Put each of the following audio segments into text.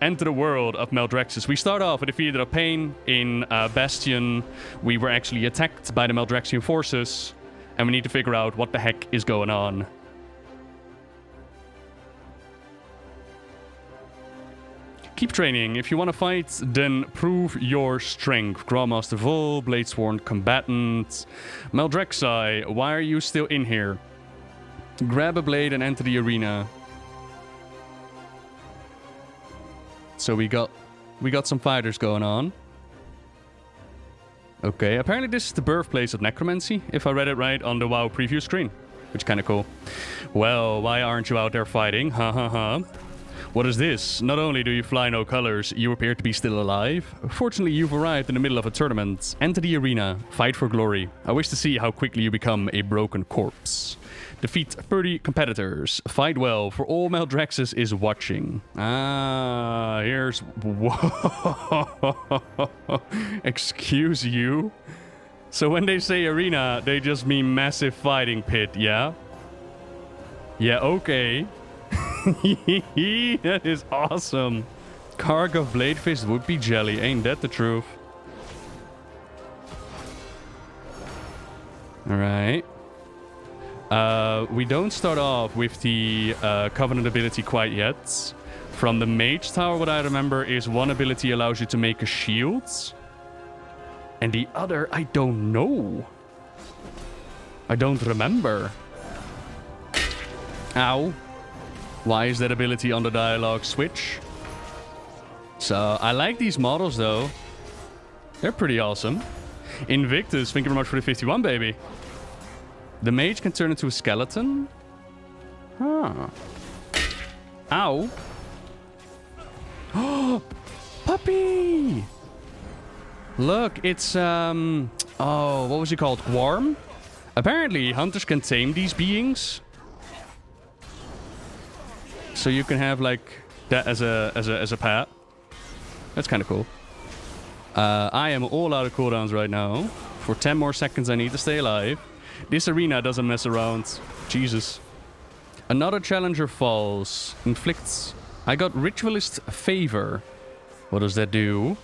enter the world of Maldraxxus. We start off with a defeated of pain in Bastion. We were actually attacked by the Maldraxxian forces, and we need to figure out what the heck is going on. Keep training. If you want to fight, then prove your strength. Grandmaster Vol, Bladesworn Combatant. Maldraxxus, why are you still in here? Grab a blade and enter the arena. So we got some fighters going on. Okay, apparently this is the birthplace of necromancy, if I read it right on the WoW preview screen. Which is kind of cool. Well, why aren't you out there fighting? Ha ha ha. What is this? Not only do you fly no colors, you appear to be still alive. Fortunately, you've arrived in the middle of a tournament. Enter the arena. Fight for glory. I wish to see how quickly you become a broken corpse. Defeat 30 competitors. Fight well, for all Maldraxxus is watching. Ah, here's... Whoa. Excuse you? So when they say arena, they just mean massive fighting pit, yeah? Yeah, okay. That is awesome. Karg of Bladefist would be jelly, ain't that the truth? Alright. We don't start off with the Covenant ability quite yet. From the Mage Tower, what I remember is one ability allows you to make a shield. And the other, I don't know. I don't remember. Ow. Why is that ability on the dialogue switch? So, I like these models, though. They're pretty awesome. Invictus, thank you very much for the 51, baby. The mage can turn into a skeleton? Huh. Ow. Oh, puppy! Look, it's, oh, what was he called? Worm? Apparently, hunters can tame these beings. So you can have, like, that as a pet. That's kind of cool. I am all out of cooldowns right now. For 10 more seconds, I need to stay alive. This arena doesn't mess around. Jesus. Another challenger falls. Inflicts. I got Ritualist Favor. What does that do?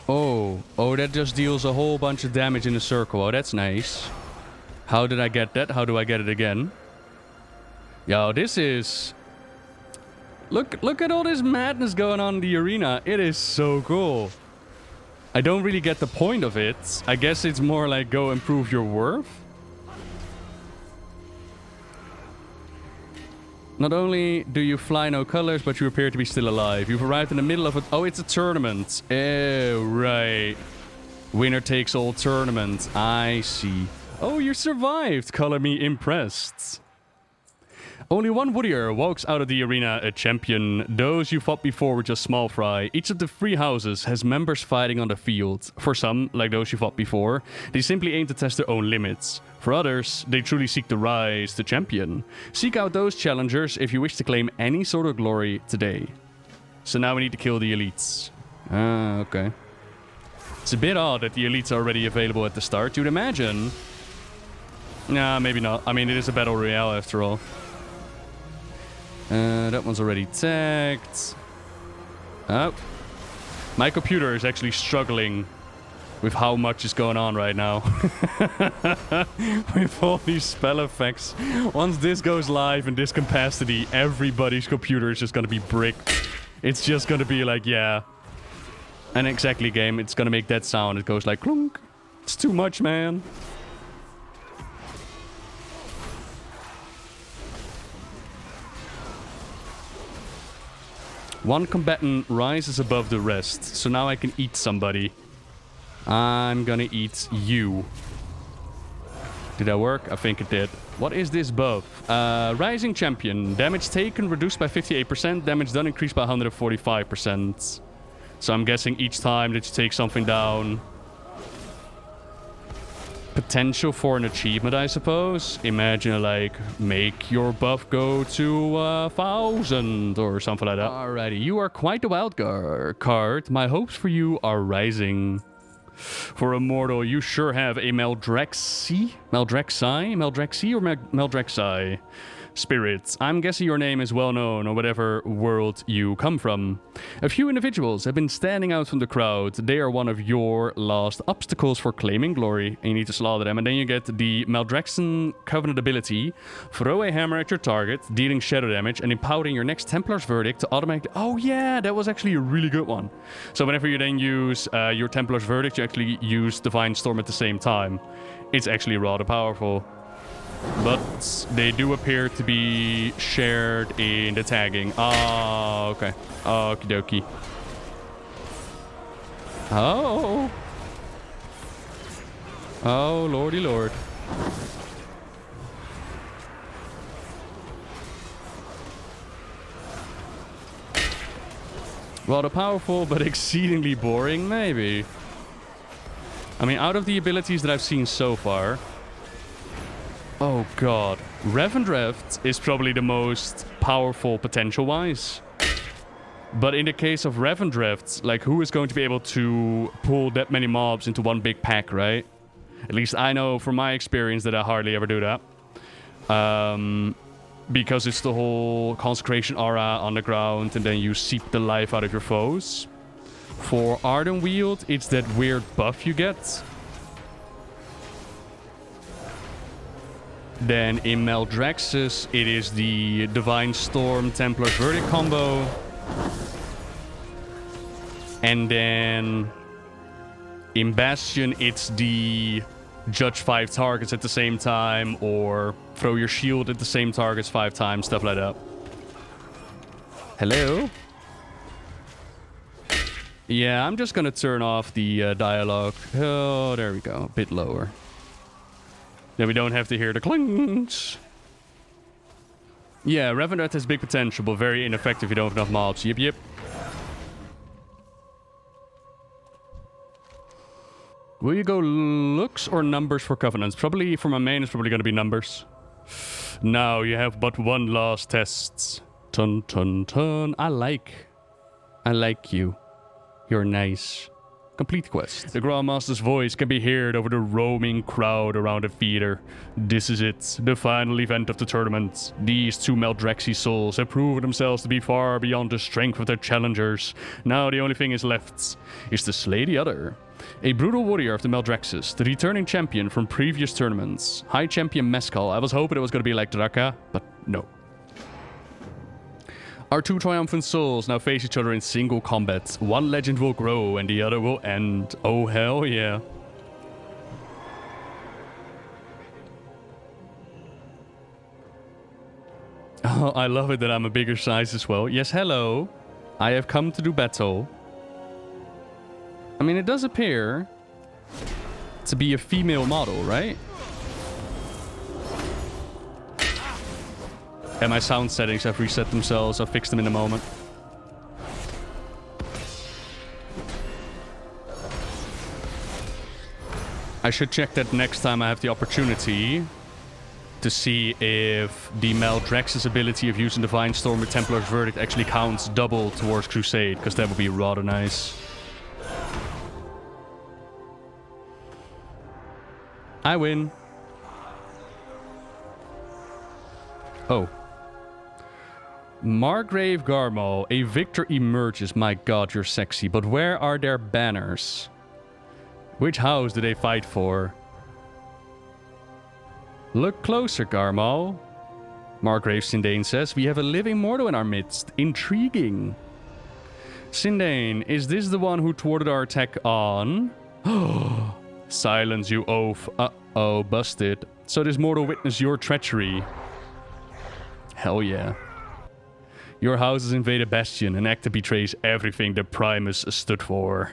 Oh. Oh, that just deals a whole bunch of damage in a circle. Oh, that's nice. How did I get that? How do I get it again? Yo, this is... Look at all this madness going on in the arena. It is so cool. I don't really get the point of it. I guess it's more like go improve your worth. Not only do you fly no colors, but you appear to be still alive. You've arrived in the middle of it. Oh, it's a tournament. Oh, right. Winner takes all tournament. I see. Oh, you survived. Color me impressed. Only one warrior walks out of the arena a champion. Those you fought before were just small fry. Each of the 3 houses has members fighting on the field. For some, like those you fought before, they simply aim to test their own limits. For others, they truly seek to rise to champion. Seek out those challengers if you wish to claim any sort of glory today. So now we need to kill the elites. Ah, okay. It's a bit odd that the elites are already available at the start. You'd imagine... Nah, maybe not. I mean, it is a battle royale after all. That one's already tagged. Oh. My computer is actually struggling with how much is going on right now. With all these spell effects. Once this goes live in this capacity, everybody's computer is just going to be bricked. It's just going to be like, yeah. And exactly, game. It's going to make that sound. It goes like, clunk. It's too much, man. One combatant rises above the rest, so now I can eat somebody. I'm gonna eat you. Did that work? I think it did. What is this buff? Rising Champion. Damage taken reduced by 58%. Damage done increased by 145%. So I'm guessing each time that you take something down... Potential for an achievement, I suppose. Imagine, like, make your buff go to 1,000 or something like that. Alrighty, you are quite a wild card. My hopes for you are rising. For a mortal, you sure have a Maldraxxus or Maldraxxus? Spirits, I'm guessing your name is well known or whatever world you come from. A few individuals have been standing out from the crowd. They are one of your last obstacles for claiming glory. And you need to slaughter them. And then you get the Maldraxxus Covenant ability. Throw a hammer at your target, dealing shadow damage, and empowering your next Templar's Verdict to automatically... Oh yeah, that was actually a really good one. So whenever you then use your Templar's Verdict, you actually use Divine Storm at the same time. It's actually rather powerful. But they do appear to be shared in the tagging. Oh, okay. Okie dokie. Oh. Oh, lordy lord. Rather powerful, but exceedingly boring, maybe. I mean, out of the abilities that I've seen so far... Oh god. Revendreth is probably the most powerful potential-wise. But in the case of Revendreth, like, who is going to be able to pull that many mobs into one big pack, right? At least I know from my experience that I hardly ever do that. Because it's the whole Consecration aura on the ground, and then you seep the life out of your foes. For Ardenweald, it's that weird buff you get. Then in Maldraxxus, it is the Divine Storm Templar's Verdict combo. And then in Bastion, it's the judge 5 targets at the same time, or throw your shield at the same targets 5 times, stuff like that. Hello? Yeah, I'm just gonna turn off the dialogue. Oh, there we go. A bit lower. Then we don't have to hear the clings. Yeah, Revendreth has big potential, but very ineffective if you don't have enough mobs. Yep, yep. Will you go looks or numbers for Covenants? Probably for my main, it's probably going to be numbers. Now you have but one last test. Tun tun tun. I like you. You're nice. Complete quest. The Grandmaster's voice can be heard over the roaming crowd around the theater. This is it, the final event of the tournament. These two Maldraxxus souls have proven themselves to be far beyond the strength of their challengers. Now the only thing is left is to slay the other. A brutal warrior of the Maldraxxus, the returning champion from previous tournaments. High Champion Mescal. I was hoping it was going to be like Draka, but no. Our two triumphant souls now face each other in single combat. One legend will grow and the other will end. Oh, hell yeah. Oh, I love it that I'm a bigger size as well. Yes, hello. I have come to do battle. I mean, it does appear to be a female model, right? And my sound settings have reset themselves. I'll fix them in a moment. I should check that next time I have the opportunity to see if the Maldraxxus ability of using Divine Storm with Templar's Verdict actually counts double towards Crusade, because that would be rather nice. I win. Oh. Margrave Garmal, a victor emerges. My god, you're sexy. But where are their banners? Which house do they fight for? Look closer, Garmal. Margrave Sindane says, we have a living mortal in our midst. Intriguing. Sindane, is this the one who thwarted our attack on? Silence, you oaf. Uh-oh, busted. So this mortal witnessed your treachery. Hell yeah. Your house has invaded Bastion, an act that betrays everything the Primus stood for.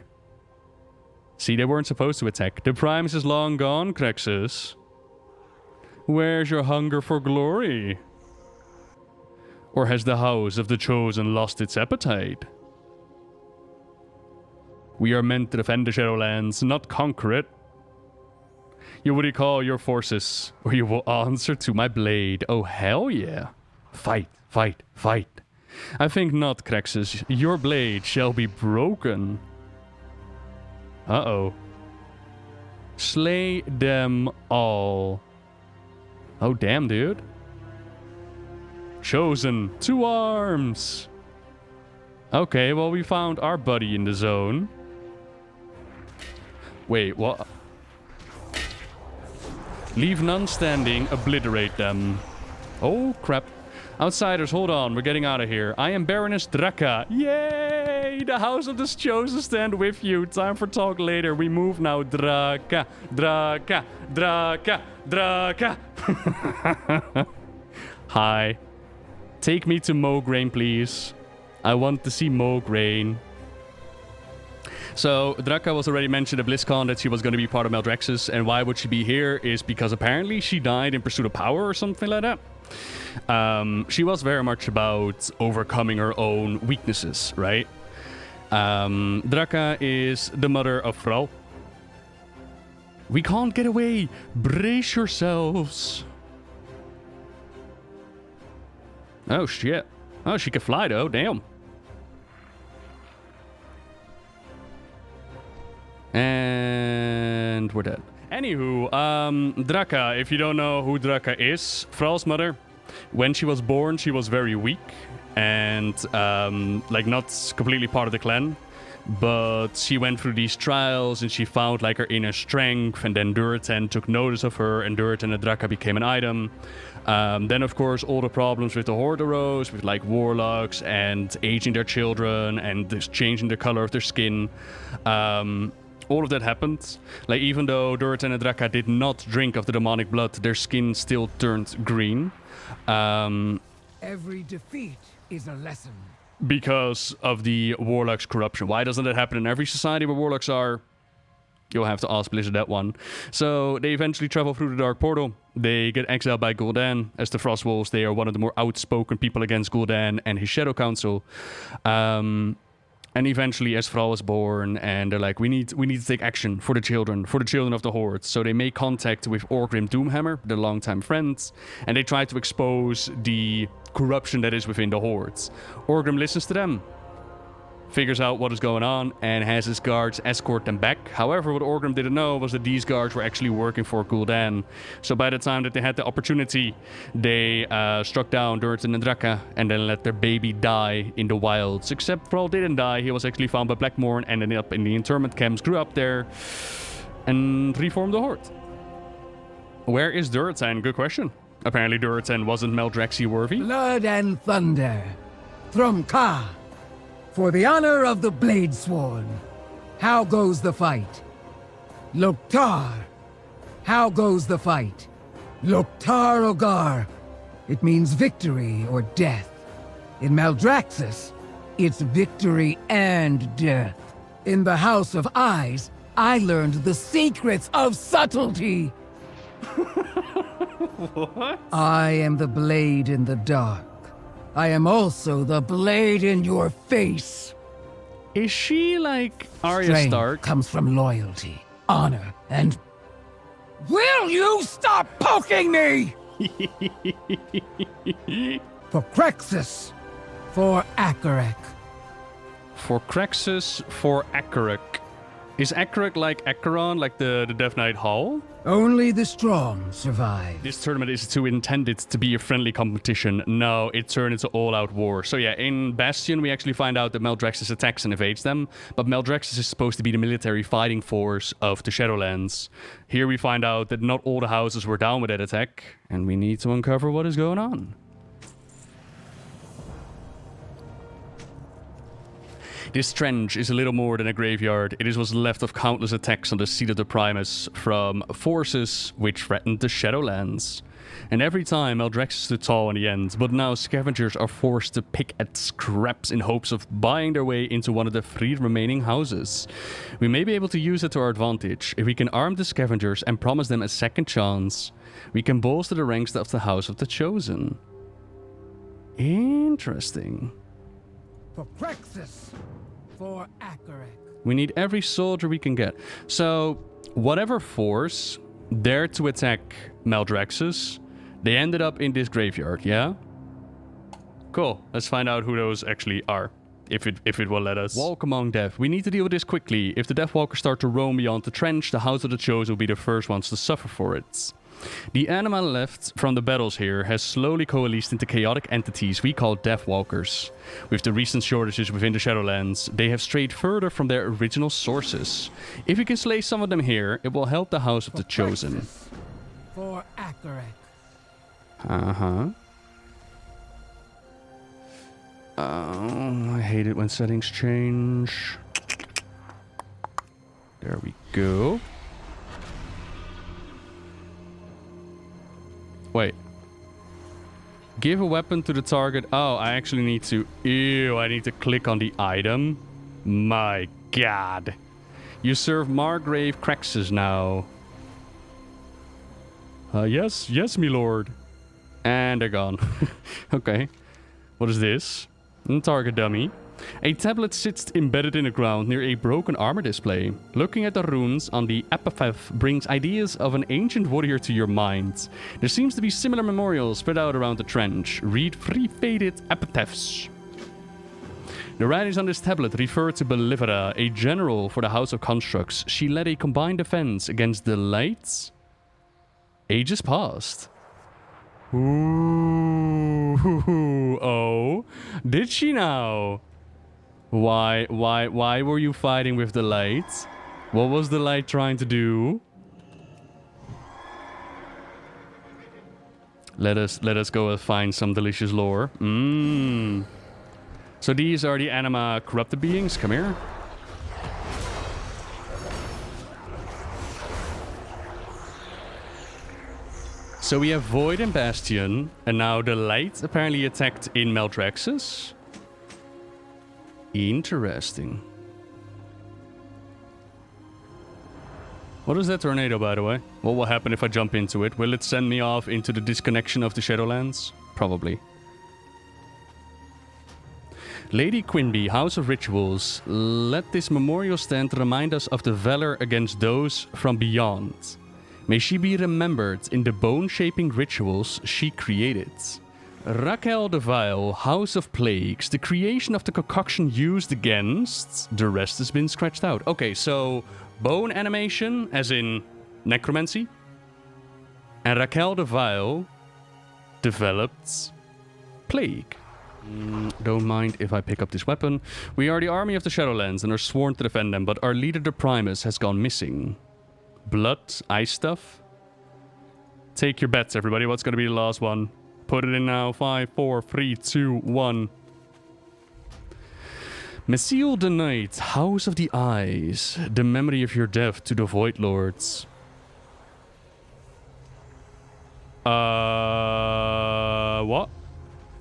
See, they weren't supposed to attack. The Primus is long gone, Crexus. Where's your hunger for glory? Or has the house of the Chosen lost its appetite? We are meant to defend the Shadowlands, not conquer it. You will recall your forces, or you will answer to my blade. Oh, hell yeah. Fight, fight, fight. I think not, Crexus. Your blade shall be broken. Uh-oh. Slay them all. Oh, damn, dude. Chosen. 2 arms. Okay, well, we found our buddy in the zone. Wait, what? Leave none standing, obliterate them. Oh, crap. Outsiders, hold on, we're getting out of here. I am Baroness Draka. Yay! The House of the Chosen stand with you. Time for talk later. We move now. Draka, Draka, Draka, Draka. Hi. Take me to Mograine, please. I want to see Mograine. So, Draka was already mentioned at BlizzCon that she was going to be part of Maldraxxus, and why would she be here is because apparently she died in pursuit of power or something like that. She was very much about overcoming her own weaknesses, right? Draka is the mother of Thrall. We can't get away! Brace yourselves! Oh, shit. Oh, she can fly, though. Damn. And we're dead. Anywho, Draka, if you don't know who Draka is, Thrall's mother, when she was born, she was very weak and, like, not completely part of the clan. But she went through these trials and she found, like, her inner strength, and then Durotan took notice of her, and Durotan and Draka became an item. Then, of course, all the problems with the Horde arose, with, like, warlocks and aging their children and just changing the color of their skin. All of that happened. Like, even though Durotan and Draka did not drink of the demonic blood, their skin still turned green. Every defeat is a lesson. Because of the warlocks' corruption. Why doesn't that happen in every society where warlocks are? You'll have to ask Blizzard that one. So they eventually travel through the Dark Portal. They get exiled by Gul'dan. As the Frostwolves, they are one of the more outspoken people against Gul'dan and his Shadow Council. And eventually, as Thrall was born, and they're like, we need to take action for the children of the Horde. So they make contact with Orgrim Doomhammer, their longtime friends, and they try to expose the corruption that is within the Hordes. Orgrim listens to them, figures out what is going on, and has his guards escort them back. However, what Orgrim didn't know was that these guards were actually working for Gul'dan. So by the time that they had the opportunity, they struck down Durotan and Draka and then let their baby die in the wilds. Except Thrall didn't die. He was actually found by Blackmorn and ended up in the internment camps, grew up there, and reformed the Horde. Where is Durotan? Good question. Apparently Durotan wasn't Maldraxxus worthy. Blood and thunder. Thrumka. For the honor of the Bladesworn. How goes the fight? Loktar. How goes the fight? Loktar Ogar. It means victory or death. In Maldraxxus, it's victory and death. In the House of Eyes, I learned the secrets of subtlety. What? I am the blade in the dark. I am also the blade in your face. Is she like Arya Strength Stark? comes from loyalty, honor, and... Will you stop poking me? For Crexus, for Akarek. For Crexus, for Akarek. Is Akarek like Acheron, like the Death Knight Hall? Only the strong survive. This tournament is intended to be a friendly competition. No, it turned into all-out war. So yeah, in Bastion, we actually find out that Maldraxxus attacks and evades them. But Maldraxxus is supposed to be the military fighting force of the Shadowlands. Here we find out that not all the houses were down with that attack. And we need to uncover what is going on. This trench is a little more than a graveyard. It was left of countless attacks on the seat of the Primus from forces which threatened the Shadowlands. And every time Maldraxxus stood tall in the end, but now scavengers are forced to pick at scraps in hopes of buying their way into one of the 3 remaining houses. We may be able to use it to our advantage. If we can arm the scavengers and promise them a second chance, we can bolster the ranks of the House of the Chosen. Interesting. For Crexus, for Akarek. We need every soldier we can get. So, whatever force dared to attack Maldraxxus, they ended up in this graveyard, yeah? Cool. Let's find out who those actually are, if it will let us. Walk among death. We need to deal with this quickly. If the Deathwalkers start to roam beyond the trench, the House of the Chosen will be the first ones to suffer for it. The anima left from the battles here has slowly coalesced into chaotic entities we call Deathwalkers. With the recent shortages within the Shadowlands, they have strayed further from their original sources. If we can slay some of them here, it will help the House of the Chosen. For accurate. Uh-huh. I hate it when settings change. There we go. Wait. Give a weapon to the target. Oh, I actually need to... Ew, I need to click on the item. My god. You serve Margrave Crexes now. Yes, my lord. And they're gone. Okay. What is this? Target dummy. A tablet sits embedded in the ground near a broken armor display. Looking at the runes on the epitaph brings ideas of an ancient warrior to your mind. There seems to be similar memorials spread out around the trench. Read 3 faded epitaphs. The writings on this tablet refer to Belivera, a general for the House of Constructs. She led a combined defense against the Lights. Ages past. Ooh, oh, did she now? Why were you fighting with the Light? What was the Light trying to do? Let us go and find some delicious lore. So these are the anima corrupted beings. Come here. So we have Void and Bastion, and now the Light apparently attacked in Maldraxxus. Interesting. What is that tornado, by the way? What will happen if I jump into it? Will it send me off into the disconnection of the Shadowlands? Probably. Lady Quinby, House of Rituals. Let this memorial stand remind us of the valor against those from beyond. May she be remembered in the bone-shaping rituals she created. Raquel the Vile, House of Plagues. The creation of the concoction used against... The rest has been scratched out. Okay, so... Bone animation, as in necromancy. And Raquel the Vile developed plague. Don't mind if I pick up this weapon. We are the army of the Shadowlands and are sworn to defend them, but our leader, the Primus, has gone missing. Blood, ice stuff. Take your bets, everybody. What's going to be the last one? Put it in now. 5, 4, 3, 2, 1. Mesil the Night, House of the Eyes. The memory of your death to the Void Lords. What?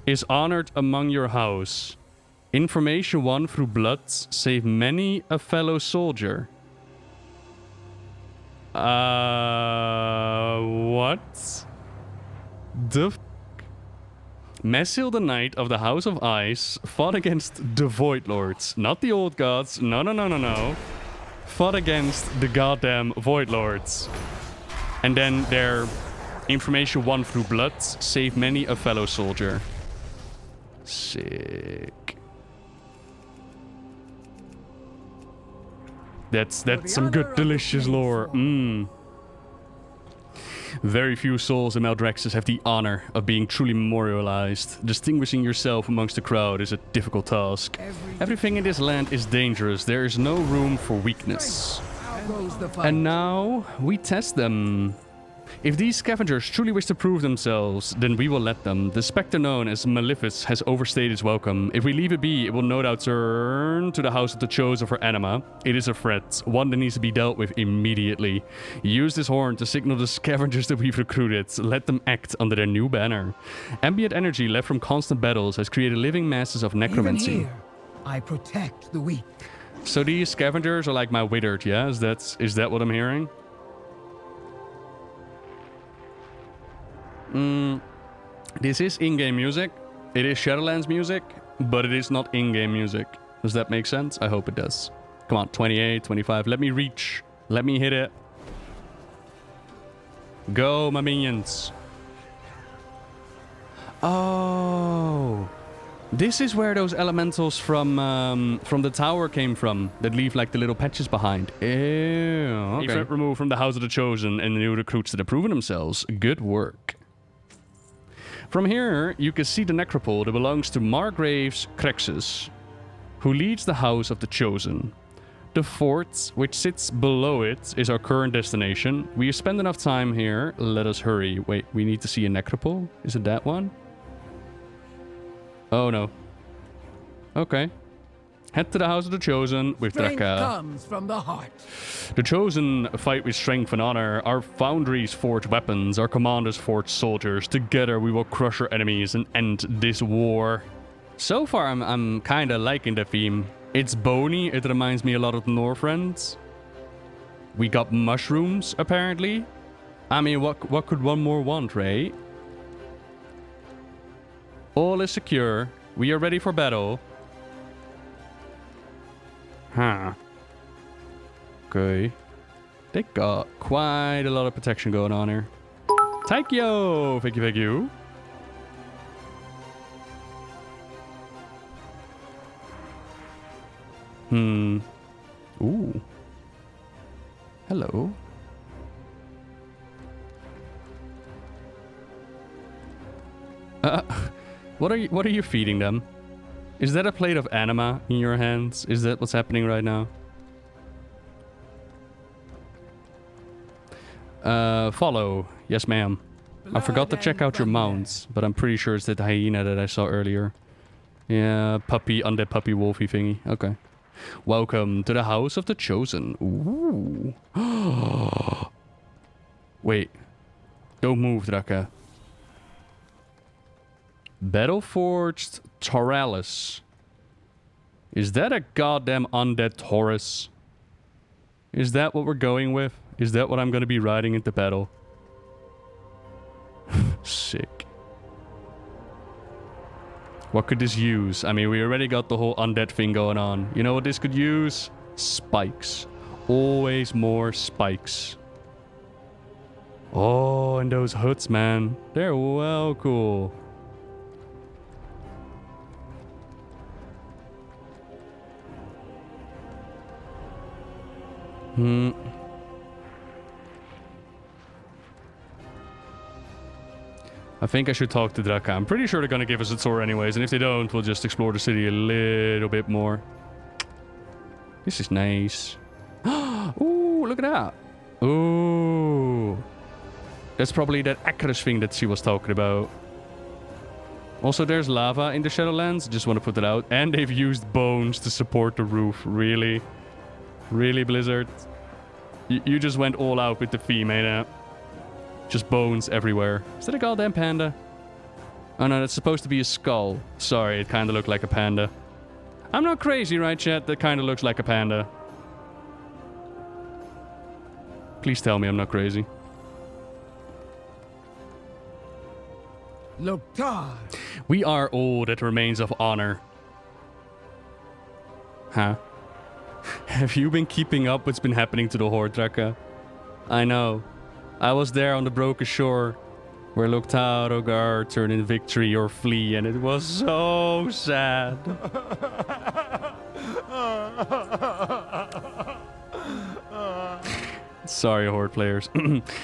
Is honored among your house. Information won through blood, save many a fellow soldier. What? The f***? Mesil the Knight of the House of Ice fought against the Void Lords. Not the old gods. No. Fought against the goddamn Void Lords. And then their information won through blood, save many a fellow soldier. Sick. That's some good delicious lore. Very few souls in Maldraxxus have the honor of being truly memorialized. Distinguishing yourself amongst the crowd is a difficult task. Everything in this land is dangerous. There is no room for weakness. And now we test them. If these scavengers truly wish to prove themselves, then we will let them. The spectre known as Maleficus has overstayed its welcome. If we leave it be, it will no doubt turn to the House of the Chosen for anima. It is a threat, one that needs to be dealt with immediately. Use this horn to signal the scavengers that we've recruited. Let them act under their new banner. Ambient energy left from constant battles has created living masses of necromancy. Even here, I protect the weak. So these scavengers are like my withered, yeah? Is that what I'm hearing? This is in-game music. It is Shadowlands music, but it is not in-game music. Does that make sense? I hope it does. Come on, 28, 25. Let me reach. Let me hit it. Go, my minions. Oh. This is where those elementals from the tower came from, that leave like the little patches behind. Ew, okay. A threat removed from the House of the Chosen and the new recruits that have proven themselves. Good work. From here, you can see the necropole that belongs to Maldraxxus, who leads the House of the Chosen. The fort, which sits below it, is our current destination. We have spent enough time here. Let us hurry. Wait, we need to see a necropole? Is it that one? Oh, no. Okay. Head to the House of the Chosen with Strength Draka. comes from the heart. The Chosen fight with strength and honor. Our foundries forge weapons. Our commanders forge soldiers. Together we will crush our enemies and end this war. So far, I'm kind of liking the theme. It's bony. It reminds me a lot of Northrend. We got mushrooms, apparently. I mean, what could one more want, right? All is secure. We are ready for battle. Huh. Okay. They got quite a lot of protection going on here. Taikyo! Thank you, thank you. Ooh. Hello. What are you feeding them? Is that a plate of anima in your hands? Is that what's happening right now? Follow. Yes, ma'am. I forgot to check out your mounts, but I'm pretty sure it's that hyena that I saw earlier. Yeah, undead puppy wolfy thingy. Okay. Welcome to the House of the Chosen. Ooh. Wait. Don't move, Draka. Battleforged Tauralis. Is that a goddamn undead Taurus? Is that what we're going with? Is that what I'm going to be riding into battle? Sick. What could this use? I mean, we already got the whole undead thing going on. You know what this could use? Spikes. Always more spikes. Oh, and those hoods, man. They're well cool. I think I should talk to Draka. I'm pretty sure they're gonna give us a tour anyways, and if they don't, we'll just explore the city a little bit more. This is nice. Ooh, look at that. Ooh. That's probably that Acrus thing that she was talking about. Also, there's lava in the Shadowlands. Just want to put that out. And they've used bones to support the roof. Really? Really, Blizzard? You just went all out with the theme, eh? Just bones everywhere. Is that a goddamn panda? Oh no, that's supposed to be a skull. Sorry, it kind of looked like a panda. I'm not crazy, right, chat? That kind of looks like a panda. Please tell me I'm not crazy. Loktar. We are all that remains of honor. Huh? Have you been keeping up what's been happening to the Horde, Draka? I know. I was there on the broken shore where Loktar Ogar turned in victory or flee, and it was so sad. Sorry, Horde players.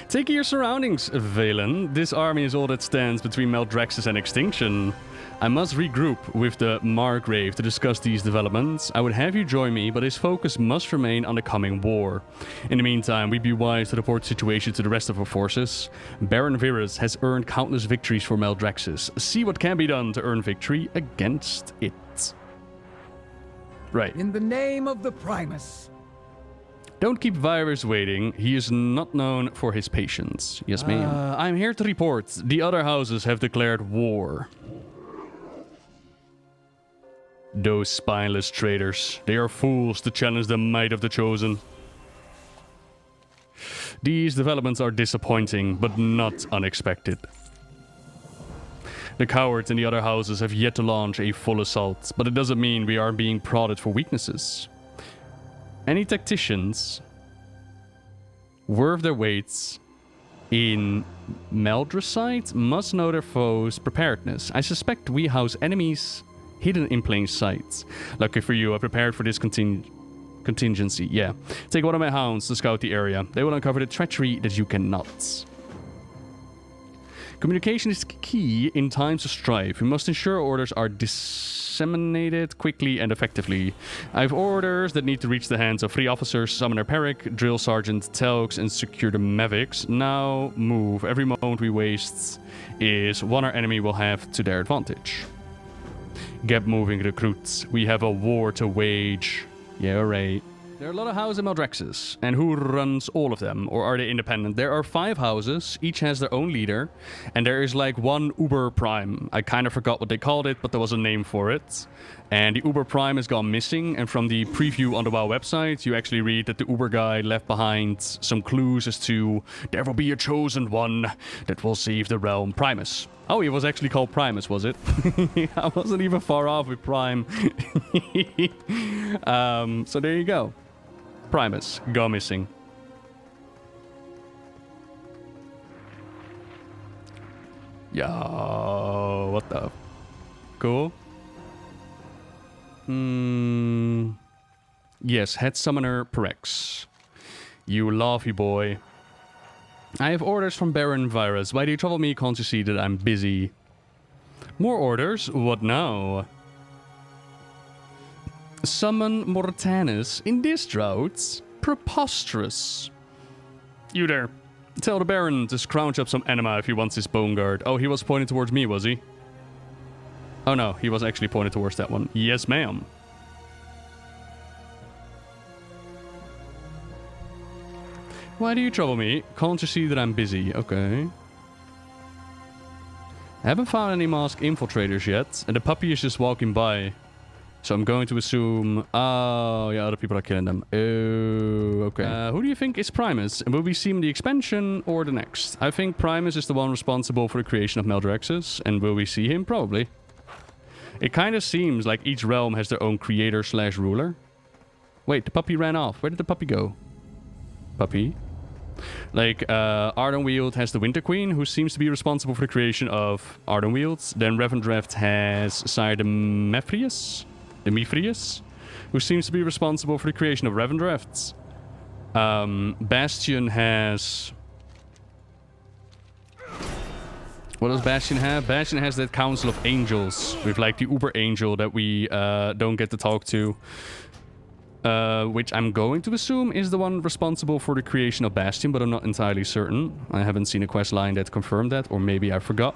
Take your surroundings, Valen. This army is all that stands between Maldraxxus and extinction. I must regroup with the Margrave to discuss these developments. I would have you join me, but his focus must remain on the coming war. In the meantime, we'd be wise to report the situation to the rest of our forces. Baron Virus has earned countless victories for Maldraxxus. See what can be done to earn victory against it. Right. In the name of the Primus. Don't keep Virus waiting. He is not known for his patience. Yes, ma'am. I'm here to report. The other houses have declared war. Those spineless traitors. They are fools to challenge the might of the Chosen. These developments are disappointing, but not unexpected. The cowards in the other houses have yet to launch a full assault, but it doesn't mean we are being prodded for weaknesses. Any tacticians worth their weights in Maldraxxus must know their foes' preparedness. I suspect we house enemies Hidden in plain sight. Lucky for you, I prepared for this contingency. Yeah. Take one of my hounds to scout the area. They will uncover the treachery that you cannot. Communication is key in times of strife. We must ensure orders are disseminated quickly and effectively. I have orders that need to reach the hands of 3 officers, Summoner Peric, Drill Sergeant Telks, and secure the Mavics. Now move. Every moment we waste is one our enemy will have to their advantage. Get moving, recruits. We have a war to wage. Yeah, right. There are a lot of houses in Maldraxxus, and who runs all of them, or are they independent? There are 5 houses, each has their own leader, and there is like one Uber Prime. I kind of forgot what they called it, but there was a name for it. And the Uber Prime has gone missing, and from the preview on the WoW website, you actually read that the Uber guy left behind some clues as to there will be a chosen one that will save the realm. Primus. Oh, he was actually called Primus, was it? I wasn't even far off with Prime. So there you go. Primus, go missing. Yo, what the? Cool. Yes, Head Summoner Perex. You laughy boy. I have orders from Baron Virus. Why do you trouble me? Can't you see that I'm busy? More orders? What now? Summon Mortanus in this drought? Preposterous. You there. Tell the Baron to scrounge up some anima if he wants his bone guard. Oh, he was pointing towards me, was he? Oh no, he was actually pointing towards that one. Yes, ma'am. Why do you trouble me? Can't you see that I'm busy? Okay. I haven't found any masked infiltrators yet, and the puppy is just walking by. So I'm going to assume... Oh, yeah, other people are killing them. Oh, okay. Who do you think is Primus? And will we see him in the expansion or the next? I think Primus is the one responsible for the creation of Maldraxxus, and will we see him? Probably. It kind of seems like each realm has their own creator/ruler. Wait, the puppy ran off. Where did the puppy go? Puppy? Like, Ardenweald has the Winter Queen, who seems to be responsible for the creation of Ardenweald. Then Revendreth has Sire Demephrius, who seems to be responsible for the creation of Revendreth. Bastion has... What does Bastion have? Bastion has that Council of Angels, with like the Uber Angel that we don't get to talk to. Which I'm going to assume is the one responsible for the creation of Bastion, but I'm not entirely certain. I haven't seen a quest line that confirmed that, or maybe I forgot.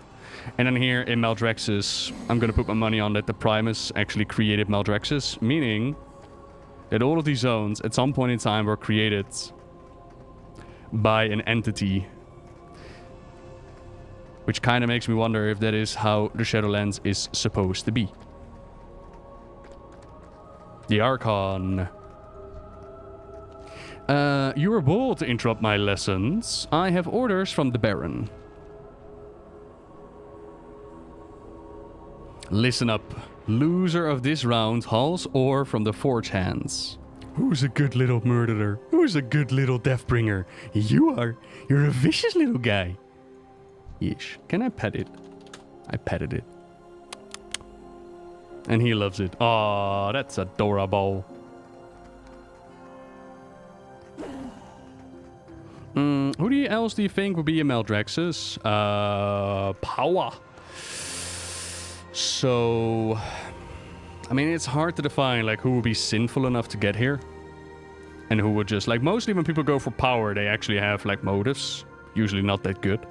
And then here in Maldraxxus, I'm going to put my money on that the Primus actually created Maldraxxus, meaning that all of these zones at some point in time were created by an entity. Which kind of makes me wonder if that is how the Shadowlands is supposed to be. The Archon. You were bold to interrupt my lessons. I have orders from the Baron. Listen up. Loser of this round hauls ore from the Forge Hands. Who's a good little murderer? Who's a good little Deathbringer? You are. You're a vicious little guy. Yeesh. Can I pet it? I petted it. And he loves it. Aw, that's adorable. Who else do you think would be a Maldraxxus? Power. So... I mean, it's hard to define, like, who would be sinful enough to get here. And who would just... Like, mostly when people go for power, they actually have, like, motives. Usually not that good.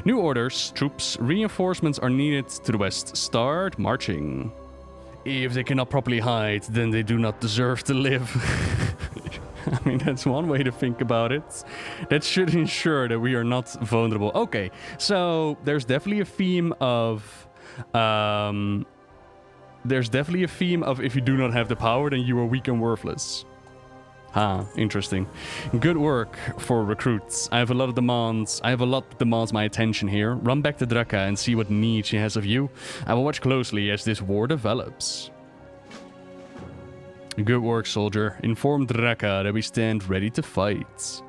New orders, troops, reinforcements are needed to the west. Start marching. If they cannot properly hide, then they do not deserve to live. I mean, that's one way to think about it. That should ensure that we are not vulnerable. Okay, so there's definitely a theme of... there's definitely a theme of if you do not have the power, then you are weak and worthless. Ah, interesting. Good work for recruits. I have a lot that demands my attention here. Run back to Draka and see what need she has of you. I will watch closely as this war develops. Good work, soldier. Inform Draka that we stand ready to fight.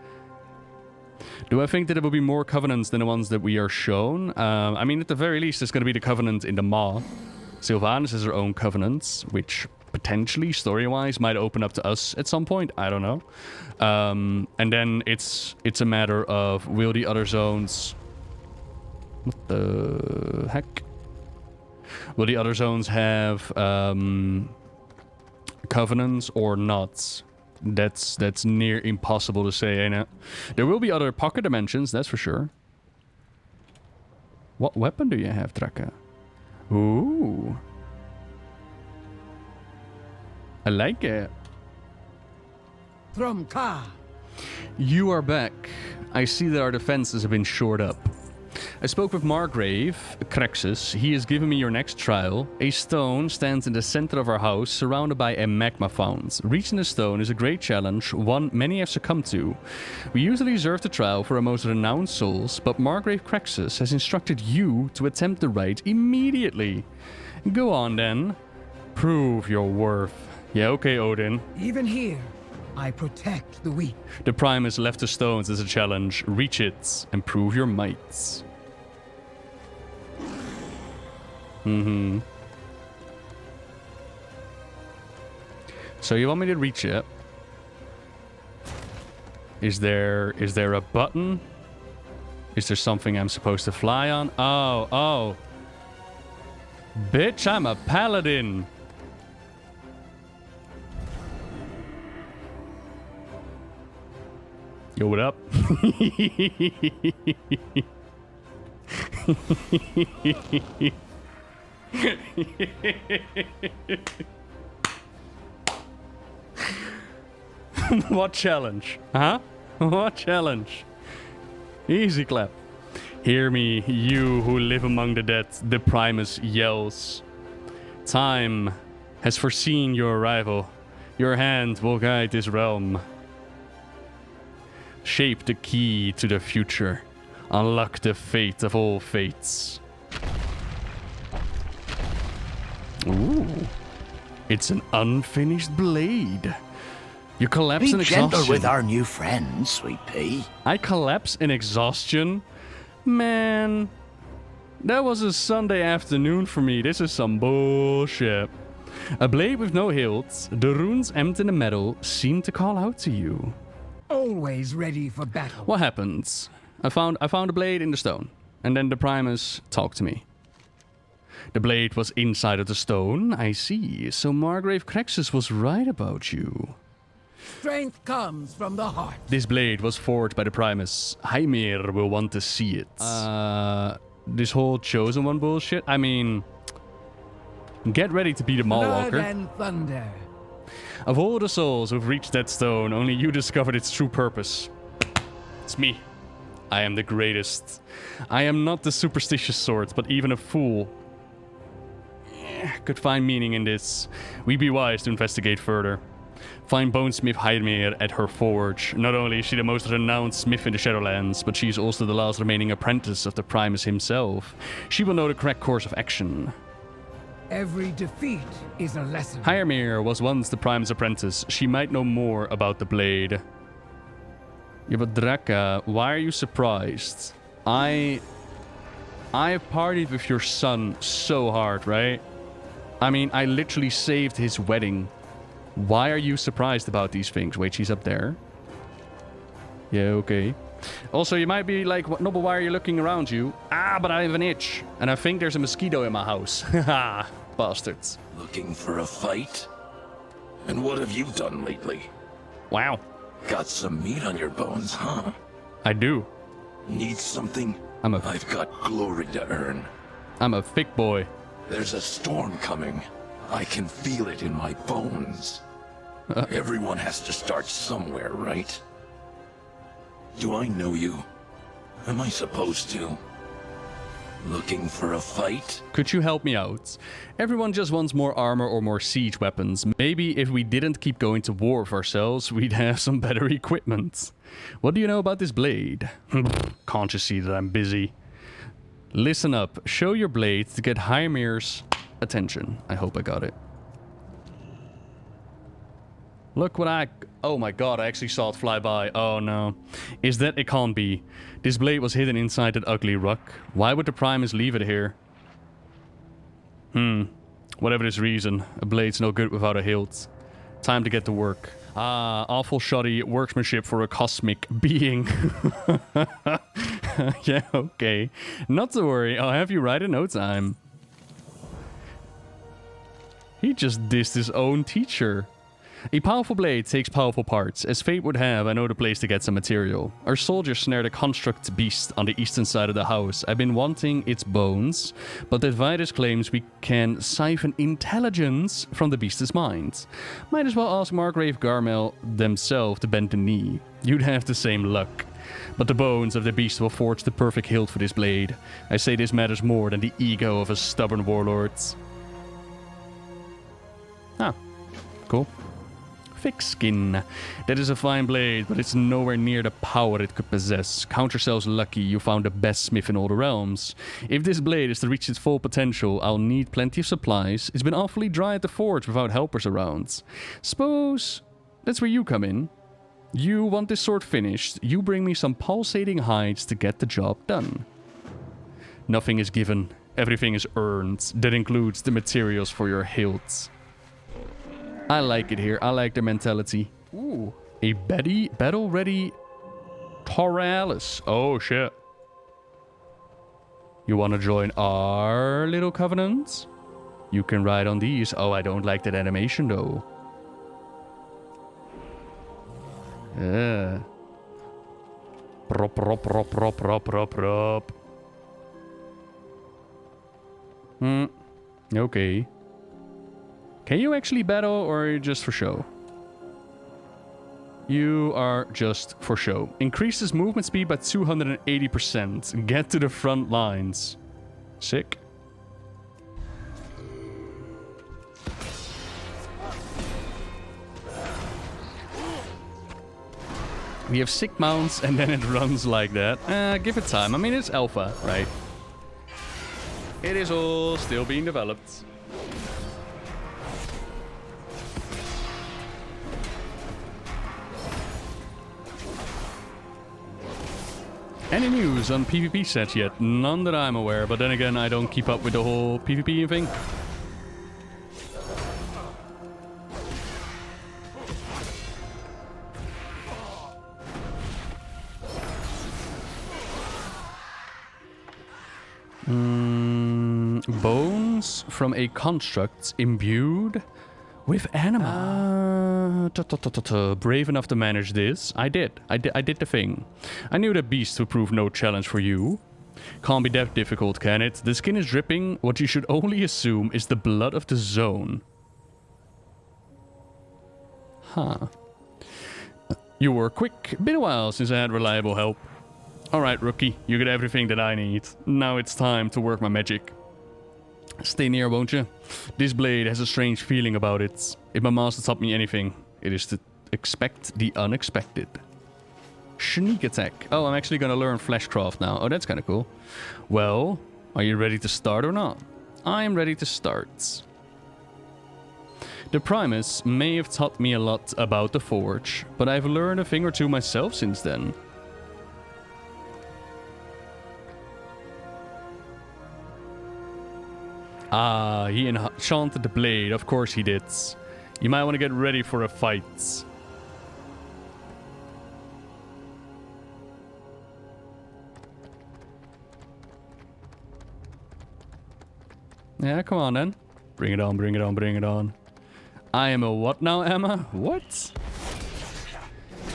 Do I think that there will be more covenants than the ones that we are shown? I mean, at the very least, there's going to be the covenant in the Maw. Sylvanas has her own covenants, which potentially, story-wise, might open up to us at some point. I don't know. And then it's a matter of, will the other zones... What the heck? Will the other zones have covenants or not? That's near impossible to say, ain't it? There will be other pocket dimensions, that's for sure. What weapon do you have, Draka? Ooh. I like it. From Ka. You are back. I see that our defenses have been shored up. I spoke with Maldraxxus. He has given me your next trial. A stone stands in the center of our house, surrounded by a magma fount. Reaching the stone is a great challenge, one many have succumbed to. We usually reserve the trial for our most renowned souls, but Maldraxxus has instructed you to attempt the rite immediately. Go on then. Prove your worth. Yeah, okay, Odin. Even here, I protect the weak. The Primus left the stones as a challenge. Reach it and prove your might. So you want me to reach it? Is there a button? Is there something I'm supposed to fly on? Oh. Bitch, I'm a paladin. Yo, what up? What challenge? Huh? What challenge? Easy clap. Hear me, you who live among the dead, the Primus yells. Time has foreseen your arrival. Your hand will guide this realm. Shape the key to the future. Unlock the fate of all fates. Ooh. It's an unfinished blade. You collapse in exhaustion. Be gentle with our new friend, sweet pea. I collapse in exhaustion? Man. That was a Sunday afternoon for me. This is some bullshit. A blade with no hilt, the runes embedded in the metal seem to call out to you. Always ready for battle. What happens? I found a blade in the stone, and then the Primus talked to me. The blade was inside of the stone, I see. So Maldraxxus was right about you. Strength comes from the heart. This blade was forged by the Primus. Hymir will want to see it. This whole Chosen One bullshit? I mean, get ready to be the Mallwalker. Blood and thunder. Of all the souls who've reached that stone, only you discovered its true purpose. It's me. I am the greatest. I am not the superstitious sort, but even a fool could find meaning in this. We'd be wise to investigate further. Find Bonesmith Hymir at her forge. Not only is she the most renowned smith in the Shadowlands, but she is also the last remaining apprentice of the Primus himself. She will know the correct course of action. Every defeat is a lesson. Hymir was once the Primus apprentice. She might know more about the blade. Yeah, but Draka, why are you surprised? I partied with your son so hard, right? I mean, I literally saved his wedding. Why are you surprised about these things? Wait, she's up there. Yeah, okay. Also, you might be like, no, but why are you looking around you? Ah, but I have an itch. And I think there's a mosquito in my house. Haha, bastards. Looking for a fight? And what have you done lately? Wow. Got some meat on your bones, huh? I do. Need something? I've got glory to earn. I'm a thick boy. There's a storm coming. I can feel it in my bones. Everyone has to start somewhere, right? Do I know you? Am I supposed to? Looking for a fight? Could you help me out? Everyone just wants more armor or more siege weapons. Maybe if we didn't keep going to war with ourselves, we'd have some better equipment. What do you know about this blade? Can't you see that I'm busy? Listen up. Show your blade to get Hymir's attention. I hope I got it. Look what I... Oh my god, I actually saw it fly by. Oh no. Is that... It can't be. This blade was hidden inside that ugly rock. Why would the Primus leave it here? Whatever this reason, a blade's no good without a hilt. Time to get to work. Ah, awful shoddy workmanship for a cosmic being. Yeah, okay. Not to worry, I'll have you right in no time. He just dissed his own teacher. A powerful blade takes powerful parts. As fate would have, I know the place to get some material. Our soldiers snared a construct beast on the eastern side of the house. I've been wanting its bones, but the Vitus claims we can siphon intelligence from the beast's mind. Might as well ask Margrave Garmel themselves to bend the knee. You'd have the same luck. But the bones of the beast will forge the perfect hilt for this blade. I say this matters more than the ego of a stubborn warlord. Ah, cool. Thick skin. That is a fine blade, but it's nowhere near the power it could possess. Count yourselves lucky you found the best smith in all the realms. If this blade is to reach its full potential, I'll need plenty of supplies. It's been awfully dry at the forge without helpers around. Suppose that's where you come in. You want this sword finished, you bring me some pulsating hides to get the job done. Nothing is given, everything is earned. That includes the materials for your hilt. I like it here. I like their mentality. Ooh. A battle-ready Tauralis. Oh, shit. You want to join our little covenant? You can ride on these. Oh, I don't like that animation, though. Yeah. Prop, prop, prop, prop, prop, prop, prop. Okay. Can you actually battle, or are you just for show? You are just for show. Increases movement speed by 280%. Get to the front lines. Sick. We have sick mounts, and then it runs like that. Give it time. I mean, it's alpha, right? It is all still being developed. Any news on PvP sets yet? None that I'm aware, but then again, I don't keep up with the whole PvP thing. Bones from a construct imbued with anima. Brave enough to manage this. I did the thing. I knew that beast would prove no challenge for you. Can't be that difficult, can it? The skin is dripping. What you should only assume is the blood of the zone. Huh. You were quick. Been a while since I had reliable help. Alright, rookie. You get everything that I need. Now it's time to work my magic. Stay near, won't you? This blade has a strange feeling about it. If my master taught me anything, it is to expect the unexpected. Sneak attack. Oh, I'm actually gonna learn Fleshcraft now. Oh, that's kind of cool. Well, are you ready to start or not? I am ready to start. The Primus may have taught me a lot about the Forge, but I've learned a thing or two myself since then. Ah, he enchanted the blade. Of course he did. You might want to get ready for a fight. Yeah, come on then. Bring it on, bring it on, bring it on. I am a what now, Emma? What?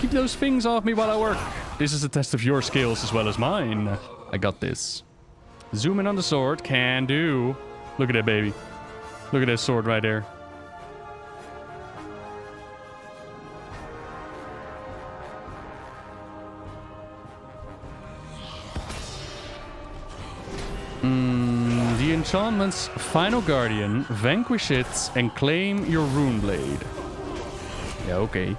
Keep those things off me while I work. This is a test of your skills as well as mine. I got this. Zoom in on the sword. Can do. Look at that, baby. Look at that sword right there. The enchantment's final guardian. Vanquish it and claim your rune blade. Yeah, okay.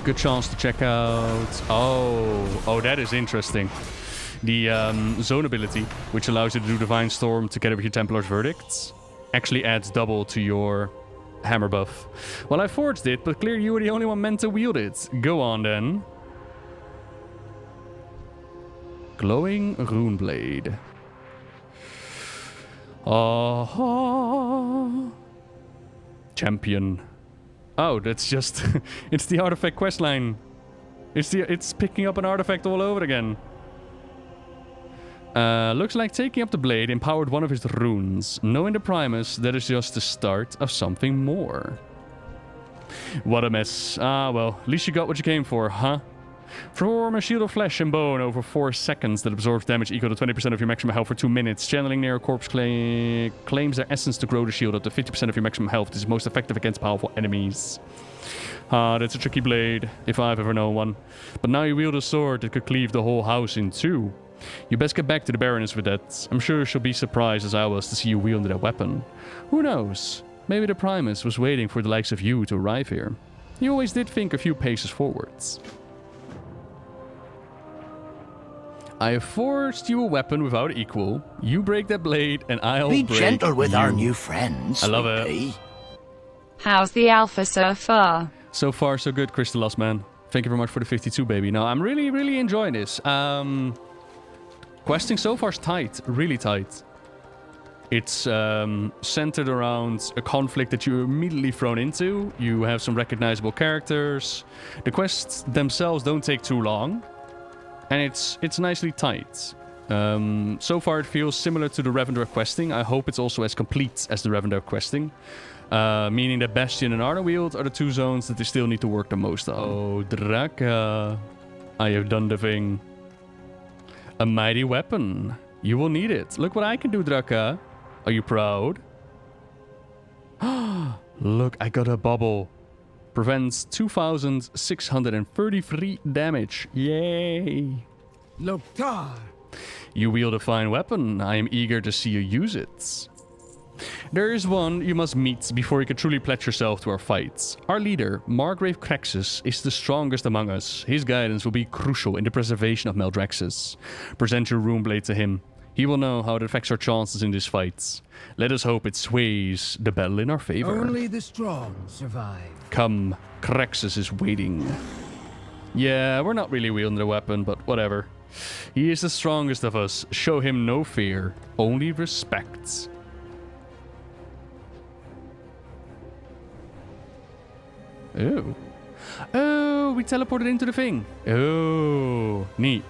Good chance to check out... Oh, that is interesting. The zone ability, which allows you to do Divine Storm together with your Templar's Verdicts, actually adds double to your hammer buff. Well, I forged it, but clearly you were the only one meant to wield it. Go on, then. Glowing Rune Blade. Champion. Oh, that's just... it's the artifact questline. It's picking up an artifact all over again. Looks like taking up the blade empowered one of his runes. Knowing the Primus, that is just the start of something more. What a mess. Ah, well, at least you got what you came for, huh? Form a shield of flesh and bone over 4 seconds that absorbs damage equal to 20% of your maximum health for 2 minutes. Channeling near a corpse claims their essence to grow the shield up to 50% of your maximum health. This is most effective against powerful enemies. Ah, that's a tricky blade, if I've ever known one. But now you wield a sword that could cleave the whole house in two. You best get back to the Baroness with that. I'm sure she'll be surprised as I was to see you wield that weapon. Who knows? Maybe the Primus was waiting for the likes of you to arrive here. You always did think a few paces forwards. I have forged you a weapon without equal. You break that blade, and I'll break Be gentle with you. our new friends. I love it. Sweetie. How's the alpha so far? So far, so good, Crystallos, man. Thank you very much for the 52, baby. No, I'm really, really enjoying this. Questing so far is tight. Really tight. It's centered around a conflict that you're immediately thrown into. You have some recognizable characters. The quests themselves don't take too long. And it's nicely tight. So far it feels similar to the Revendar questing. I hope it's also as complete as the Revendar questing. Meaning that Bastion and Ardenweald are the 2 zones that they still need to work the most on. Oh, Draka. I have done the thing. A mighty weapon. You will need it. Look what I can do, Draka. Are you proud? Look, I got a bubble. Prevents 2,633 damage. Yay. Loktar. You wield a fine weapon. I am eager to see you use it. There is one you must meet before you can truly pledge yourself to our fights. Our leader, Maldraxxus, is the strongest among us. His guidance will be crucial in the preservation of Maldraxxus. Present your runeblade to him. He will know how it affects our chances in this fight. Let us hope it sways the battle in our favor. Only the strong survive. Come, Craxus is waiting. Yeah, we're not really wielding the weapon, but whatever. He is the strongest of us. Show him no fear, only respect. Oh. Oh, we teleported into the thing. Oh, neat.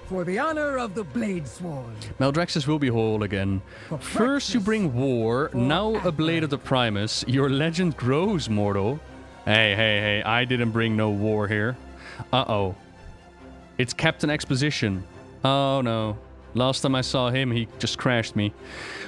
For the honor of the Bladesworn. Maldraxxus will be whole again. First you bring war, now a blade of the Primus. Your legend grows, mortal. Hey, I didn't bring no war here. Uh-oh. It's Captain Exposition. Oh no. Last time I saw him, he just crashed me.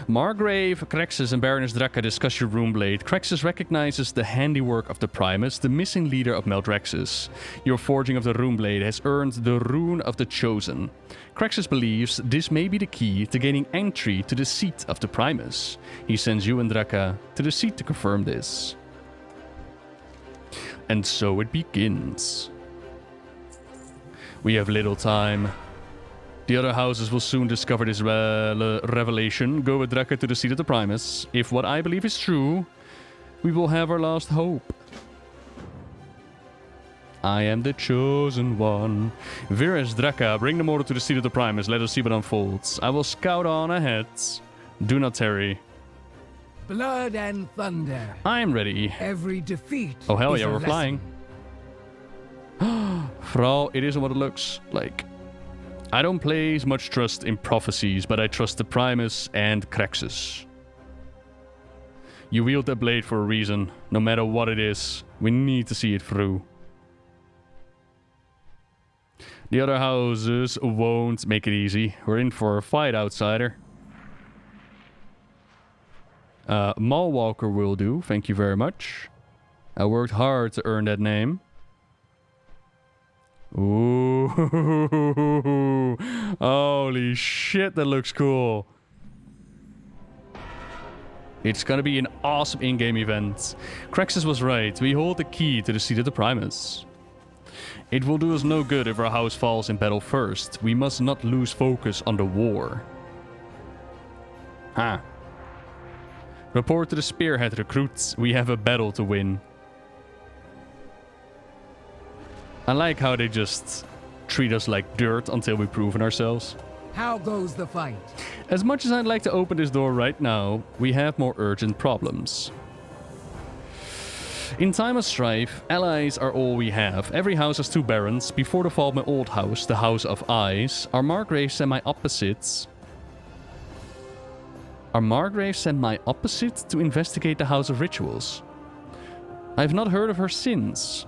Margrave, Crexus, and Baroness Draka discuss your runeblade. Crexus recognizes the handiwork of the Primus, the missing leader of Maldraxxus. Your forging of the runeblade has earned the Rune of the Chosen. Crexus believes this may be the key to gaining entry to the seat of the Primus. He sends you and Draka to the seat to confirm this. And so it begins. We have little time. The other houses will soon discover this revelation. Go with Draka to the seat of the Primus. If what I believe is true, we will have our last hope. I am the chosen one. Virus Draka, bring the mortal to the seat of the Primus. Let us see what unfolds. I will scout on ahead. Do not tarry. Blood and thunder. I am ready. Every defeat. Oh hell is yeah, a we're lesson. flying. Frau, it isn't what it looks like. I don't place much trust in prophecies, but I trust the Primus and Crexus. You wield that blade for a reason. No matter what it is, we need to see it through. The other houses won't make it easy. We're in for a fight, outsider. Mallwalker will do, thank you very much. I worked hard to earn that name. Ooh, holy shit, that looks cool. It's gonna be an awesome in-game event. Crexus was right, we hold the key to the seat of the Primus. It will do us no good if our house falls in battle first. We must not lose focus on the war. Huh. Report to the Spearhead recruits, we have a battle to win. I like how they just treat us like dirt until we've proven ourselves. How goes the fight? As much as I'd like to open this door right now, we have more urgent problems. In time of strife, allies are all we have. Every house has 2 barons. Before the fall of my old house, the House of Eyes, our Margrave semi-opposites to investigate the House of Rituals. I have not heard of her since.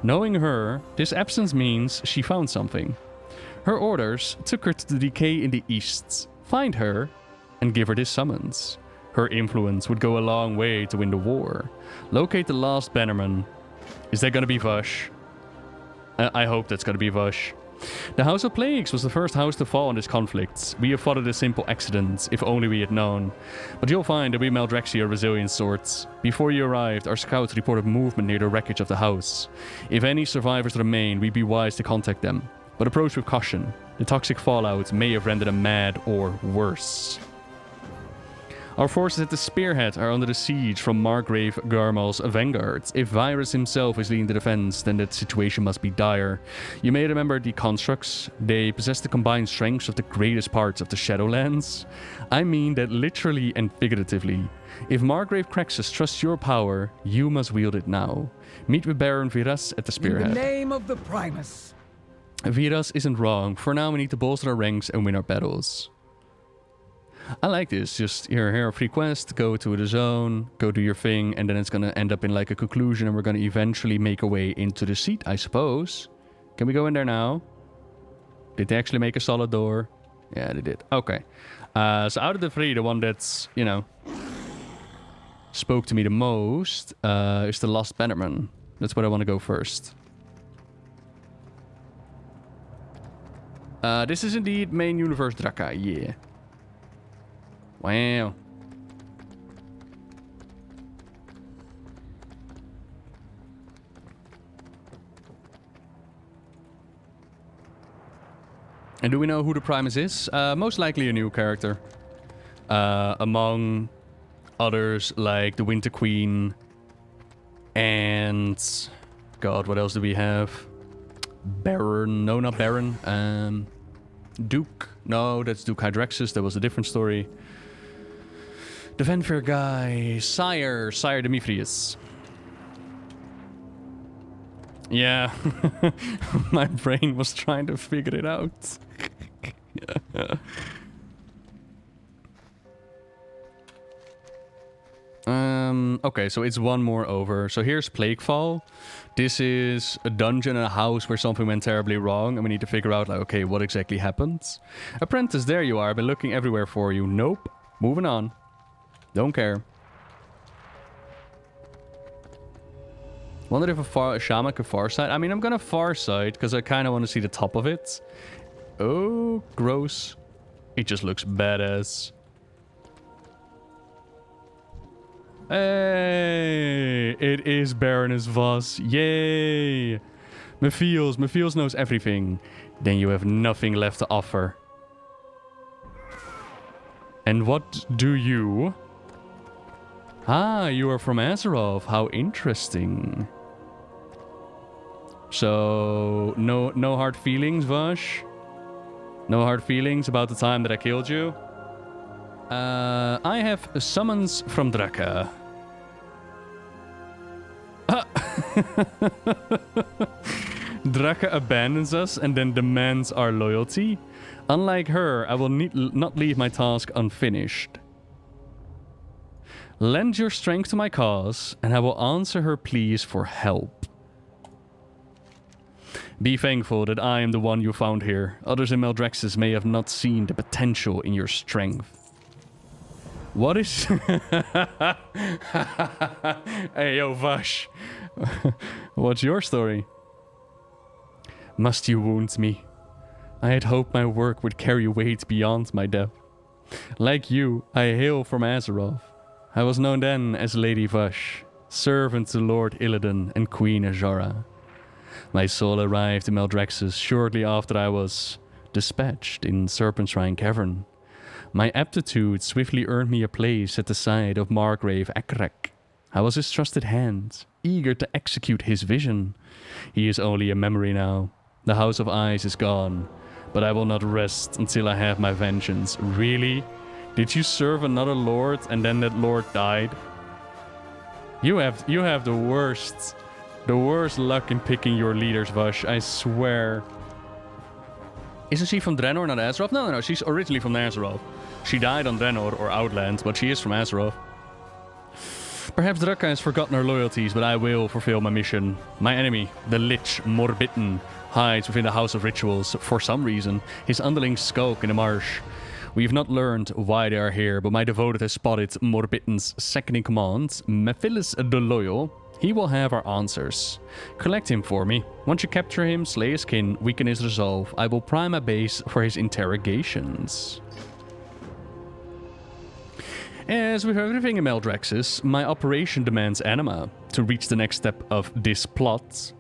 Knowing her, this absence means she found something. Her orders took her to the decay in the east. Find her and give her this summons. Her influence would go a long way to win the war. Locate the last bannerman. Is that gonna be Vash? I hope that's gonna be Vash. The House of Plagues was the first house to fall in this conflict. We have fought it a simple accident, if only we had known. But you'll find that we Maldraxxus are resilient sorts. Before you arrived, our scouts reported movement near the wreckage of the house. If any survivors remain, we'd be wise to contact them. But approach with caution. The toxic fallout may have rendered them mad or worse. Our forces at the spearhead are under the siege from Margrave Garmal's vanguards. If Virus himself is leading the defense, then that situation must be dire. You may remember the constructs. They possess the combined strengths of the greatest parts of the Shadowlands. I mean that literally and figuratively. If Margrave Craxus trusts your power, you must wield it now. Meet with Baron Viras at the spearhead. In the name of the Primus. Viras isn't wrong. For now, we need to bolster our ranks and win our battles. I like this. Just here, a free quest, go to the zone, go do your thing, and then it's gonna end up in like a conclusion, and we're gonna eventually make our way into the seat, I suppose. Can we go in there now? Did they actually make a solid door? Yeah, they did. Okay. So out of the 3, the one that's, you know, spoke to me the most is the Lost Bannerman. That's what I want to go first. This is indeed main universe Draka, yeah. Wow. And do we know who the Primus is? Most likely a new character. Among others like the Winter Queen and... God, what else do we have? Baron. No, not Baron. Duke. No, that's Duke Hydraxus. That was a different story. The Venfair guy. Sire Demetrius. Yeah. My brain was trying to figure it out. Okay, so it's one more over. So here's Plaguefall. This is a dungeon and a house where something went terribly wrong, and we need to figure out, like, okay, what exactly happened? Apprentice, there you are. I've been looking everywhere for you. Nope. Moving on. Don't care. Wonder if a shaman could Farsight. I mean, I'm gonna Farsight because I kind of want to see the top of it. Oh, gross. It just looks badass. Hey, it is Baroness Voss. Yay. Mephiles knows everything. Then you have nothing left to offer. And what do you? Ah, you are from Azeroth. How interesting. So, no hard feelings, Vash? No hard feelings about the time that I killed you? I have a summons from Draka. Draka abandons us and then demands our loyalty. Unlike her, I will not leave my task unfinished. Lend your strength to my cause, and I will answer her pleas for help. Be thankful that I am the one you found here. Others in Maldraxxus may have not seen the potential in your strength. What is... Hey, yo, Vash. What's your story? Must you wound me? I had hoped my work would carry weight beyond my death. Like you, I hail from Azeroth. I was known then as Lady Vash, servant to Lord Illidan and Queen Azara. My soul arrived in Maldraxxus shortly after I was dispatched in Serpent's Shrine Cavern. My aptitude swiftly earned me a place at the side of Margrave Akrak. I was his trusted hand, eager to execute his vision. He is only a memory now. The House of Eyes is gone. but I will not rest until I have my vengeance. Really? Did you serve another lord and then that lord died? You have the worst luck in picking your leaders, Vash, I swear. Isn't she from Draenor, not Azeroth? No, she's originally from Azeroth. She died on Draenor or Outland, but she is from Azeroth. Perhaps Draka has forgotten her loyalties, but I will fulfill my mission. My enemy, the Lich Morbitten, hides within the House of Rituals. For some reason, his underlings skulk in the marsh. We have not learned why they are here, but my devoted has spotted Morbitten's second-in-command, Mephilus the Loyal. He will have our answers. Collect him for me. Once you capture him, slay his kin, weaken his resolve. I will prime a base for his interrogations. As with everything in Maldraxxus, my operation demands anima to reach the next step of this plot.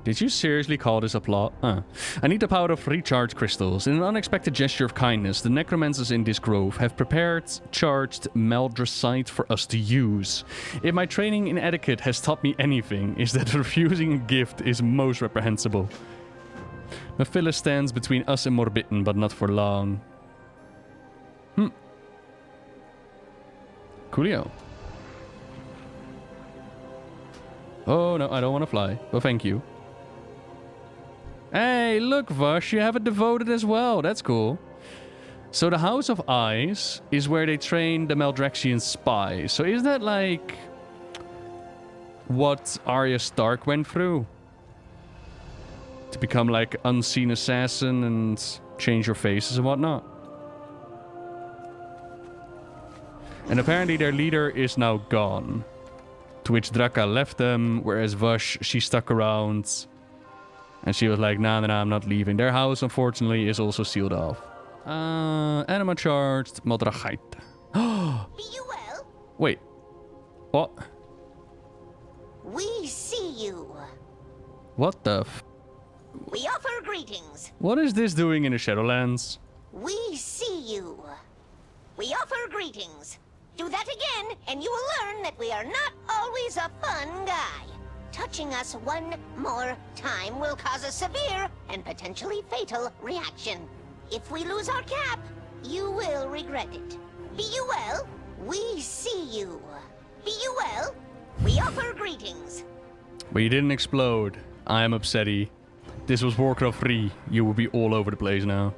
Did you seriously call this a plot? I need the power of recharge crystals. In an unexpected gesture of kindness, the necromancers in this grove have prepared charged Maldraxxus for us to use. If my training in etiquette has taught me anything, is that refusing a gift is most reprehensible. Mephilus stands between us and Morbitten, but not for long. Coolio. Oh no, I don't want to fly, but thank you. Hey, look, Vash, you have it devoted as well. That's cool. So the House of Eyes is where they train the Maldraxxian spies. So is that like what Arya Stark went through? To become like unseen assassin and change your faces and whatnot? And apparently their leader is now gone. To which Draka left them, whereas Vash, she stuck around. And she was like, nah, I'm not leaving. Their house, unfortunately, is also sealed off. Anima charged, Maldraxxus. Be you well? Wait. What? We see you. What the f... We offer greetings. What is this doing in the Shadowlands? We see you. We offer greetings. Do that again, and you will learn that we are not always a fun guy. Touching us one more time will cause a severe and potentially fatal reaction. If we lose our cap, you will regret it. Be you well? We see you. Be you well? We offer greetings. But you didn't explode. I am upsetty. This was Warcraft 3. You will be all over the place now.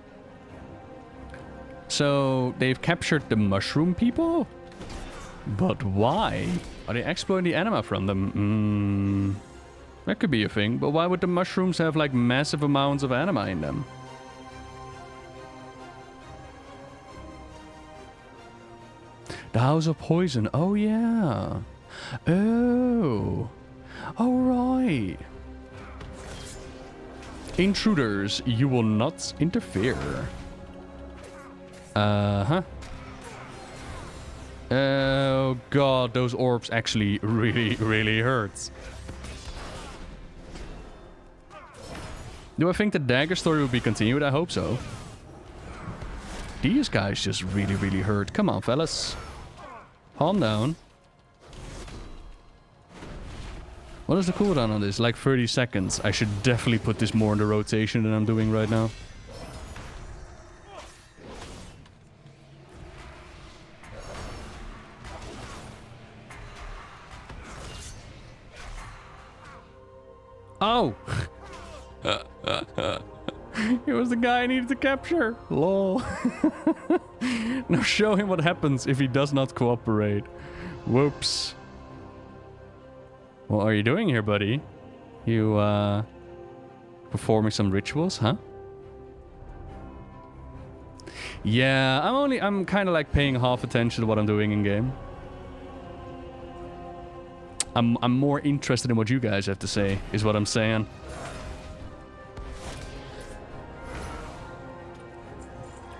So, they've captured the mushroom people? But why? Are they exploiting the anima from them? That could be a thing, but why would the mushrooms have like massive amounts of anima in them? The House of Poison. Oh yeah. Oh. Oh right. Intruders, you will not interfere. Uh-huh. Oh god, those orbs actually really hurt. Do I think the dagger story will be continued? I hope so. These guys just really hurt. Come on, fellas. Calm down. What is the cooldown on this? Like 30 seconds. I should definitely put this more in the rotation than I'm doing right now. Oh! It was the guy I needed to capture. Lol. Now show him what happens if he does not cooperate. Whoops. What are you doing here, buddy? You, performing some rituals, huh? Yeah, I'm kind of like paying half attention to what I'm doing in game. I'm more interested in what you guys have to say, is what I'm saying.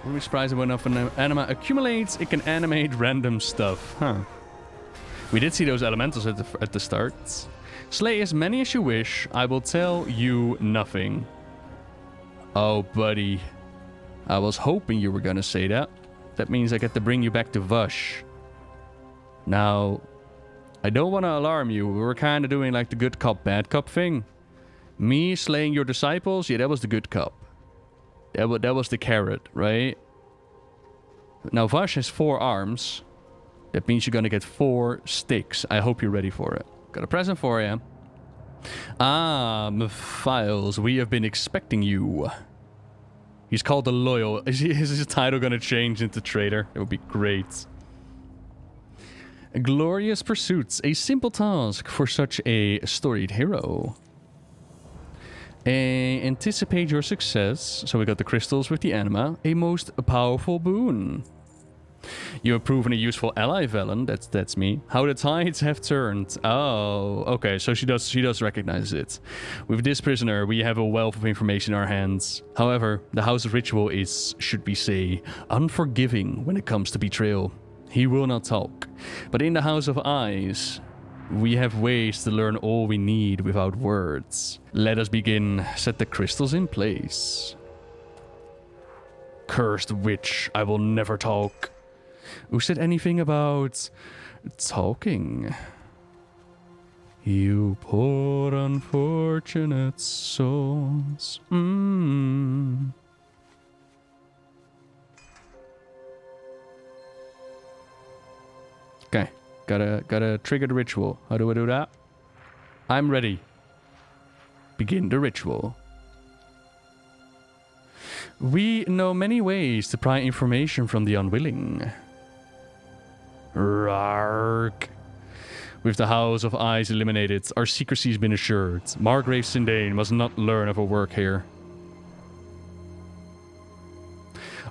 When we surprise when enough anima accumulates, it can animate random stuff. Huh. We did see those elementals at the start. Slay as many as you wish. I will tell you nothing. Oh, buddy. I was hoping you were gonna say that. That means I get to bring you back to Vash. Now, I don't want to alarm you. We were kind of doing like the good cop, bad cop thing. Me slaying your disciples? Yeah, that was the good cup. That was the carrot, right? Now Vash has 4 arms. That means you're gonna get 4 sticks. I hope you're ready for it. Got a present for you. Ah, Mephiles, we have been expecting you. He's called the Loyal. Is his title gonna change into Traitor? It would be great. Glorious pursuits, a simple task for such a storied hero. Anticipate your success. So we got the crystals with the anima. A most powerful boon. You have proven a useful ally, Velen. That's me. How the tides have turned. Oh, okay. So she does recognize it. With this prisoner, we have a wealth of information in our hands. However, the House of Ritual is, should we say, unforgiving when it comes to betrayal. He will not talk. But in the House of Eyes, we have ways to learn all we need without words. Let us begin. Set the crystals in place. Cursed witch, I will never talk. Who said anything about talking? You poor unfortunate souls. Okay, gotta trigger the ritual. How do I do that? I'm ready. Begin the ritual. We know many ways to pry information from the unwilling. Rark. With the House of Eyes eliminated, our secrecy has been assured. Margrave Sindane must not learn of our work here.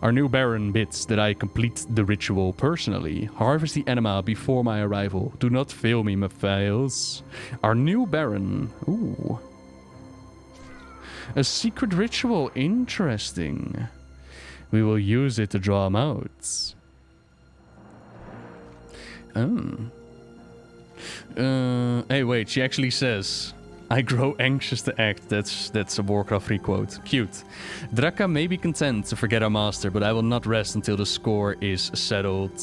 Our new Baron bids that I complete the ritual personally. Harvest the anima before my arrival. Do not fail me, Mephiles. Our new Baron. Ooh. A secret ritual. Interesting. We will use it to draw him out. Hey, wait. She actually says, I grow anxious to act. That's a Warcraft 3 quote. Cute. Draka may be content to forget our master, but I will not rest until the score is settled.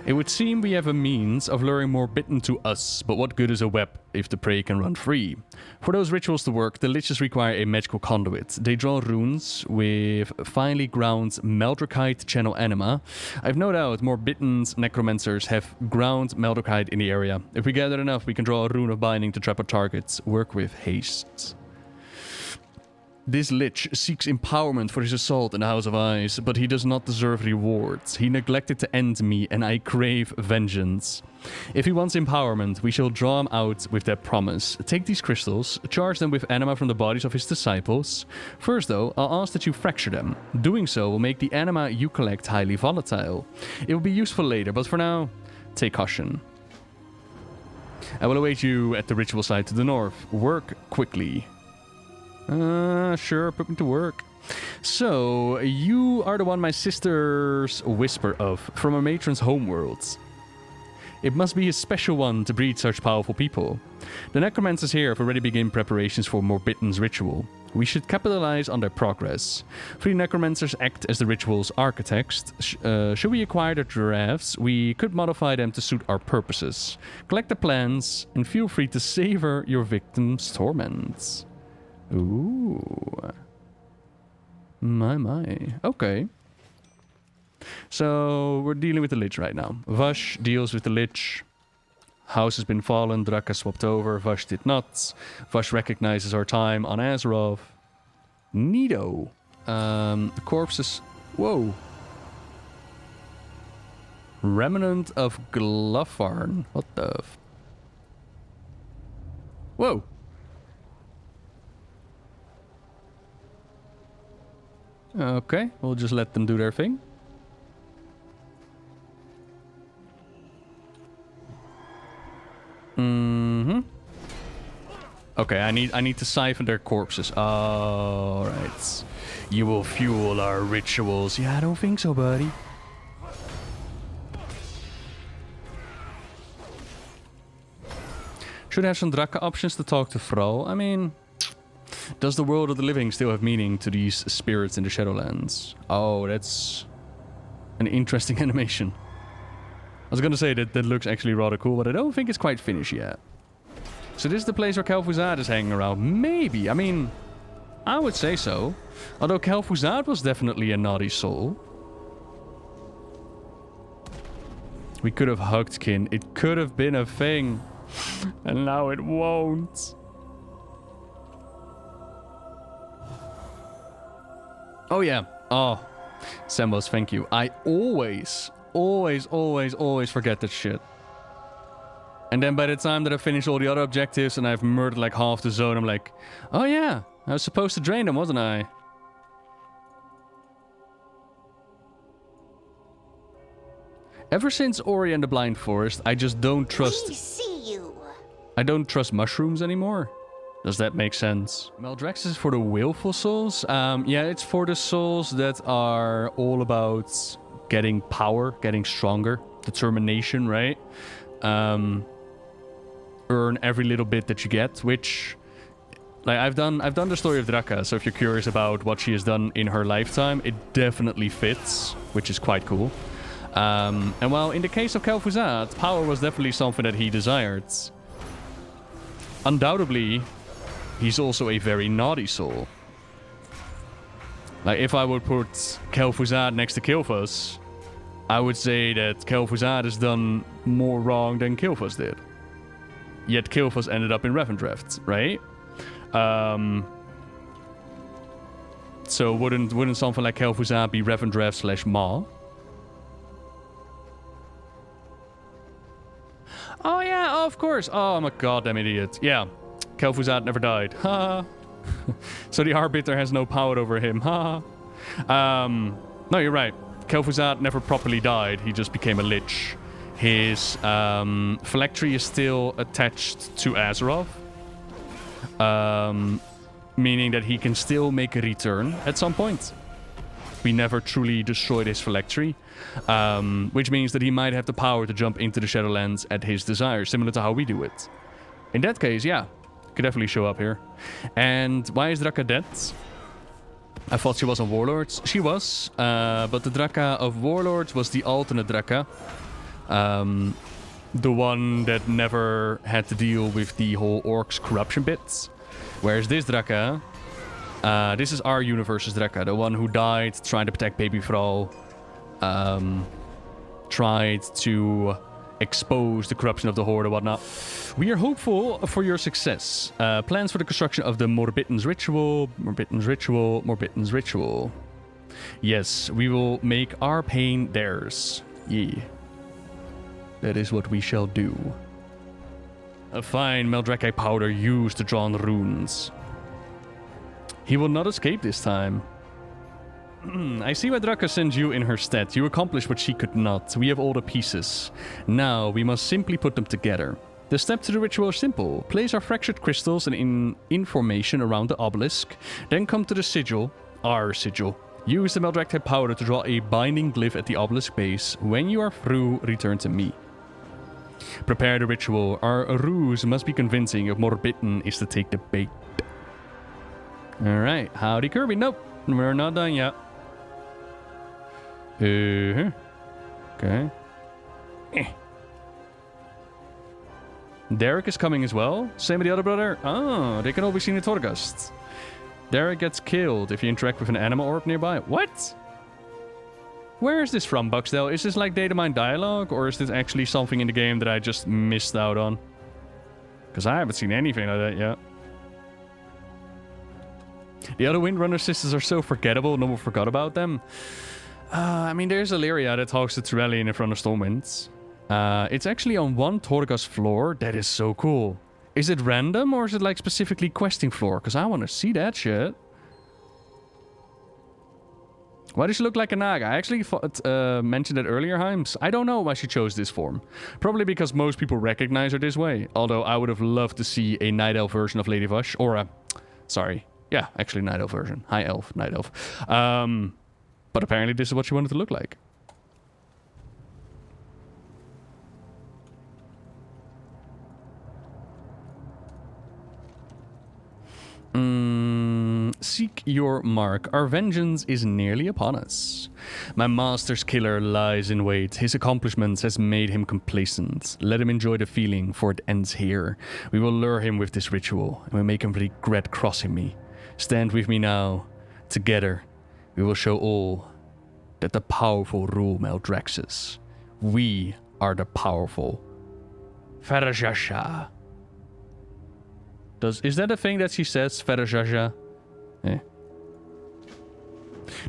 It would seem we have a means of luring more bitten to us, but what good is a web if the prey can run free? For those rituals to work, the liches require a magical conduit. They draw runes with finely ground Maldraxxus channel anima. I've no doubt more bitten necromancers have ground Maldraxxus in the area. If we gather enough, we can draw a rune of binding to trap our targets. Work with haste. This lich seeks empowerment for his assault in the House of Eyes, but he does not deserve rewards. He neglected to end me, and I crave vengeance. If he wants empowerment, we shall draw him out with that promise. Take these crystals, charge them with anima from the bodies of his disciples. First, though, I'll ask that you fracture them. Doing so will make the anima you collect highly volatile. It will be useful later, but for now, take caution. I will await you at the ritual site to the north. Work quickly. Sure, put me to work. So, you are the one my sisters whisper of, from a matron's homeworld. It must be a special one to breed such powerful people. The necromancers here have already begun preparations for Morbitten's ritual. We should capitalize on their progress. 3 necromancers act as the ritual's architects. Should we acquire the drafts, we could modify them to suit our purposes. Collect the plans, and feel free to savor your victims' torments. Ooh. My. Okay. So, we're dealing with the Lich right now. Vash deals with the Lich. House has been fallen, Draka swapped over, Vash did not. Vash recognizes our time on Azeroth. Neato. The corpses... Whoa. Remnant of Gluffarn. What the... Whoa. Okay, we'll just let them do their thing. Okay, I need to siphon their corpses. Alright. You will fuel our rituals. Yeah, I don't think so, buddy. Should have some Draka options to talk to Thrall. I mean... Does the world of the living still have meaning to these spirits in the Shadowlands? Oh, that's an interesting animation. I was gonna say that looks actually rather cool, but I don't think it's quite finished yet. So this is the place where Kel'Thuzad is hanging around. Maybe. I mean, I would say so. Although Kel'Thuzad was definitely a naughty soul. We could have hugged Kin. It could have been a thing. And now it won't. Oh, yeah. Oh, Sembos, thank you. I always forget that shit. And then by the time that I finish all the other objectives and I've murdered like half the zone, I'm like, oh yeah, I was supposed to drain them, wasn't I? Ever since Ori and the Blind Forest, I just don't trust... We see you. I don't trust mushrooms anymore. Does that make sense? Maldraxxus is for the willful souls. Yeah, it's for the souls that are all about getting power, getting stronger, determination, right? Earn every little bit that you get, which... Like, I've done the story of Draka, so if you're curious about what she has done in her lifetime, it definitely fits, which is quite cool. And while in the case of Kel'Thuzad, power was definitely something that he desired, undoubtedly, he's also a very naughty soul. Like, if I would put Kel'Thuzad next to Kil'thus, I would say that Kel'Thuzad has done more wrong than Kil'thus did. Yet Kil'thus ended up in Revendreth, right? So wouldn't something like Kel'Thuzad be Revendreth / Maw? Oh yeah, oh, of course. Oh, I'm a goddamn idiot. Yeah, Kel'Thuzad never died. Ha. So the Arbiter has no power over him. Ha. No, you're right. Kel'Thuzad never properly died. He just became a lich. His phylactery is still attached to Azeroth. Meaning that he can still make a return at some point. We never truly destroyed his phylactery. Which means that he might have the power to jump into the Shadowlands at his desire, similar to how we do it. In that case, yeah, could definitely show up here. And why is Draka dead? I thought she was on Warlords. She was, but the Draka of Warlords was the alternate Draka. The one that never had to deal with the whole Orcs corruption bits. Whereas this Draka, this is our universe's Draka, the one who died trying to protect Baby Thrall. Tried to expose the corruption of the Horde and whatnot. We are hopeful for your success. Plans for the construction of the Morbitten's Ritual. Yes, we will make our pain theirs. Yeah. That is what we shall do. A fine Maldraxxus powder used to draw on runes. He will not escape this time. I see why Draka sends you in her stead. You accomplished what she could not. We have all the pieces. Now, we must simply put them together. The steps to the ritual are simple. Place our fractured crystals and information around the obelisk. Then come to the sigil, our sigil. Use the Maldraxxus powder to draw a binding glyph at the obelisk base. When you are through, return to me. Prepare the ritual. Our ruse must be convincing if Morbitten is to take the bait. Alright, howdy Kirby. Nope, we're not done yet. Okay. Derek is coming as well. Same with the other brother. Oh, they can all be seen in Torghast. Derek gets killed if you interact with an animal orb nearby. What? Where is this from, Buxdale? Is this like Datamine dialogue, or is this actually something in the game that I just missed out on? Because I haven't seen anything like that yet. The other Windrunner sisters are so forgettable, no one forgot about them. I mean, there's Illyria that talks to Trellian in front of Stormwinds. It's actually on one Torghast floor. That is so cool. Is it random, or is it like specifically questing floor? Because I want to see that shit. Why does she look like a Naga? I actually mentioned it earlier, Himes. I don't know why she chose this form. Probably because most people recognize her this way. Although I would have loved to see a Night Elf version of Lady Vush. Or a... Sorry. Yeah, actually Night Elf version. High Elf, Night Elf. But apparently this is what she wanted to look like. Seek your mark. Our vengeance is nearly upon us. My master's killer lies in wait. His accomplishments has made him complacent. Let him enjoy the feeling, for it ends here. We will lure him with this ritual, and we make him regret crossing me. Stand with me now. Together, we will show all that the powerful rule Maldraxxus. We are the powerful. Farajasha. Is that a thing that she says, Farajasha? Eh.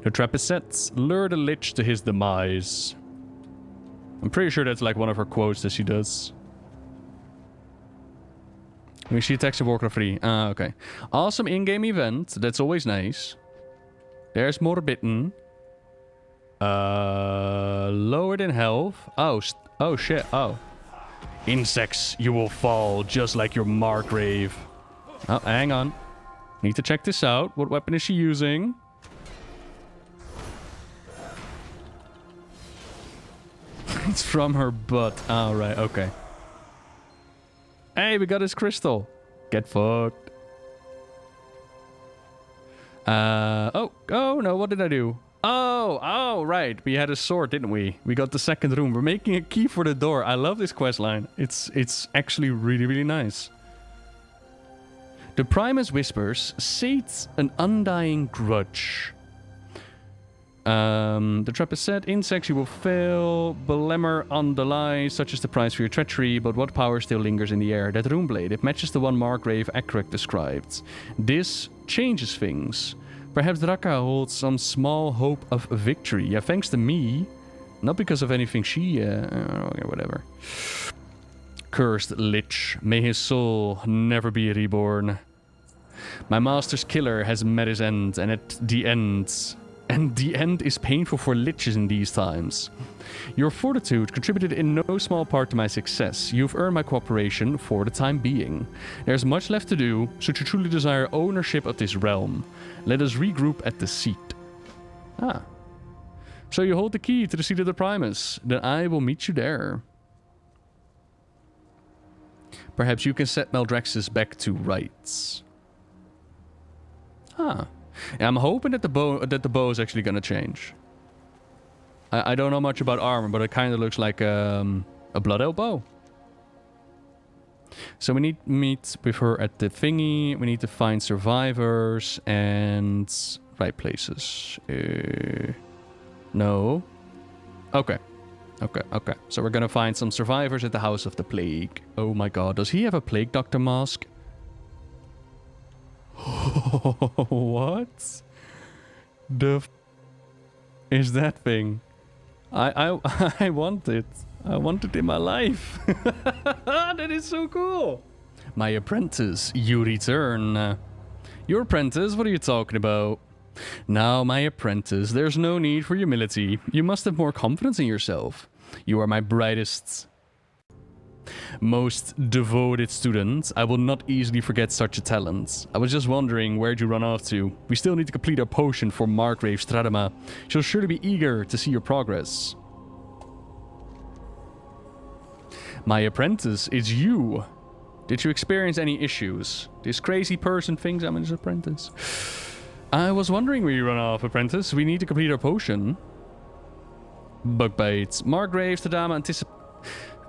The trap is set. Lure the lich to his demise. I'm pretty sure that's like one of her quotes that she does. When she attacks in Warcraft 3. Ah, okay. Awesome in-game event. That's always nice. There's more bitten. Lowered in health. Oh shit. Oh. Insects, you will fall just like your Margrave. Oh, hang on. Need to check this out. What weapon is she using? It's from her butt. Oh, right. Okay. Hey, we got his crystal. Get fucked. Oh, no. What did I do? Oh, right. We had a sword, didn't we? We got the second room. We're making a key for the door. I love this quest line. It's actually really, really nice. The Primus whispers, sates an undying grudge. The trap is set. Insects you will fail. Belemmer on the lie, such as the price for your treachery, but what power still lingers in the air? That rune blade. It matches the one Margrave Akrek described. This changes things. Perhaps Draka holds some small hope of victory. Yeah, thanks to me. Not because of anything she... whatever. Cursed Lich. May his soul never be reborn. My master's killer has met his end, and at the end... And the end is painful for liches in these times. Your fortitude contributed in no small part to my success. You've earned my cooperation for the time being. There's much left to do, should you truly desire ownership of this realm. Let us regroup at the seat. Ah. So you hold the key to the seat of the Primus. Then I will meet you there. Perhaps you can set Maldraxxus back to rights. Ah. Yeah, I'm hoping that the bow is actually gonna change. I don't know much about armor, but it kind of looks like a blood elbow. So we need to meet with her at the thingy. We need to find survivors and right places. No. Okay. So we're gonna find some survivors at the House of the Plague. Oh my god, does he have a Plague Doctor mask? What the is that thing? I want it. I want it in my life. That is so cool. My apprentice, you return. Your apprentice? What are you talking about? Now, my apprentice, there's no need for humility. You must have more confidence in yourself. You are my brightest, most devoted student. I will not easily forget such a talent. I was just wondering, where'd you run off to? We still need to complete our potion for Margrave Stradama. She'll surely be eager to see your progress. My apprentice, it's you. Did you experience any issues? This crazy person thinks I'm his apprentice. I was wondering where you run off, apprentice. We need to complete our potion. Bugbites. Margrave Stradama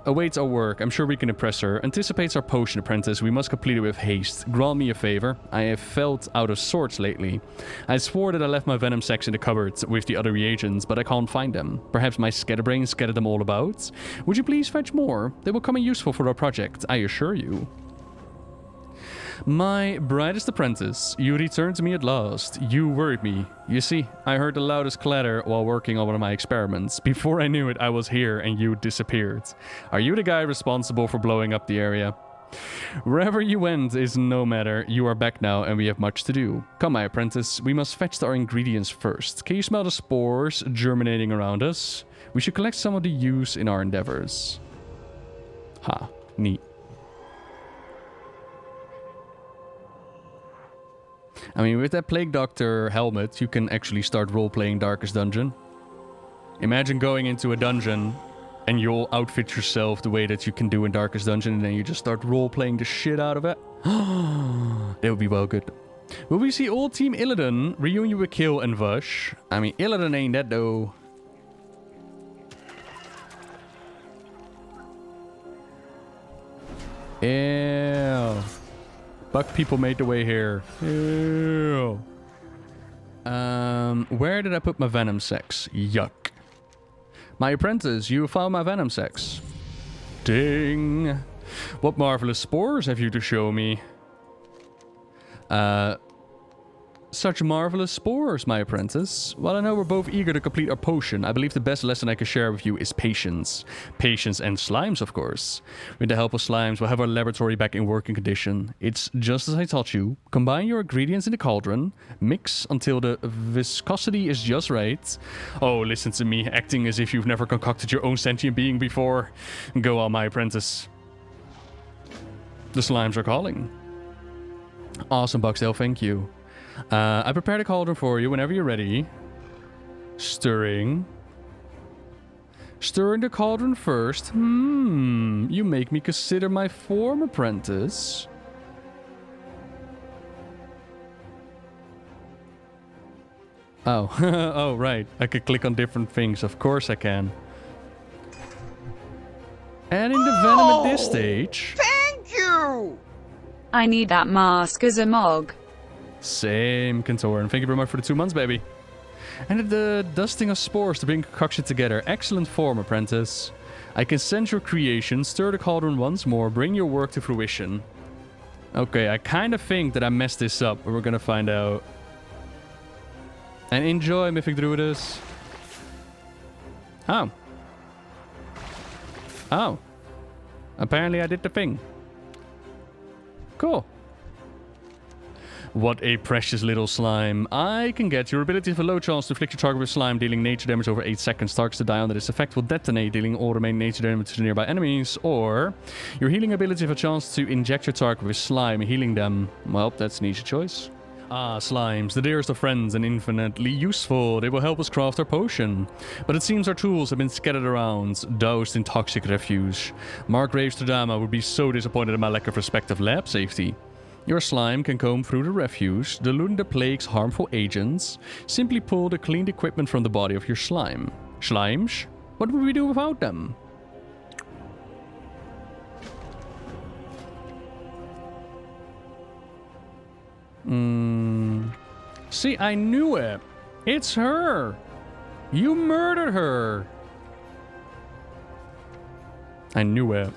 awaits our work. I'm sure we can impress her. Anticipates our potion, apprentice. We must complete it with haste. Grant me a favor. I have felt out of sorts lately. I swore that I left my venom sacks in the cupboard with the other reagents, but I can't find them. Perhaps my scatterbrain scattered them all about? Would you please fetch more? They will come in useful for our project, I assure you. My brightest apprentice, you returned to me at last. You worried me. You see, I heard the loudest clatter while working on one of my experiments. Before I knew it, I was here and you disappeared. Are you the guy responsible for blowing up the area? Wherever you went is no matter. You are back now and we have much to do. Come, my apprentice, we must fetch our ingredients first. Can you smell the spores germinating around us? We should collect some of the use in our endeavors. Ha, neat. I mean, with that Plague Doctor helmet, you can actually start role-playing Darkest Dungeon. Imagine going into a dungeon and you'll outfit yourself the way that you can do in Darkest Dungeon, and then you just start role-playing the shit out of it. That would be well good. Will we see old Team Illidan reunion with Kill and Vush? I mean, Illidan ain't that though. Ew. Bug people made the way here. Ew. Where did I put my venom sex? Yuck. My apprentice, you found my venom sex. Ding. What marvelous spores have you to show me? Such marvelous spores, my apprentice. While I know we're both eager to complete our potion, I believe the best lesson I can share with you is patience. Patience and slimes, of course. With the help of slimes, we'll have our laboratory back in working condition. It's just as I taught you. Combine your ingredients in the cauldron, mix until the viscosity is just right. Oh, listen to me, acting as if you've never concocted your own sentient being before. Go on, my apprentice. The slimes are calling. Awesome, Buxdale, thank you. I prepared a cauldron for you whenever you're ready. Stirring. Stirring the cauldron first. You make me consider my former apprentice. Oh, oh, right. I could click on different things. Of course I can. Adding the venom at this stage. Thank you! I need that mask as a Mog. Same, Kentoran. Thank you very much for the 2 months, baby. And the dusting of spores to bring concoction together. Excellent form, apprentice. I can sense your creation. Stir the cauldron once more. Bring your work to fruition. Okay, I kind of think that I messed this up, but we're gonna find out. And enjoy, Mythic Druidess. Oh. Oh. Apparently I did the thing. Cool. What a precious little slime. I can get your ability for low chance to inflict your target with slime, dealing nature damage over 8 seconds. Targets to die under this effect will detonate, dealing all remaining nature damage to nearby enemies. Or your healing ability for chance to inject your target with slime, healing them. Well, that's an easy choice. Ah, slimes, the dearest of friends and infinitely useful. They will help us craft our potion. But it seems our tools have been scattered around, doused in toxic refuse. Margrave Stradama would be so disappointed in my lack of respect of lab safety. Your slime can comb through the refuse, diluting the plague's harmful agents. Simply pull the cleaned equipment from the body of your slime. Slimes? What would we do without them? See, I knew it. It's her. You murdered her. I knew it.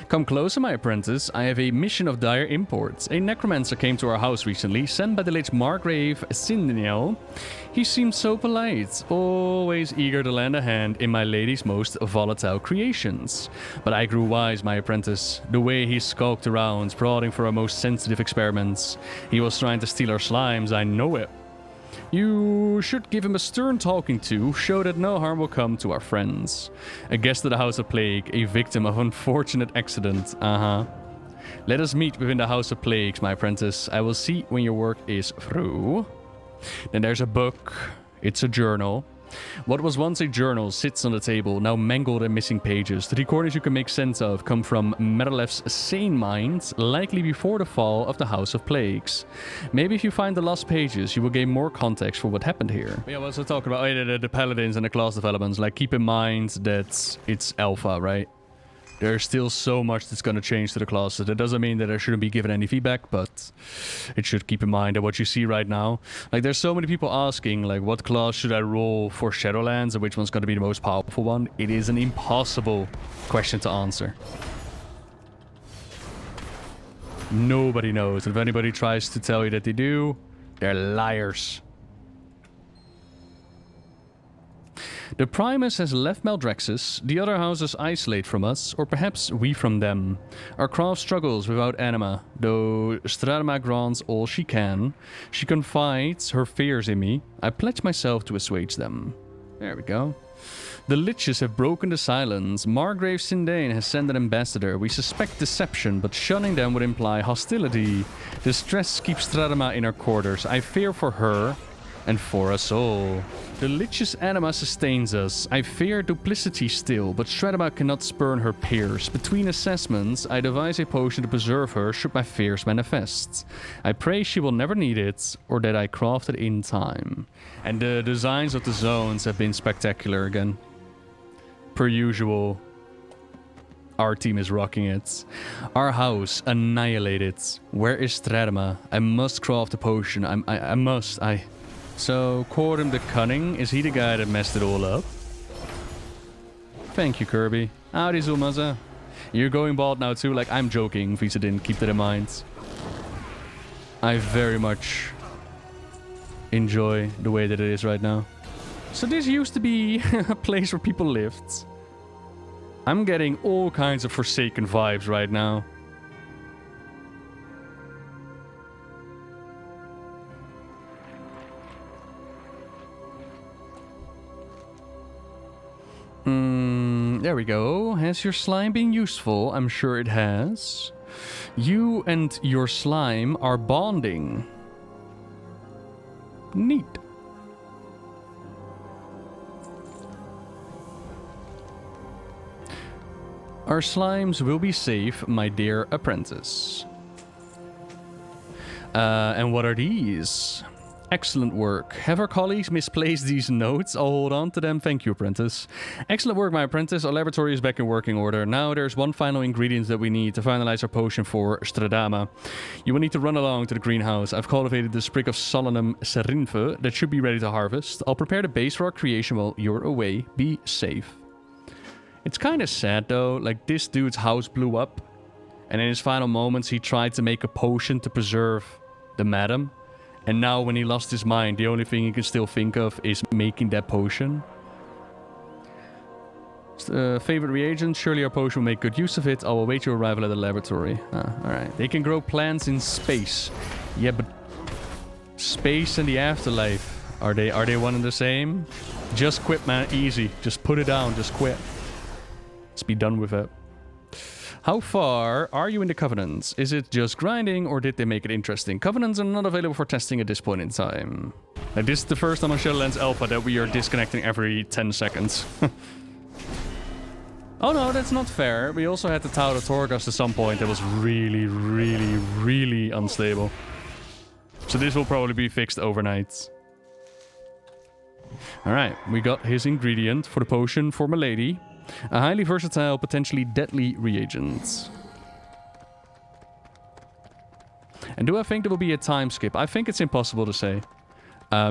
Come closer, my apprentice. I have a mission of dire import. A necromancer came to our house recently, sent by the late Margrave Sindiniel. He seemed so polite, always eager to lend a hand in my lady's most volatile creations. But I grew wise, my apprentice. The way he skulked around, prodding for our most sensitive experiments. He was trying to steal our slimes, I know it. You should give him a stern talking to, show that no harm will come to our friends. A guest of the House of Plague, a victim of unfortunate accident. Let us meet within the House of Plagues, my apprentice. I will see when your work is through. Then there's a book. It's a journal. What was once a journal sits on the table, now mangled and missing pages. The recordings you can make sense of come from Medalef's sane mind, likely before the fall of the House of Plagues. Maybe if you find the lost pages, you will gain more context for what happened here. Yeah, we're also talking about the paladins and the class developments. Like, keep in mind that it's alpha, right? There's still so much that's going to change to the classes. That doesn't mean that I shouldn't be given any feedback, but it should keep in mind that what you see right now. Like, there's so many people asking, like, what class should I roll for Shadowlands and which one's going to be the most powerful one? It is an impossible question to answer. Nobody knows. If anybody tries to tell you that they do, they're liars. The Primus has left Maldraxxus, the other houses isolate from us, or perhaps we from them. Our craft struggles without anima, though Stradama grants all she can. She confides her fears in me. I pledge myself to assuage them. There we go. The Liches have broken the silence. Margrave Sindane has sent an ambassador. We suspect deception, but shunning them would imply hostility. Distress keeps Stradama in her quarters. I fear for her and for us all. The Lich's anima sustains us. I fear duplicity still, but Shadowlands cannot spurn her peers. Between assessments, I devise a potion to preserve her should my fears manifest. I pray she will never need it, or that I craft it in time. And the designs of the zones have been spectacular again. Per usual, our team is rocking it. Our house annihilated. Where is Stradama? I must craft a potion. I must. So, Cordum the Cunning, is he the guy that messed it all up? Thank you, Kirby. Howdy, Zulmaza. You're going bald now too? Like, I'm joking, Visa didn't keep that in mind. I very much enjoy the way that it is right now. So this used to be a place where people lived. I'm getting all kinds of Forsaken vibes right now. There we go. Has your slime been useful? I'm sure it has. You and your slime are bonding. Neat. Our slimes will be safe, my dear apprentice. And what are these? Excellent work. Have our colleagues misplaced these notes? I'll hold on to them. Thank you, apprentice. Excellent work, my apprentice. Our laboratory is back in working order. Now there's one final ingredient that we need to finalize our potion for Stradama. You will need to run along to the greenhouse. I've cultivated the sprig of Solanum serinfe that should be ready to harvest. I'll prepare the base for our creation while you're away. Be safe. It's kind of sad, though. Like, this dude's house blew up. And in his final moments, he tried to make a potion to preserve the madam. And now when he lost his mind, the only thing he can still think of is making that potion. Favorite reagent? Surely our potion will make good use of it. I will await your arrival at the laboratory. Alright. They can grow plants in space. Yeah, but space and the afterlife. Are they one and the same? Just quit, man. Easy. Just put it down. Just quit. Let's be done with it. How far are you in the Covenants? Is it just grinding, or did they make it interesting? Covenants are not available for testing at this point in time. Like, this is the first time on Shadowlands Alpha that we are disconnecting every 10 seconds. Oh no, that's not fair. We also had the Tower of Torghast at some point that was really, really, really unstable. So this will probably be fixed overnight. Alright, we got his ingredient for the potion for my lady. A highly versatile, potentially deadly reagent. And do I think there will be a time skip? I think it's impossible to say.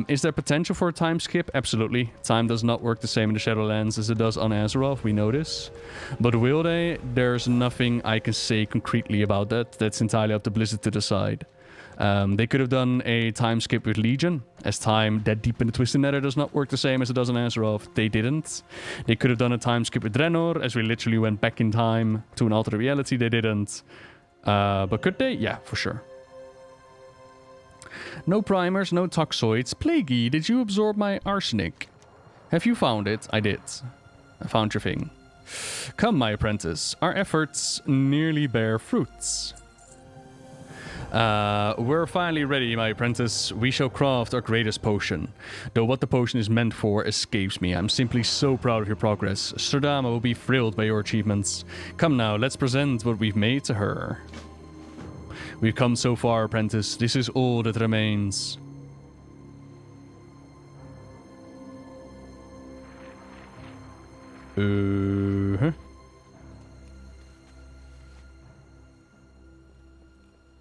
Is there potential for a time skip? Absolutely. Time does not work the same in the Shadowlands as it does on Azeroth, we know this. But will they? There's nothing I can say concretely about that. That's entirely up to Blizzard to decide. They could have done a time skip with Legion, as time that deep in the Twisted Nether does not work the same as it does on Azeroth. They didn't. They could have done a time skip with Draenor, as we literally went back in time to an alternate reality. They didn't. But could they? Yeah, for sure. No primers, no toxoids. Plaguey, did you absorb my arsenic? Have you found it? I did. I found your thing. Come, my apprentice. Our efforts nearly bear fruits. We're finally ready, my apprentice. We shall craft our greatest potion. Though what the potion is meant for escapes me. I'm simply so proud of your progress. Stradama will be thrilled by your achievements. Come now, let's present what we've made to her. We've come so far, apprentice. This is all that remains.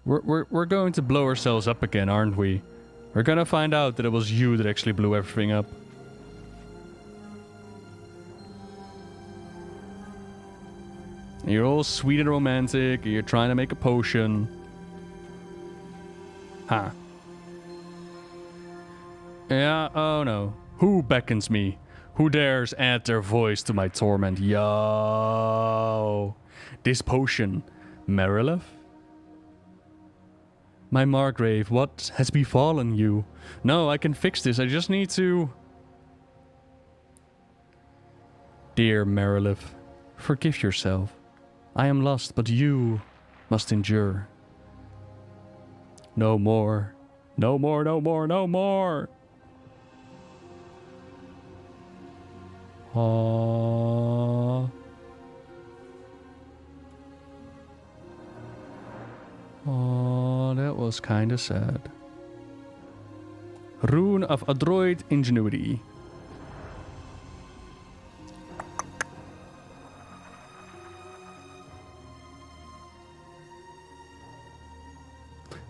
We're going to blow ourselves up again, aren't we? We're gonna find out that it was you that actually blew everything up. You're all sweet and romantic, you're trying to make a potion. Huh. Yeah, oh no. Who beckons me? Who dares add their voice to my torment? Yo. This potion. Marilith? My Margrave, what has befallen you? No, I can fix this. I just need to... Dear Marilith, forgive yourself. I am lost, but you must endure. No more. No more, no more, no more. Oh, that was kind of sad. Rune of Adroit Ingenuity.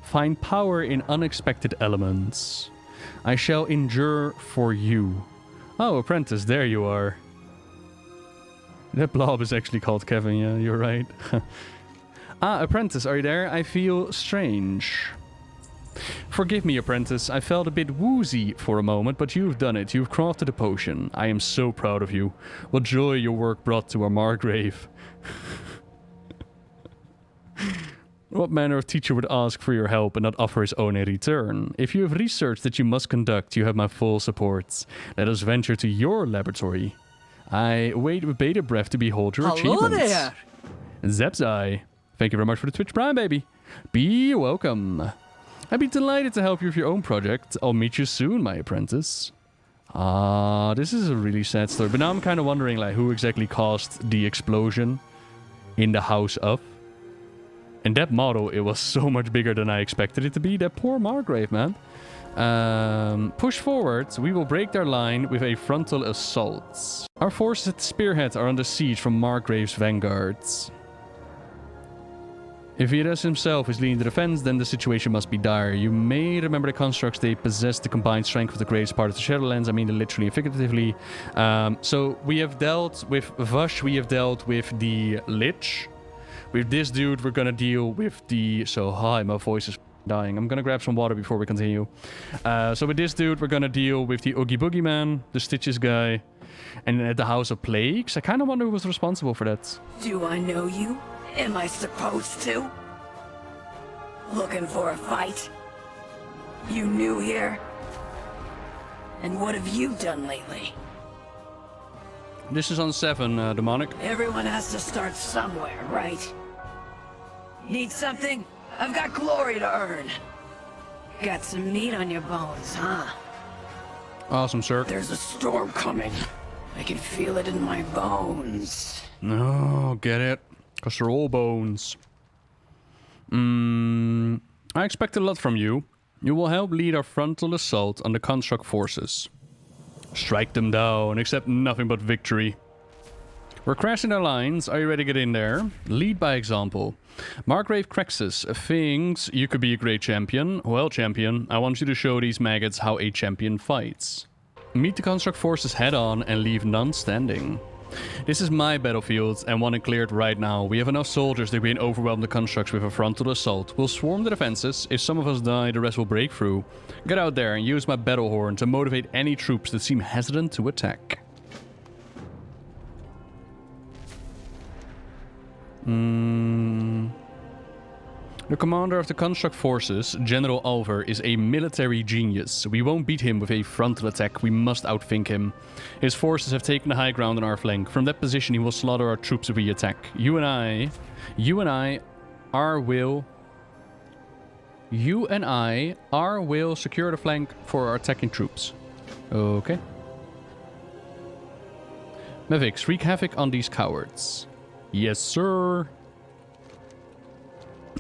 Find power in unexpected elements. I shall endure for you. Oh, apprentice, there you are. That blob is actually called Kevin, yeah, you're right. Apprentice, are you there? I feel strange. Forgive me, apprentice. I felt a bit woozy for a moment, but you've done it. You've crafted a potion. I am so proud of you. What joy your work brought to our Margrave. What manner of teacher would ask for your help and not offer his own in return? If you have research that you must conduct, you have my full support. Let us venture to your laboratory. I wait with bated breath to behold your achievements. Hello there! Zepzai, thank you very much for the Twitch Prime, baby. Be welcome. I'd be delighted to help you with your own project. I'll meet you soon, my apprentice. This is a really sad story. But now I'm kind of wondering, like, who exactly caused the explosion in the house of? And that model, it was so much bigger than I expected it to be. That poor Margrave, man. Push forward. We will break their line with a frontal assault. Our forces at the spearhead are under siege from Margrave's vanguards. If Viras himself is leading the defense, then the situation must be dire. You may remember the constructs. They possess the combined strength of the greatest part of the Shadowlands. I mean, literally and figuratively. So we have dealt with Vash. We have dealt with the Lich. With this dude, we're gonna deal with the... So, hi, my voice is dying. I'm gonna grab some water before we continue. So with this dude, we're gonna deal with the Oogie Boogie Man, the Stitches guy, and at the House of Plagues. I kind of wonder who was responsible for that. Do I know you? Am I supposed to? Looking for a fight? You new here? And what have you done lately? This is on 7, Demonic. Everyone has to start somewhere, right? Need something? I've got glory to earn. Got some meat on your bones, huh? Awesome, sir. There's a storm coming. I can feel it in my bones. No, get it? Because they're all bones. I expect a lot from you. You will help lead our frontal assault on the construct forces. Strike them down, accept nothing but victory. We're crashing their lines. Are you ready to get in there? Lead by example. Margrave Crexus thinks you could be a great champion. Well, champion, I want you to show these maggots how a champion fights. Meet the construct forces head on and leave none standing. This is my battlefield and want it cleared right now. We have enough soldiers that we can overwhelm the constructs with a frontal assault. We'll swarm the defenses. If some of us die, the rest will break through. Get out there and use my battle horn to motivate any troops that seem hesitant to attack. The commander of the construct forces, General Alver, is a military genius. We won't beat him with a frontal attack, we must outthink him. His forces have taken the high ground on our flank. From that position he will slaughter our troops if we attack. You and I, our will secure the flank for our attacking troops. Okay. Mavics, wreak havoc on these cowards. Yes, sir.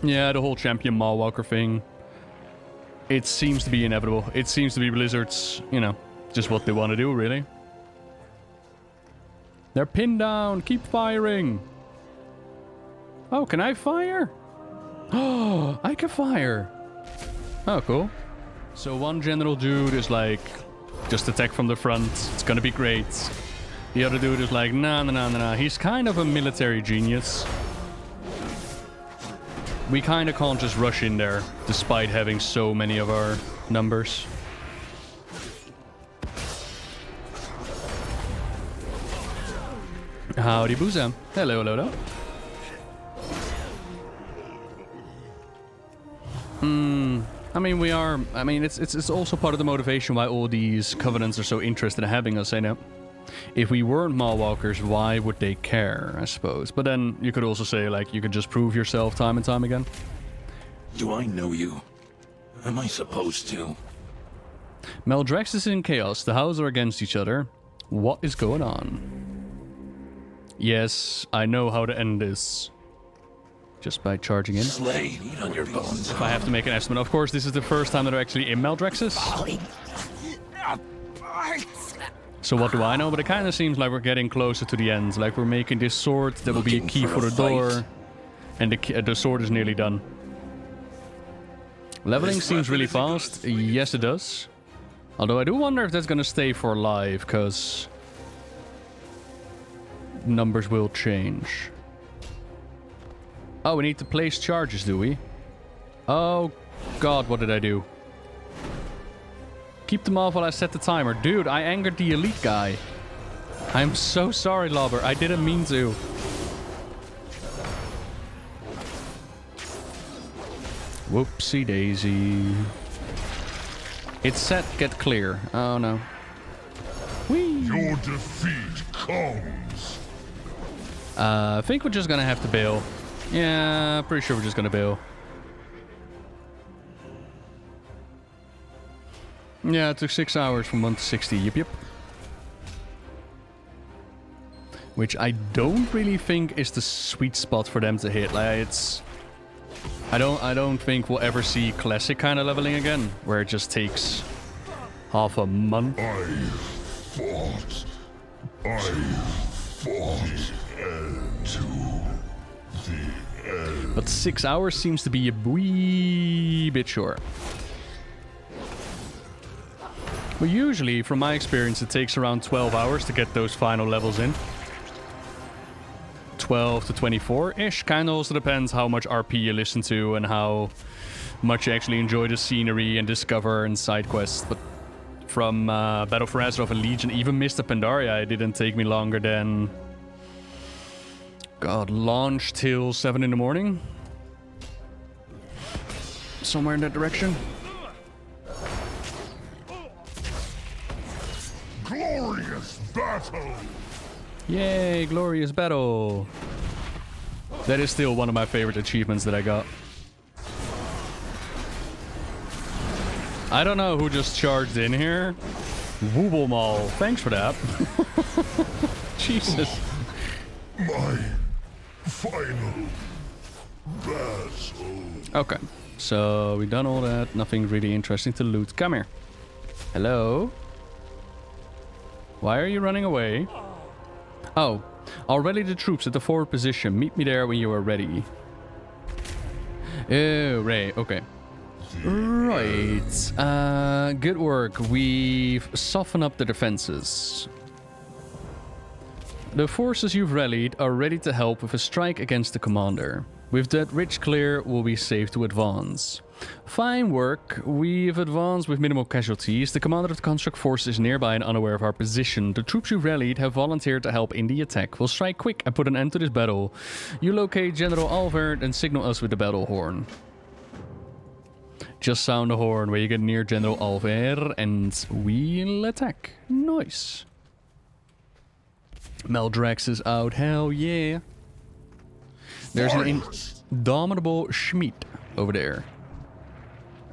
Yeah, the whole champion Mallwalker thing. It seems to be inevitable. It seems to be Blizzard's, you know, just what they want to do, really. They're pinned down. Keep firing. Oh, can I fire? Oh, I can fire. Oh, cool. So one general dude is like, just attack from the front. It's gonna be great. The other dude is like, nah. He's kind of a military genius. We kind of can't just rush in there, despite having so many of our numbers. Howdy, Boozam. Hello. I mean, it's also part of the motivation why all these covenants are so interested in having us, I know. If we weren't Mallwalkers, why would they care, I suppose? But then you could also say, like, you could just prove yourself time and time again. Do I know you? Am I supposed to? Maldraxxus is in chaos. The houses are against each other. What is going on? Yes, I know how to end this. Just by charging in. Slay, eat on your bones. If I have to make an estimate. Of course, this is the first time that I'm actually in Maldraxxus. So what do I know? But it kind of seems like we're getting closer to the end. Like we're making this sword that will be a key for the door. And the sword is nearly done. Leveling seems really fast. Yes, it does. Although I do wonder if that's going to stay for live, because numbers will change. Oh, we need to place charges, do we? Oh, God, what did I do? Keep them off while I set the timer. Dude, I angered the elite guy. I'm so sorry, Lobber. I didn't mean to. Whoopsie daisy. It's set, get clear. Oh no. Whee! Your defeat comes. I think we're just gonna have to bail. Yeah, pretty sure we're just gonna bail. Yeah, it took 6 hours from 1 to 60. Yep. Which I don't really think is the sweet spot for them to hit. Like it's. I don't think we'll ever see classic kind of leveling again, where it just takes half a month. I fought to the end. But 6 hours seems to be a wee bit short. Well, usually, from my experience, it takes around 12 hours to get those final levels in. 12 to 24-ish. Kind of also depends how much RP you listen to and how much you actually enjoy the scenery and discover and side quests. But from Battle for Azeroth and Legion, even Mist of Pandaria, it didn't take me longer than... God, launch till 7 in the morning? Somewhere in that direction. Glorious battle! Yay, glorious battle. That is still one of my favorite achievements that I got. I don't know who just charged in here. Wooble Mall. Thanks for that. Jesus. My final battle. Okay. So we done all that. Nothing really interesting to loot. Come here. Hello? Why are you running away? Oh, I'll rally the troops at the forward position. Meet me there when you are ready. Oh, right. Okay. Right. Good work. We've softened up the defenses. The forces you've rallied are ready to help with a strike against the commander. With that ridge clear, we'll be safe to advance. Fine work. We've advanced with minimal casualties. The commander of the construct force is nearby and unaware of our position. The troops you've rallied have volunteered to help in the attack. We'll strike quick and put an end to this battle. You locate General Alverd and signal us with the battle horn. Just sound the horn where you get near General Alverd and we'll attack. Nice. Maldraxxus out. Hell yeah. There's an indomitable Schmied over there.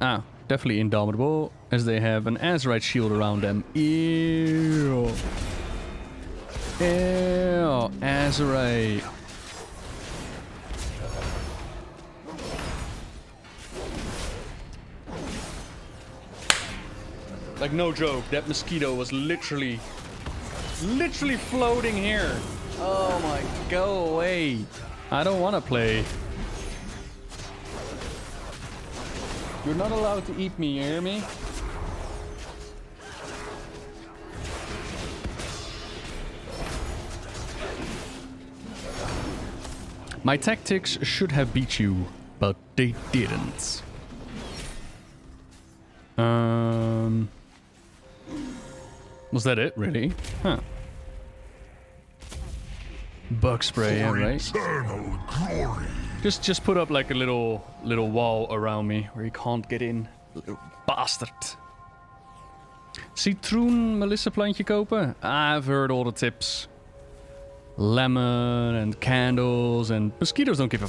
Ah, definitely indomitable, as they have an Azerite shield around them. Ew. Ew, Azerite. Like, no joke, that mosquito was literally floating here. Oh my, go away. I don't want to play. You're not allowed to eat me, you hear me? My tactics should have beat you, but they didn't. Was that it, really? Huh. Bug spray, yeah, right? Eternal glory. Just put up like a little wall around me where he can't get in. Little bastard. Citroen Melissa plantje kopen? I've heard all the tips. Lemon and candles and mosquitoes don't give a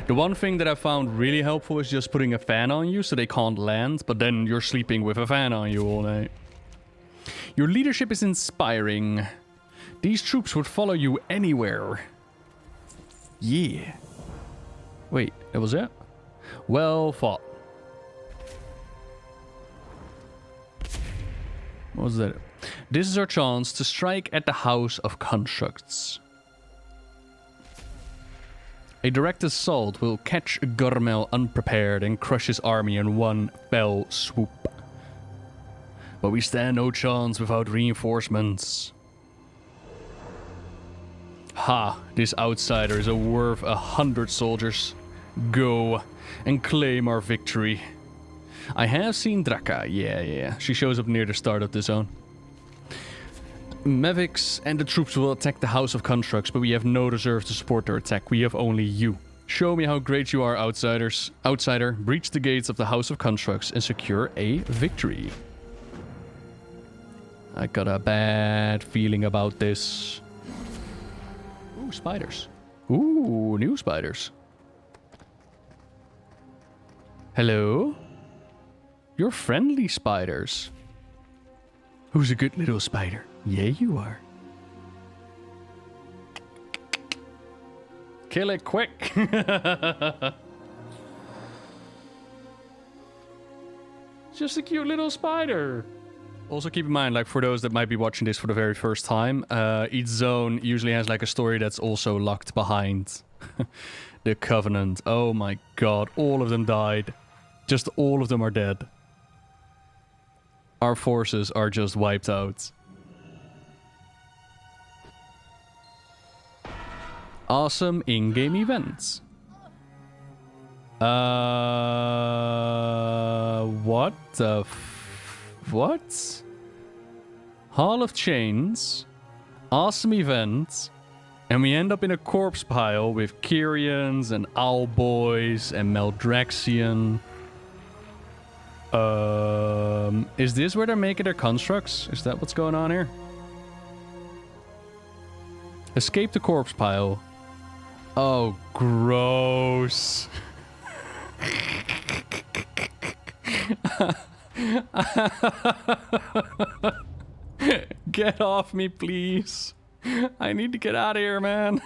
The one thing that I found really helpful is just putting a fan on you so they can't land, but then you're sleeping with a fan on you all night. Your leadership is inspiring. These troops would follow you anywhere. Yeah. Wait, that was it? Well fought. What was that? This is our chance to strike at the House of Constructs. A direct assault will catch Gormel unprepared and crush his army in one fell swoop. But we stand no chance without reinforcements. Ha, this outsider is worth 100 soldiers. Go and claim our victory. I have seen Draka, yeah. She shows up near the start of the zone. Mavics and the troops will attack the House of Constructs, but we have no reserve to support their attack. We have only you. Show me how great you are, outsiders. Outsider, breach the gates of the House of Constructs and secure a victory. I got a bad feeling about this. Ooh, spiders. Ooh, new spiders. Hello? You're friendly spiders. Who's a good little spider? Yeah, you are. Kill it quick. Just a cute little spider. Also keep in mind, like for those that might be watching this for the very first time, each zone usually has like a story that's also locked behind the Covenant. Oh my god, all of them died. Just all of them are dead. Our forces are just wiped out. Awesome in-game events. What the what? Hall of Chains. Awesome event. And we end up in a corpse pile with Kyrians and Owlboys and Maldraxxian. Is this where they're making their constructs? Is that what's going on here? Escape the corpse pile. Oh, gross. Get off me, please. I need to get out of here, man.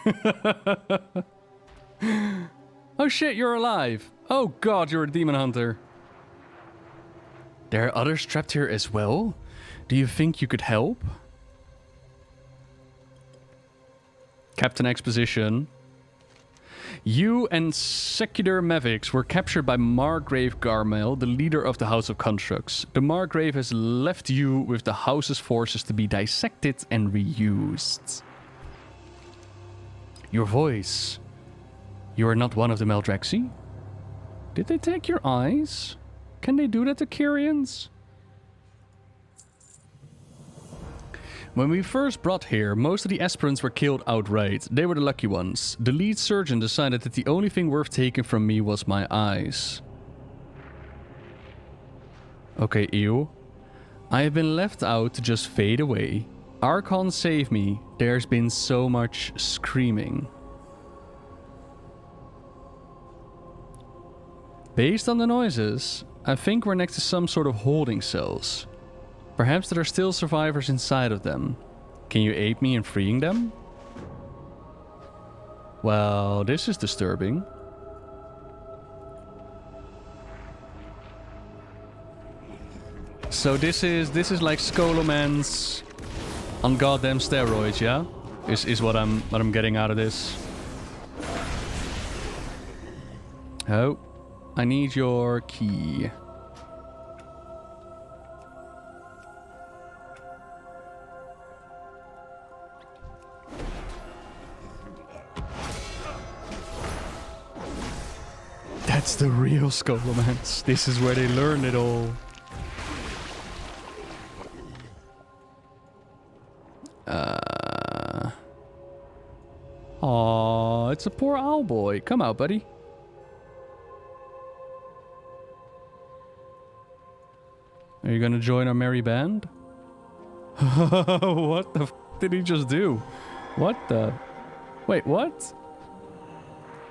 Oh shit, you're alive. Oh god, you're a demon hunter. There are others trapped here as well? Do you think you could help? Captain Exposition. You and secular Mavics were captured by Margrave Garmel, the leader of the House of Constructs. The Margrave has left you with the House's forces to be dissected and reused. Your voice. You are not one of the Maldraxxus? Did they take your eyes? Can they do that to Kyrians? When we first brought here, most of the aspirants were killed outright. They were the lucky ones. The lead surgeon decided that the only thing worth taking from me was my eyes. Okay, ew. I have been left out to just fade away. Archon, save me. There's been so much screaming. Based on the noises, I think we're next to some sort of holding cells. Perhaps there are still survivors inside of them. Can you aid me in freeing them? Well, this is disturbing. So this is like Skolomans on goddamn steroids, yeah? Is what I'm getting out of this. Oh, I need your key. That's the real Skolomans. This is where they learn it all. Aw, it's a poor owl boy. Come out, buddy. Are you gonna join our merry band? What the f did he just do? What the? Wait, what?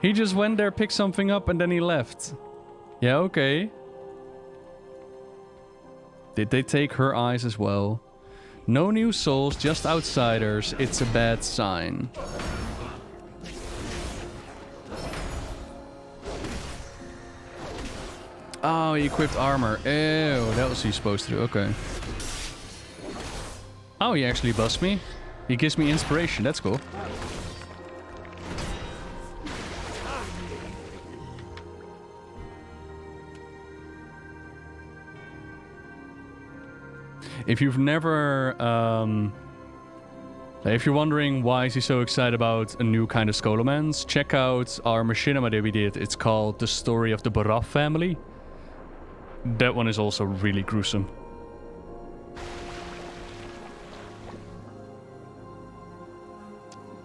He just went there, picked something up, and then he left. Yeah, okay. Did they take her eyes as well? No new souls, just outsiders. It's a bad sign. Oh, he equipped armor. Ew, that was what he's supposed to do. Okay. Oh, he actually busts me. He gives me inspiration. That's cool. If you've never, if you're wondering why is he so excited about a new kind of Scholomance, check out our machinima that we did. It's called The Story of the Baraf Family. That one is also really gruesome.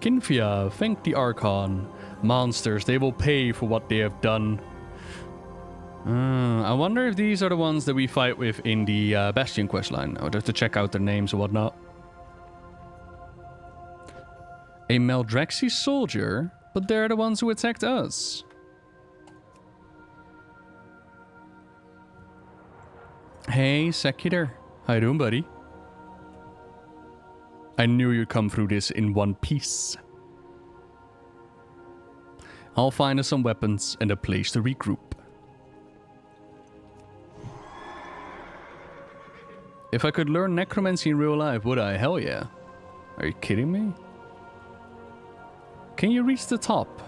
Kinfia, thank the Archon. Monsters, they will pay for what they have done. I wonder if these are the ones that we fight with in the Bastion questline. I would have to check out their names or whatnot. A Maldraxxus soldier, but they're the ones who attacked us. Hey, Secular. How you doing, buddy? I knew you'd come through this in one piece. I'll find us some weapons and a place to regroup. If I could learn necromancy in real life, would I? Hell yeah. Are you kidding me? Can you reach the top?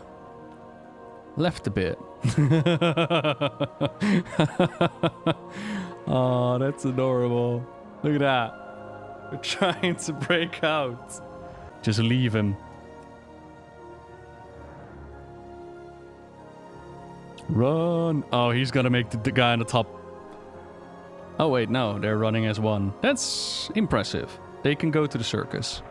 Left a bit. Oh, that's adorable. Look at that. We're trying to break out. Just leave him. Run. Oh, he's gonna make the guy on the top. Oh, wait, no. They're running as one. That's impressive. They can go to the circus.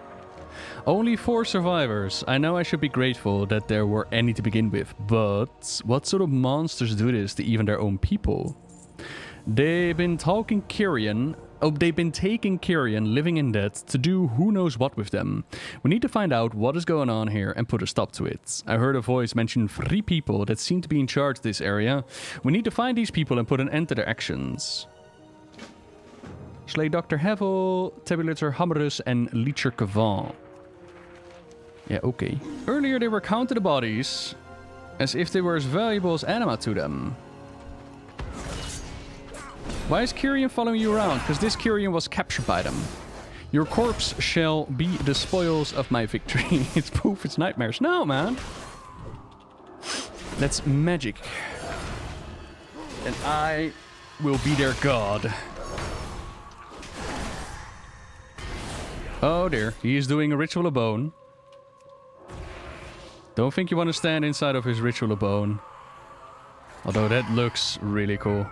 Only 4 survivors. I know I should be grateful that there were any to begin with, but what sort of monsters do this to even their own people? They've been taking Kyrian, living in debt, to do who knows what with them. We need to find out what is going on here and put a stop to it. I heard a voice mention 3 people that seem to be in charge of this area. We need to find these people and put an end to their actions. Slay Dr. Hevel, Tabulator Hammerus, and Leecher Kavan. Yeah, okay. Earlier they were counting the bodies as if they were as valuable as anima to them. Why is Kyrian following you around? Because this Kyrian was captured by them. Your corpse shall be the spoils of my victory. It's proof, it's nightmares. No, man. That's magic. And I will be their god. Oh dear, he is doing a ritual of bone. Don't think you want to stand inside of his ritual of bone. Although that looks really cool.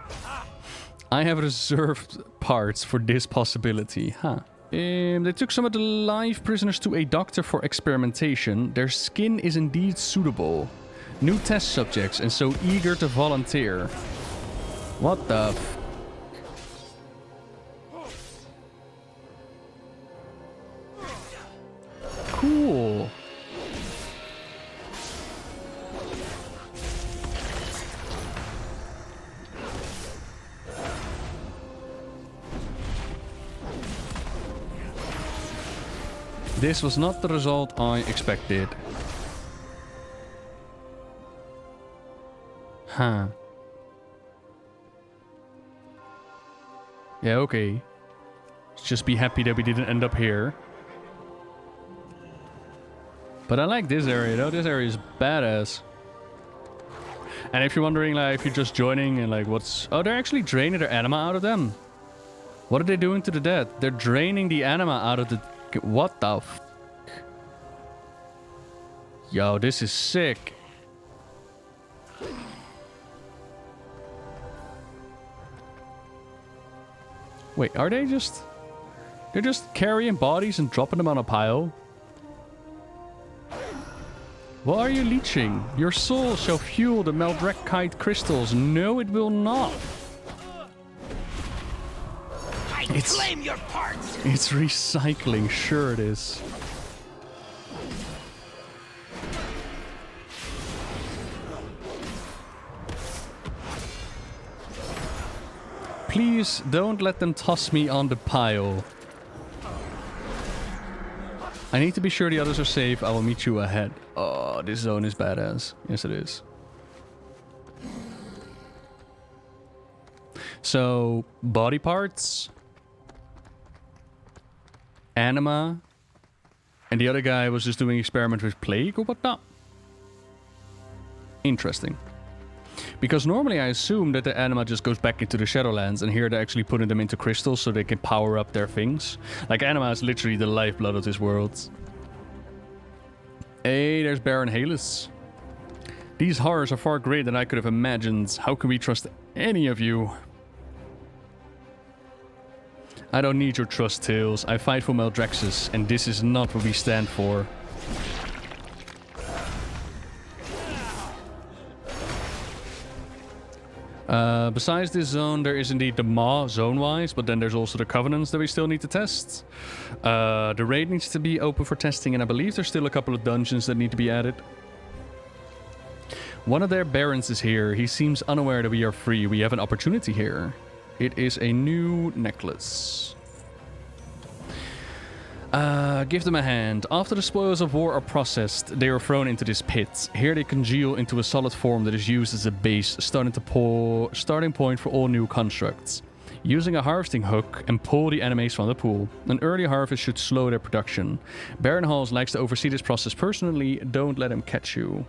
I have reserved parts for this possibility, huh? They took some of the live prisoners to a doctor for experimentation. Their skin is indeed suitable. New test subjects and so eager to volunteer. What the f... Cool. This was not the result I expected. Huh. Yeah, okay. Let's just be happy that we didn't end up here. But I like this area though. This area is badass. And if you're wondering, like, if you're just joining and like what's... Oh, they're actually draining their anima out of them. What are they doing to the dead? They're draining the anima out of the... What the f... Yo, this is sick. Wait, are they just... They're just carrying bodies and dropping them on a pile? What are you leeching? Your soul shall fuel the Maldraxxus crystals. No, it will not. Claim your parts. It's recycling, sure it is. Please don't let them toss me on the pile. I need to be sure the others are safe. I will meet you ahead. Oh, this zone is badass. Yes, it is. So, body parts, anima, and the other guy was just doing experiment with plague or whatnot. Interesting. Because normally I assume that the anima just goes back into the Shadowlands, and here they're actually putting them into crystals so they can power up their things. Like, anima is literally the lifeblood of this world. Hey, there's Baron Halus. These horrors are far greater than I could have imagined. How can we trust any of you? I don't need your trust, Tails. I fight for Maldraxxus, and this is not what we stand for. Besides this zone, there is indeed the Maw zone-wise, but then there's also the Covenants that we still need to test. The raid needs to be open for testing, and I believe there's still a couple of dungeons that need to be added. One of their barons is here. He seems unaware that we are free. We have an opportunity here. It is a new necklace. Give them a hand. After the spoils of war are processed, they are thrown into this pit. Here they congeal into a solid form that is used as a base, starting point for all new constructs. Using a harvesting hook and pull the enemies from the pool. An early harvest should slow their production. Baron Halls likes to oversee this process personally. Don't let him catch you.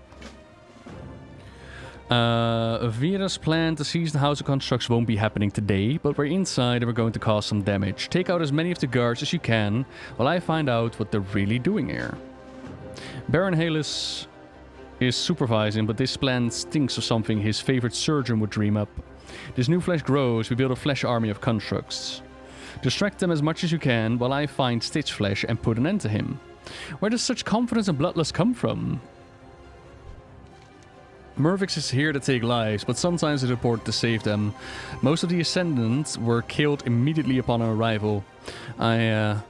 Vira's plan to seize the House of Constructs won't be happening today, but we're inside and we're going to cause some damage. Take out as many of the guards as you can, while I find out what they're really doing here. Baron Halus is supervising, but this plan stinks of something his favorite surgeon would dream up. This new flesh grows, we build a flesh army of constructs. Distract them as much as you can, while I find Stitch Flesh and put an end to him. Where does such confidence and bloodlust come from? Mervix is here to take lives, but sometimes it's important to save them. Most of the Ascendants were killed immediately upon our arrival. I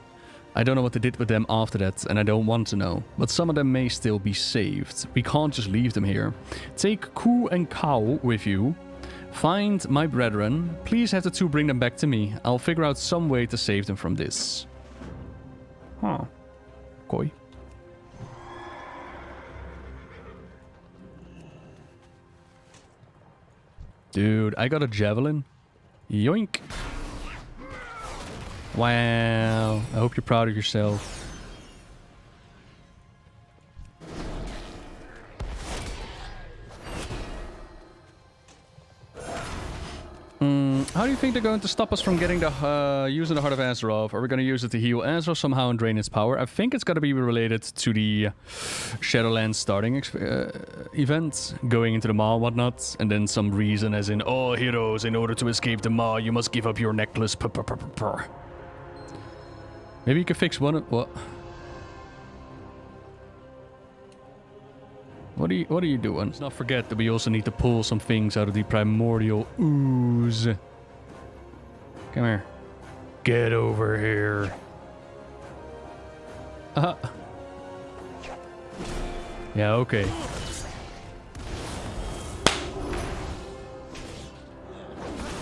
don't know what they did with them after that, and I don't want to know. But some of them may still be saved. We can't just leave them here. Take Ku and Kao with you. Find my brethren. Please have the two bring them back to me. I'll figure out some way to save them from this. Huh. Koi. Dude, I got a javelin. Yoink. Wow. I hope you're proud of yourself. How do you think they're going to stop us from getting the using the Heart of Azeroth? Are we going to use it to heal Azeroth somehow and drain its power? I think it's going to be related to the Shadowlands starting event, going into the Maw and whatnot, and then some reason as in, oh, heroes, in order to escape the Maw, you must give up your necklace. Maybe you can fix one of... What? What are you doing? Let's not forget that we also need to pull some things out of the primordial ooze. Come here. Get over here. Yeah, okay.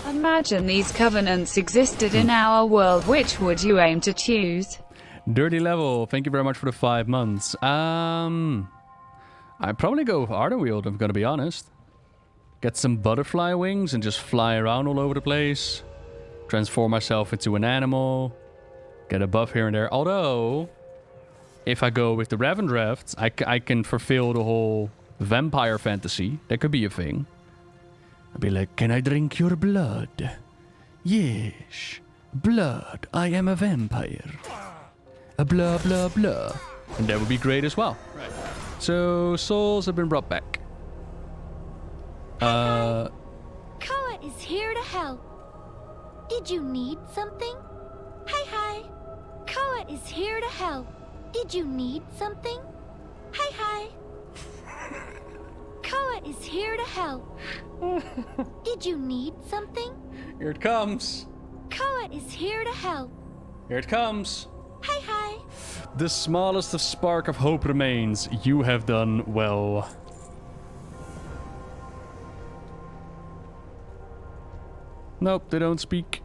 Imagine these covenants existed in our world. Which would you aim to choose? Dirty Level, thank you very much for the 5 months. I'd probably go with Ardenweald, I'm gonna be honest. Get some butterfly wings and just fly around all over the place. Transform myself into an animal. Get a buff here and there. Although, if I go with the Ravendraft, I can fulfill the whole vampire fantasy. That could be a thing. I'd be like, can I drink your blood? Yes. Blood. I am a vampire. A blah blah blah. And that would be great as well. Right. So, souls have been brought back. Koa is here to help. Did you need something? Hi. Koa is here to help. Did you need something? Hi. Koa is here to help. Did you need something? Here it comes. Koa is here to help. Here it comes. Hi. The smallest of spark of hope remains. You have done well. Nope, they don't speak.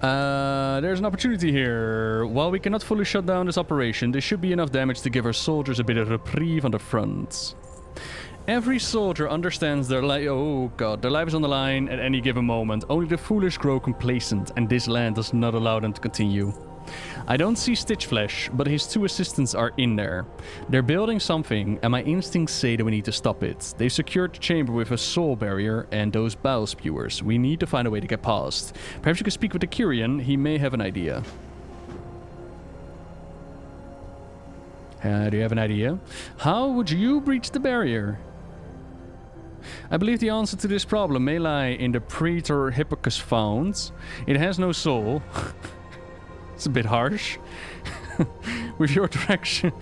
There's an opportunity here. While we cannot fully shut down this operation, there should be enough damage to give our soldiers a bit of reprieve on the front. Every soldier understands their life. Oh god, their life is on the line at any given moment. Only the foolish grow complacent, and this land does not allow them to continue. I don't see Stitchflesh, but his 2 assistants are in there. They're building something, and my instincts say that we need to stop it. They've secured the chamber with a soul barrier and those bowel spewers. We need to find a way to get past. Perhaps you can speak with the Kyrian. He may have an idea. Do you have an idea? How would you breach the barrier? I believe the answer to this problem may lie in the Praetor Hippocus found. It has no soul. It's a bit harsh. With your direction.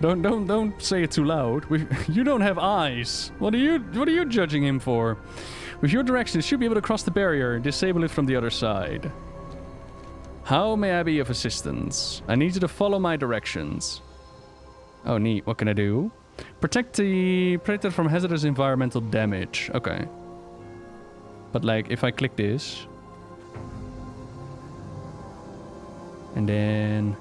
don't say it too loud. You don't have eyes. What are you judging him for? With your direction, it should be able to cross the barrier and disable it from the other side. How may I be of assistance? I need you to follow my directions. Oh, neat. What can I do? Protect the Predator from hazardous environmental damage. Okay. But like, if I click this... and then...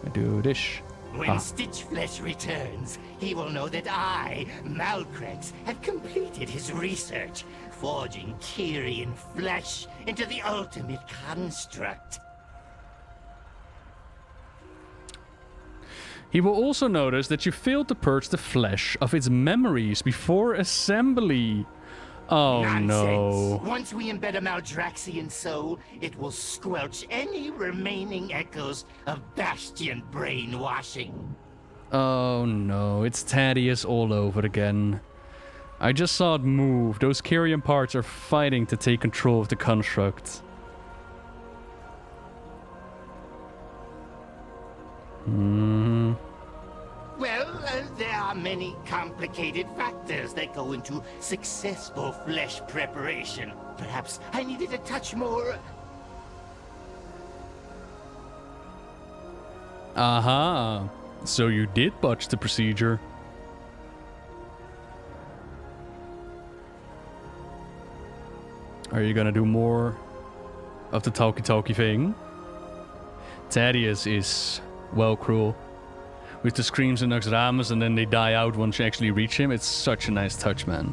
I do this. When Stitchflesh returns, he will know that I, Maldraxxus, have completed his research, forging Kyrian flesh into the ultimate construct. He will also notice that you failed to purge the flesh of its memories before assembly. Oh Nonsense. no. Once we embed a Maldraxxian soul, it will squelch any remaining echoes of Bastion brainwashing. Oh no, it's Thaddeus all over again. I just saw it move. Those Kyrian parts are fighting to take control of the construct. Well, there are many complicated factors that go into successful flesh preparation. Perhaps I needed a touch more... Aha. So you did botch the procedure. Are you gonna do more of the talkie-talkie thing? Thaddeus is, well, cruel. With the screams in Naxxramas and then they die out once you actually reach him. It's such a nice touch, man.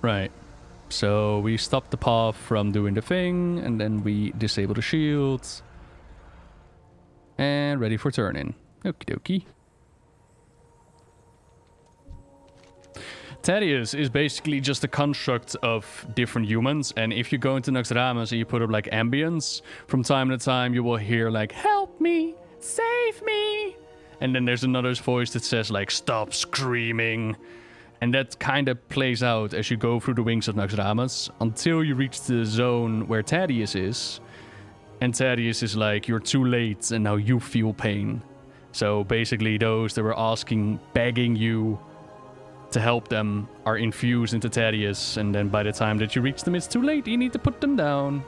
Right. So we stop the path from doing the thing, and then we disable the shields. And ready for turn-in. Okie dokie. Thaddeus is basically just a construct of different humans, and if you go into Naxxramas and you put up like ambience, from time to time you will hear like, "Help me! Save me!" And then there's another voice that says like, "Stop screaming!" And that kind of plays out as you go through the wings of Naxxramas until you reach the zone where Thaddeus is. And Thaddeus is like, "You're too late and now you feel pain." So basically those that were asking, begging you to help them are infused into Thaddeus, and then by the time that you reach them, it's too late. You need to put them down.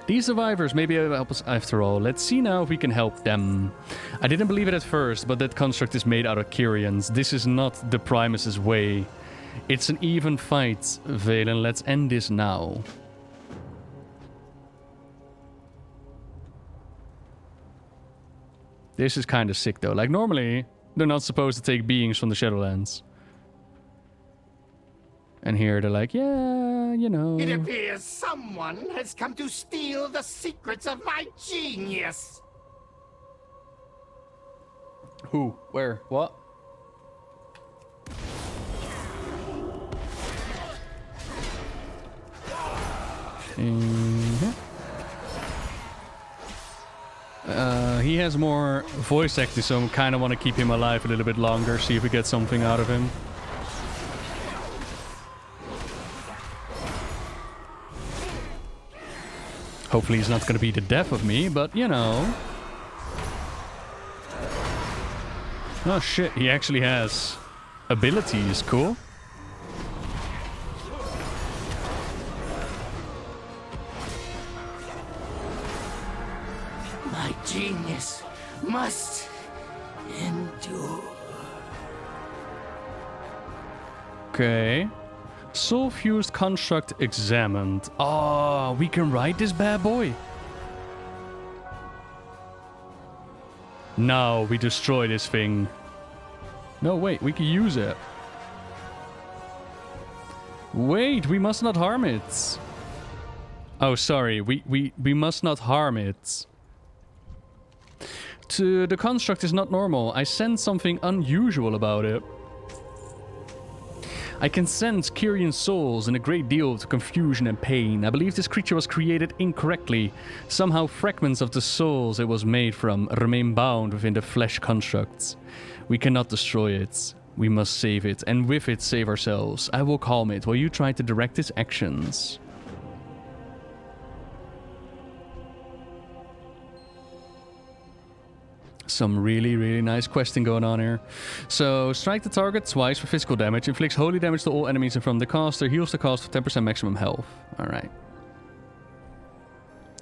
These survivors may be able to help us after all. Let's see now if we can help them. I didn't believe it at first, but that construct is made out of Kyrians. This is not the Primus's way. It's an even fight, Valen. Let's end this now. This is kind of sick, though. Like, normally, they're not supposed to take beings from the Shadowlands. And here they're like, yeah, you know. It appears someone has come to steal the secrets of my genius. Who? Where? What? He has more voice acting, so I kind of want to keep him alive a little bit longer, see if we get something out of him. Hopefully he's not going to be the death of me, but you know. Oh shit, he actually has abilities. Cool. My genius must endure. Okay. Soul-fused construct examined. Oh, we can ride this bad boy. Now we destroy this thing. No, wait, we can use it. Wait, we must not harm it. Oh, sorry, we must not harm it. The construct is not normal. I sense something unusual about it. I can sense Kyrian souls and a great deal of confusion and pain. I believe this creature was created incorrectly. Somehow fragments of the souls it was made from remain bound within the flesh constructs. We cannot destroy it. We must save it, and with it save ourselves. I will calm it while you try to direct its actions. Some really, really nice questing going on here. So, strike the target twice for physical damage. Inflicts holy damage to all enemies in front of the caster. Heals the caster for 10% maximum health. Alright.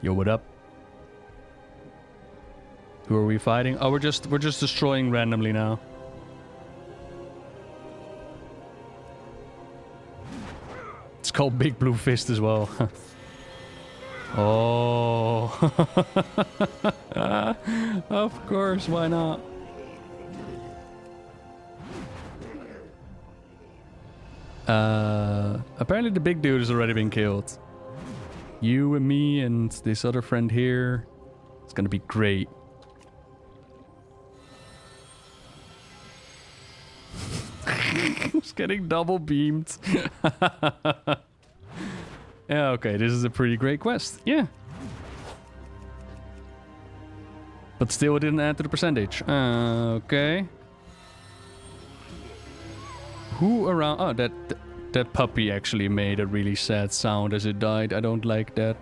Yo, what up? Who are we fighting? Oh, we're just destroying randomly now. It's called Big Blue Fist as well. Oh. Of course, why not? Apparently the big dude has already been killed. You and me and this other friend here. It's gonna be great. It's getting double beamed. Yeah, okay, this is a pretty great quest. Yeah. But still, it didn't add to the percentage. Okay. Who around... Oh, that puppy actually made a really sad sound as it died. I don't like that.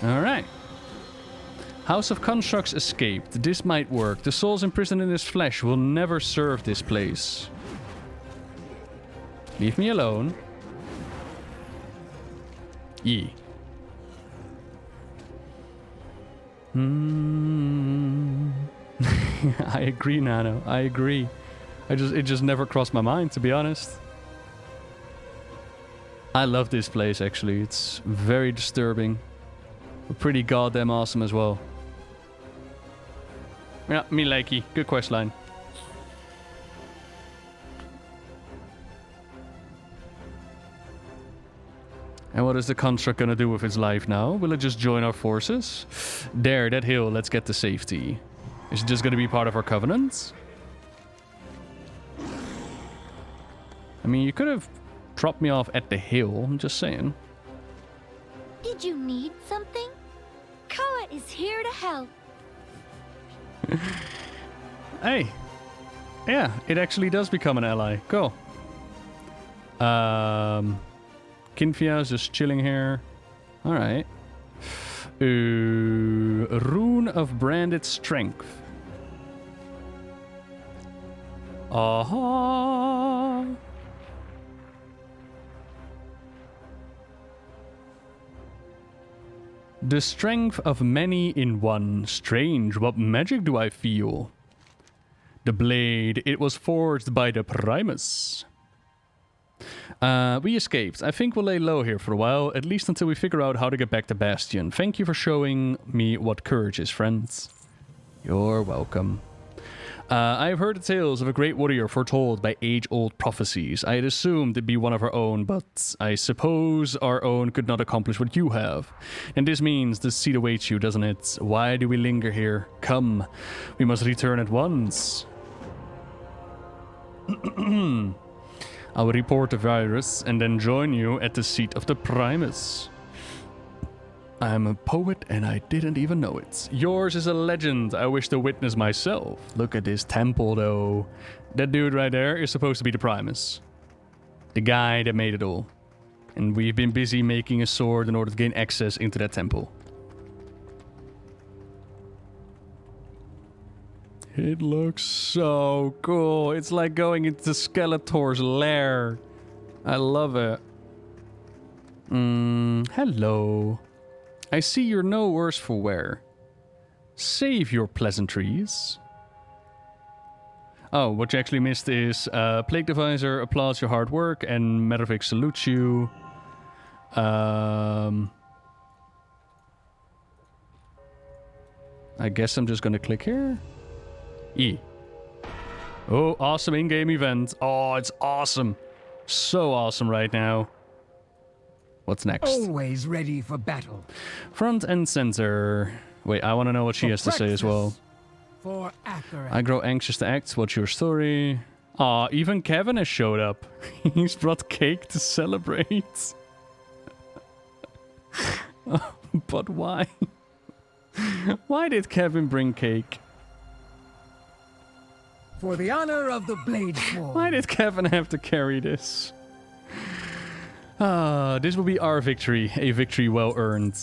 Alright. House of Constructs escaped. This might work. The souls imprisoned in his flesh will never serve this place. Leave me alone. Yee. I agree, Nano. I agree. It just never crossed my mind, to be honest. I love this place, actually. It's very disturbing. But pretty goddamn awesome as well. Yeah, me likey. Good quest line. And what is the construct gonna do with its life now? Will it just join our forces? There, that hill. Let's get to safety. Is it just gonna be part of our covenant? I mean, you could have dropped me off at the hill. I'm just saying. Did you need something? Koa is here to help. Hey. Yeah, it actually does become an ally. Cool. Kinfia is just chilling here. Alright. Rune of Branded Strength. Aha. The strength of many in one. Strange, what magic do I feel? The blade, it was forged by the Primus. We escaped. I think we'll lay low here for a while, at least until we figure out how to get back to Bastion. Thank you for showing me what courage is, friends. You're welcome. I have heard the tales of a great warrior foretold by age-old prophecies. I had assumed it'd be one of our own, but I suppose our own could not accomplish what you have. And this means the seat awaits you, doesn't it? Why do we linger here? Come, we must return at once. I will report the virus and then join you at the seat of the Primus. I'm a poet and I didn't even know it. Yours is a legend I wish to witness myself. Look at this temple though. That dude right there is supposed to be the Primus. The guy that made it all. And we've been busy making a sword in order to gain access into that temple. It looks so cool. It's like going into Skeletor's lair. I love it. Hello. I see you're no worse for wear. Save your pleasantries. Oh, what you actually missed is Plague Divisor applauds your hard work and Metavic salutes you. I guess I'm just gonna click here. E. Oh, awesome in-game event. Oh, it's awesome. So awesome right now. What's next? Always ready for battle. Front and center. Wait, I want to know what she has to say as well. For accurate. I grow anxious to act. What's your story? Aw, even Kevin has showed up. He's brought cake to celebrate. But why? Why did Kevin bring cake? For the honor of the Blade Sword. Why did Kevin have to carry this? This will be our victory. A victory well earned.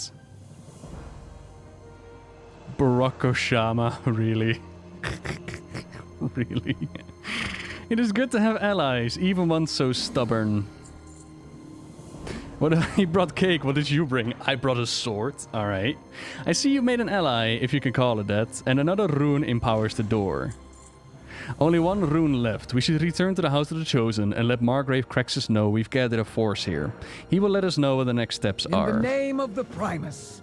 Barack Oshama, really? Really? It is good to have allies, even one so stubborn. What? He brought cake. What did you bring? I brought a sword. Alright. I see you made an ally, if you can call it that, and another rune empowers the door. Only one rune left. We should return to the House of the Chosen and let Maldraxxus know we've gathered a force here. He will let us know what the next steps are. In the name of the Primus.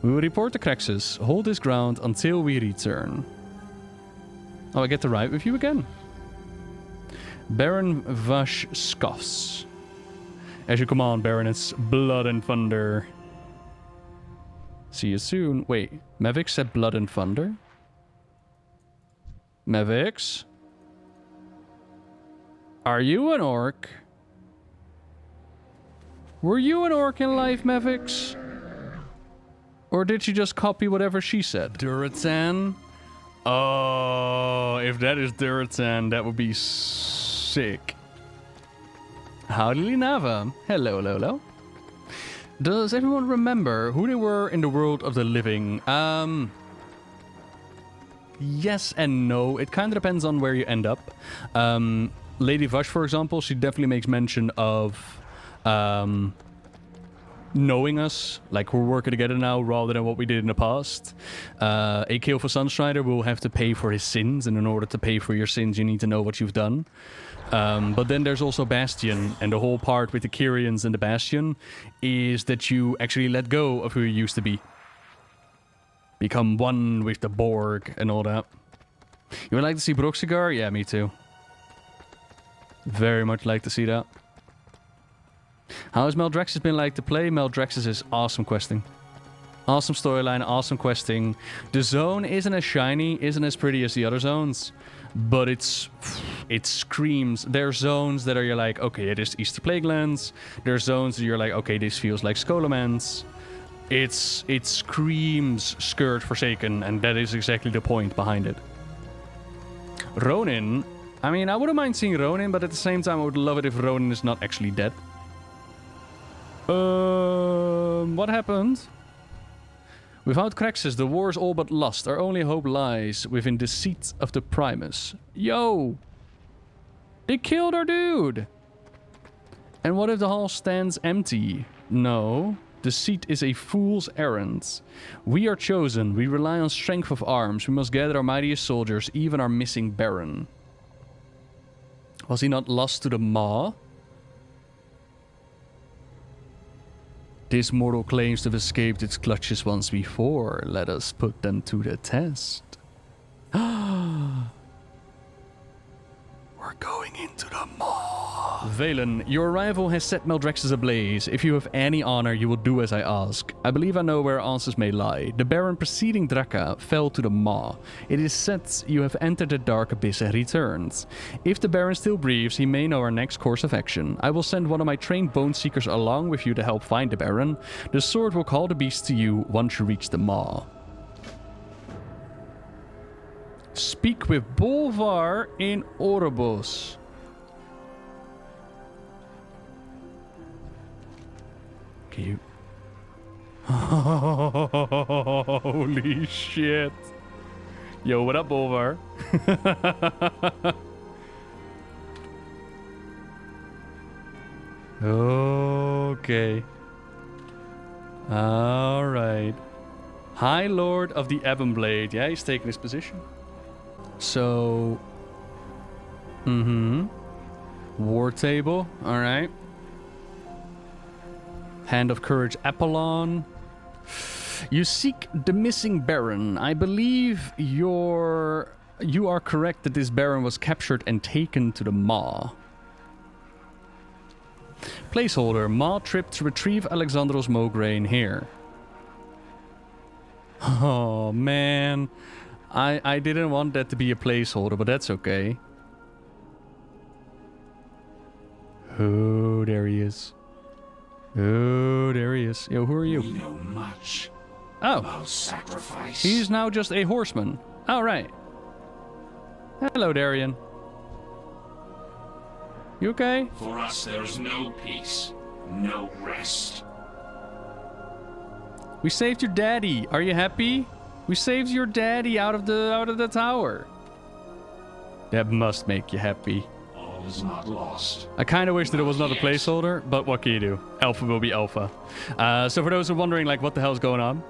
We will report to Kraxus. Hold this ground until we return. Oh, I get to ride with you again. Baron Vash scoffs. As you command, Baroness, blood and thunder. See you soon. Wait, Mavic said blood and thunder? Mavics? Are you an orc? Were you an orc in life, Mavics? Or did you just copy whatever she said? Duratan? Oh, if that is Duratan, that would be sick. Howdy, Linava. Hello, Lolo. Does everyone remember who they were in the world of the living? Yes and no. It kind of depends on where you end up. Lady Vash, for example, she definitely makes mention of knowing us, like we're working together now rather than what we did in the past. A kill for Sunstrider will have to pay for his sins, and in order to pay for your sins, you need to know what you've done. But then there's also Bastion, and the whole part with the Kyrians and the Bastion is that you actually let go of who you used to be. Become one with the Borg and all that. You would like to see Broxigar? Yeah, me too. Very much like to see that. How has Maldraxxus been like to play? Maldraxxus is awesome questing. Awesome storyline, awesome questing. The zone isn't as shiny, isn't as pretty as the other zones, but it screams. There are zones that are you're like, okay, it is Easter Plaguelands. There are zones that you're like, okay, this feels like Scholomance. It screams Scourge Forsaken, and that is exactly the point behind it. Ronin. I mean, I wouldn't mind seeing Ronin, but at the same time, I would love it if Ronin is not actually dead. What happened? Without Kraxus, the war is all but lost. Our only hope lies within the seat of the Primus. Yo! They killed our dude! And what if the hall stands empty? No. The seat is a fool's errand. We are chosen. We rely on strength of arms. We must gather our mightiest soldiers, even our missing Baron. Was he not lost to the Maw? This mortal claims to have escaped its clutches once before. Let us put them to the test. We're going into the Maw. Valen, your arrival has set Maldraxxus ablaze. If you have any honor, you will do as I ask. I believe I know where answers may lie. The Baron preceding Draka fell to the Maw. It is said you have entered the dark abyss and returned. If the Baron still breathes, he may know our next course of action. I will send one of my trained Bone Seekers along with you to help find the Baron. The sword will call the beast to you once you reach the Maw. Speak with Bolvar in Oribos. Cute. Holy shit. Yo, what up, Bolvar? Okay. Alright. High Lord of the Ebonblade. Yeah, he's taking his position. So... War table. Alright. Hand of Courage Apollon. You seek the missing Baron. I believe you are correct that this Baron was captured and taken to the Maw. Placeholder. Maw trip to retrieve Alexandros Mograine here. Oh, man. I didn't want that to be a placeholder, but that's okay. Oh, there he is. Oh, there he is. Yo, who are you? We know much about sacrifice. He's now just a horseman. All right. Hello, Darian. You okay? For us, there is no peace, no rest. We saved your daddy. Are you happy? We saved your daddy out of the tower. That must make you happy. All is not lost. I kind of wish that it was not a placeholder, but what can you do? Alpha will be alpha. So for those who are wondering, like, what the hell's going on?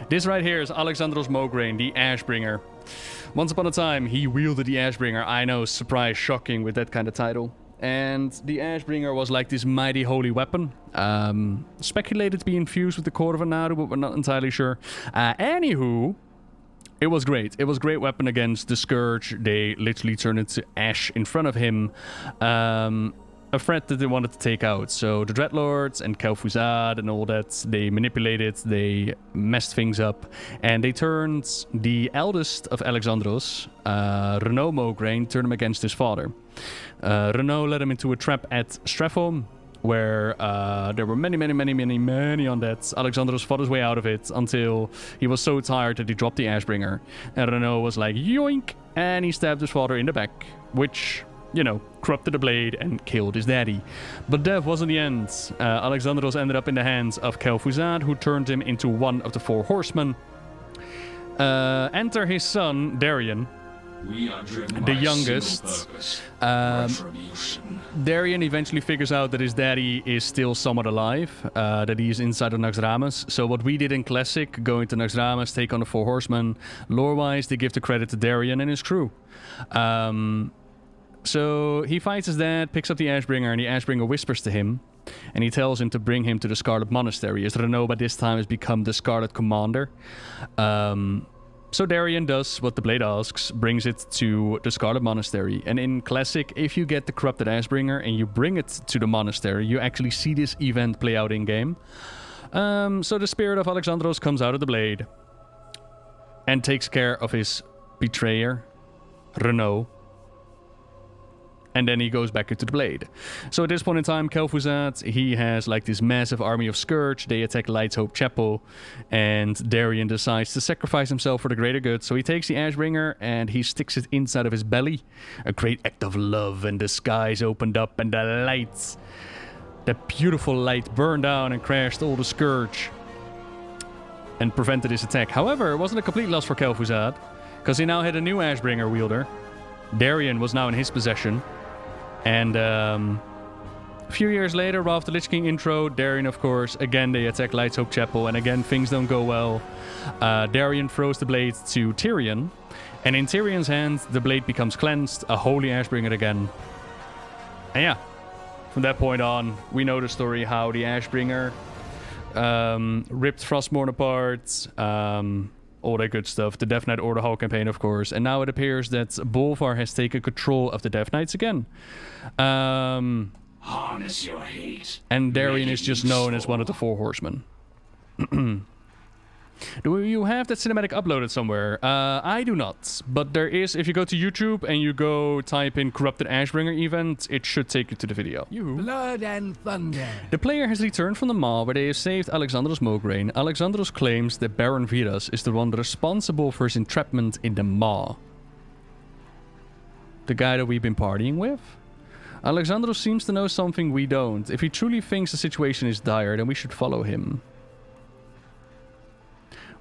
This right here is Alexandros Mograine, the Ashbringer. Once upon a time, he wielded the Ashbringer. I know, surprise, shocking with that kind of title. And the Ashbringer was like this mighty holy weapon. Speculated to be infused with the Core of Anaru, but we're not entirely sure. Anywho, it was great. It was a great weapon against the Scourge. They literally turned into ash in front of him. A threat that they wanted to take out. So the Dreadlords and Kel'Thuzad and all that, they manipulated, they messed things up, and they turned the eldest of Alexandros, Renaud Mograine, turned him against his father. Renaud led him into a trap at Strefholm, where there were many on that. Alexandros fought his way out of it until he was so tired that he dropped the Ashbringer. And Renaud was like, yoink! And he stabbed his father in the back, which, you know, corrupted the blade and killed his daddy. But death wasn't the end. Alexandros ended up in the hands of Kel'Thuzad, who turned him into one of the 4 horsemen. Enter his son, Darian, We are driven the by a youngest. single purpose, retribution. Darian eventually figures out that his daddy is still somewhat alive, that he is inside of Naxxramas. So what we did in Classic, going to Naxxramas, take on the 4 horsemen, lore-wise, they give the credit to Darian and his crew. So he fights his dad, picks up the Ashbringer, and the Ashbringer whispers to him, and he tells him to bring him to the Scarlet Monastery, as Renaud by this time has become the Scarlet Commander. So Darian does what the blade asks, brings it to the Scarlet Monastery. And in Classic, if you get the corrupted Ashbringer and you bring it to the monastery, you actually see this event play out in-game. So the spirit of Alexandros comes out of the blade and takes care of his betrayer, Renaud. And then he goes back into the blade. So at this point in time, Kel'Thuzad, he has like this massive army of Scourge. They attack Light's Hope Chapel. And Darian decides to sacrifice himself for the greater good. So he takes the Ashbringer and he sticks it inside of his belly. A great act of love, and the skies opened up and the lights, the beautiful light, burned down and crashed all the Scourge and prevented his attack. However, it wasn't a complete loss for Kel'Thuzad, because he now had a new Ashbringer wielder. Darian was now in his possession. And a few years later, Wrath of the Lich King intro, Darian, of course, again they attack Light's Hope Chapel, and again things don't go well. Darian throws the blade to Tyrion, and in Tyrion's hand, the blade becomes cleansed, a holy Ashbringer again. And yeah, from that point on, we know the story how the Ashbringer ripped Frostmourne apart, all that good stuff. The Death Knight Order Hall campaign, of course. And now it appears that Bolvar has taken control of the Death Knights again. Harness your hate. And Darian is just known as one of the 4 horsemen. Do you have that cinematic uploaded somewhere? I do not. But there is, if you go to YouTube and you go type in Corrupted Ashbringer event, it should take you to the video. Blood and thunder. The player has returned from the Maw, where they have saved Alexandros Mograine. Alexandros claims that Baron Viras is the one responsible for his entrapment in the Maw. The guy that we've been partying with? Alexandros seems to know something we don't. If he truly thinks the situation is dire, then we should follow him.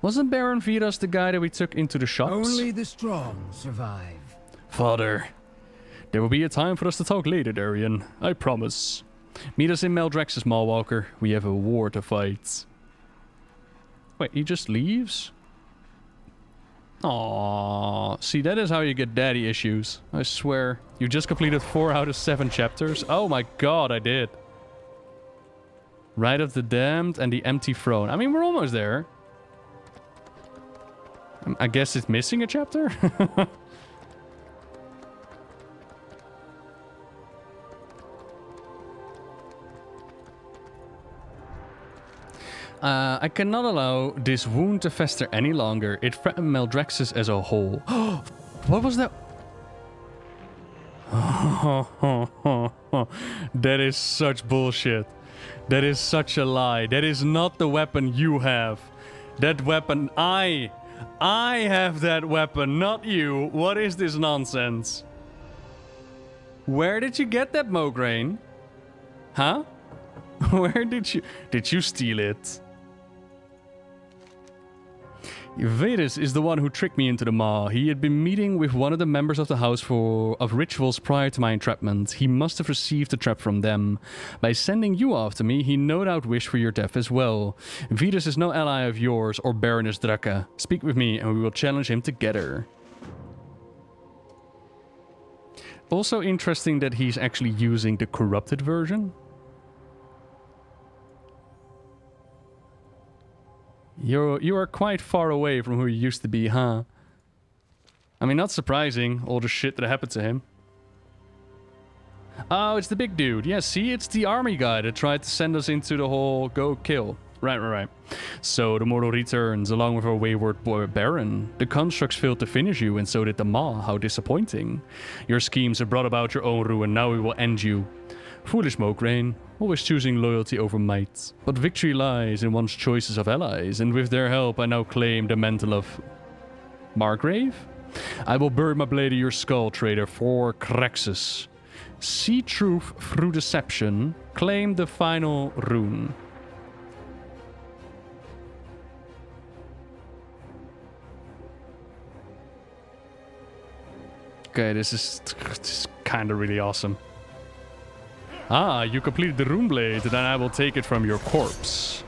Wasn't Baron Viras the guy that we took into the shops? Only the strong survive. Father, there will be a time for us to talk later, Darian. I promise. Meet us in Maldraxxus, Mallwalker. We have a war to fight. Wait, he just leaves? Aww. See, that is how you get daddy issues. I swear. You just completed 4 out of 7 chapters. Oh my god, I did. Rite of the Damned and the Empty Throne. I mean, we're almost there. I guess it's missing a chapter? I cannot allow this wound to fester any longer. It threatened Maldraxxus as a whole. What was that? That is such bullshit. That is such a lie. That is not the weapon you have. That weapon, I have that weapon, not you. What is this nonsense? Where did you get that, Mograine? Huh? Where did you steal it? Vedus is the one who tricked me into the maw. He had been meeting with one of the members of the House of Rituals prior to my entrapment. He must have received the trap from them. By sending you after me, he no doubt wished for your death as well. Vedus is no ally of yours or Baroness Draka. Speak with me and we will challenge him together. Also interesting that he's actually using the corrupted version. You are quite far away from who you used to be, huh? I mean, not surprising, all the shit that happened to him. Oh, it's the big dude. Yeah, see, it's the army guy that tried to send us into the whole go kill. Right. So the mortal returns, along with our wayward boy Baron. The constructs failed to finish you, and so did the Maw. How disappointing. Your schemes have brought about your own ruin, now we will end you. Foolish Mograine, always choosing loyalty over might. But victory lies in one's choices of allies, and with their help I now claim the mantle of Margrave? I will bury my blade in your skull, traitor, for Crexus. See truth through deception, claim the final rune. Okay, this is kind of really awesome. Ah, you completed the rune blade, then I will take it from your corpse.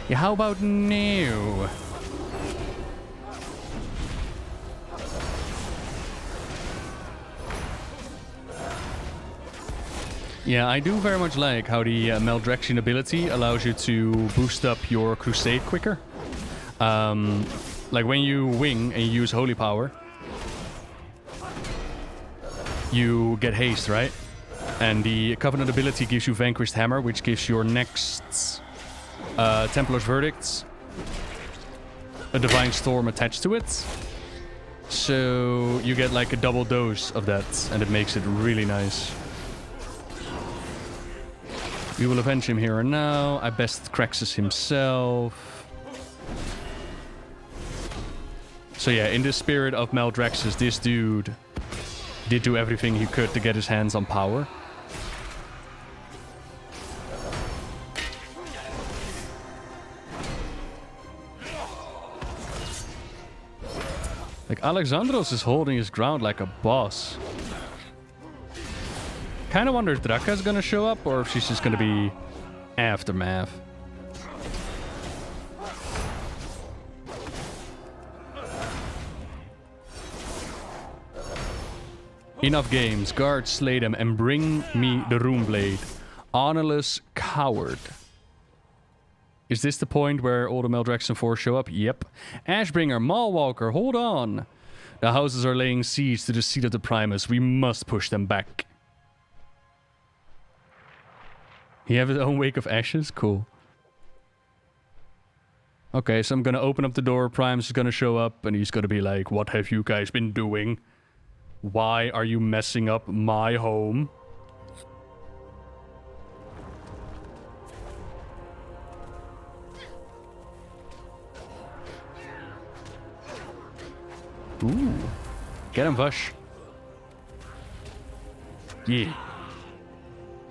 Yeah, how about now? Yeah, I do very much like how the Maldraxxian ability allows you to boost up your crusade quicker. Like when you wing and you use holy power, you get haste, right? And the Covenant ability gives you Vanquished Hammer, which gives your next Templar's Verdict a Divine Storm attached to it. So you get like a double dose of that, and it makes it really nice. We will avenge him here and now. I best Crexus himself. So yeah, in the spirit of Maldraxxus, this dude did do everything he could to get his hands on power. Like, Alexandros is holding his ground like a boss. Kinda wonder if Draka's gonna show up or if she's just gonna be aftermath. Enough games. Guard, slay them, and bring me the rune blade. Honorless coward. Is this the point where all the Maldraxxus 4 show up? Yep. Ashbringer, Mallwalker, hold on. The houses are laying siege to the seat of the Primus. We must push them back. He have his own wake of ashes? Cool. Okay, so I'm gonna open up the door. Primus is gonna show up and he's gonna be like, what have you guys been doing? Why are you messing up my home? Ooh. Get him, Vush. Yeah.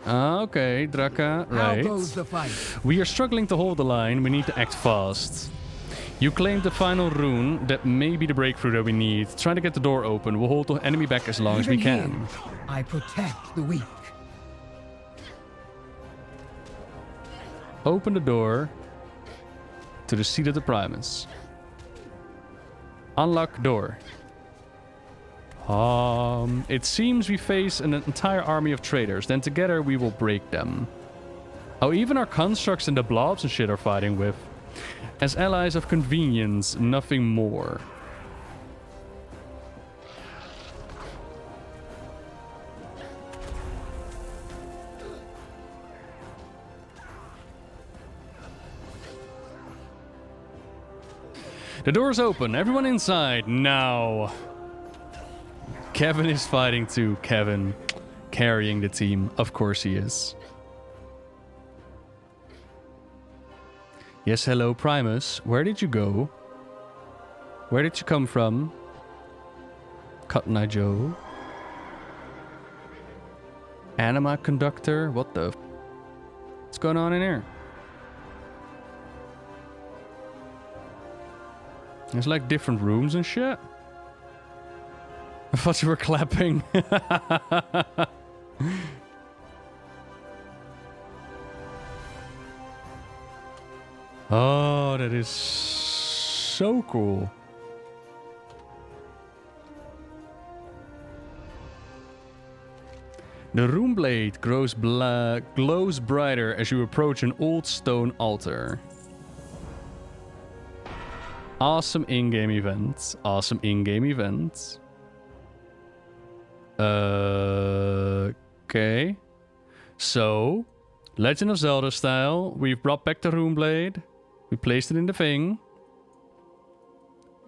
Okay, Draka, right. How goes the fight? We are struggling to hold the line. We need to act fast. You claimed the final rune. That may be the breakthrough that we need. Try to get the door open. We'll hold the enemy back as long as we can. Here, I protect the weak. Open the door to the seat of the Primus. Unlock door. It seems we face an entire army of traitors. Then together we will break them. Oh, even our constructs and the blobs and shit are fighting with. As allies of convenience, nothing more. The door's open. Everyone inside now. Kevin is fighting too. Kevin carrying the team. Of course he is. Yes, hello, Primus. Where did you go? Where did you come from? Cotton Eye Joe. Anima Conductor? What the f? What's going on in here? There's like different rooms and shit. I thought you were clapping. Oh, that is so cool. The rune blade glows brighter as you approach an old stone altar. Awesome in-game event. Awesome in-game event. Okay. So, Legend of Zelda style. We've brought back the rune blade. We placed it in the thing.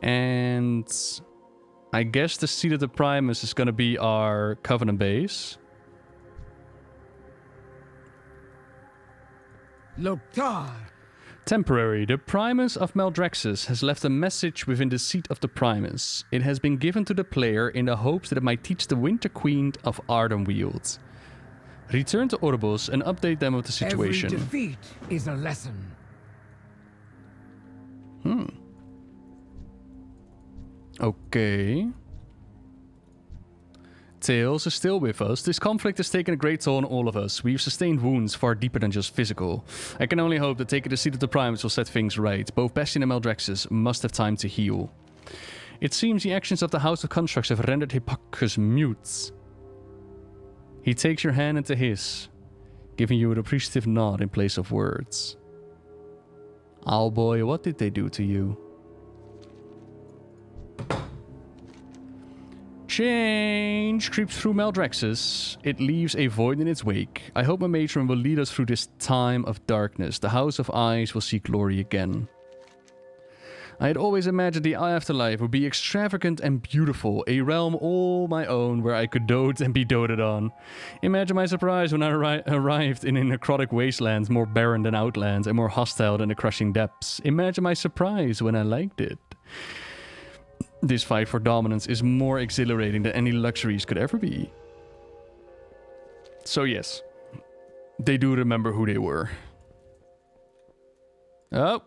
And I guess the Seat of the Primus is going to be our Covenant base. Loktar. Temporary. The Primus of Maldraxxus has left a message within the Seat of the Primus. It has been given to the player in the hopes that it might teach the Winter Queen of Ardenweald. Return to Orbos and update them of the situation. Every defeat is a lesson. Okay. Tails is still with us. This conflict has taken a great toll on all of us. We've sustained wounds far deeper than just physical. I can only hope that taking the Seat of the Primus will set things right. Both Bastion and Maldraxxus must have time to heal. It seems the actions of the House of Constructs have rendered Hippocrates mute. He takes your hand into his, giving you an appreciative nod in place of words. Oh boy, what did they do to you? Change creeps through Maldraxxus. It leaves a void in its wake. I hope my matron will lead us through this time of darkness. The House of Eyes will see glory again. I had always imagined the afterlife would be extravagant and beautiful, a realm all my own where I could dote and be doted on. Imagine my surprise when I arrived in a necrotic wasteland more barren than Outlands and more hostile than the crushing depths. Imagine my surprise when I liked it. This fight for dominance is more exhilarating than any luxuries could ever be. So yes, they do remember who they were. Oh.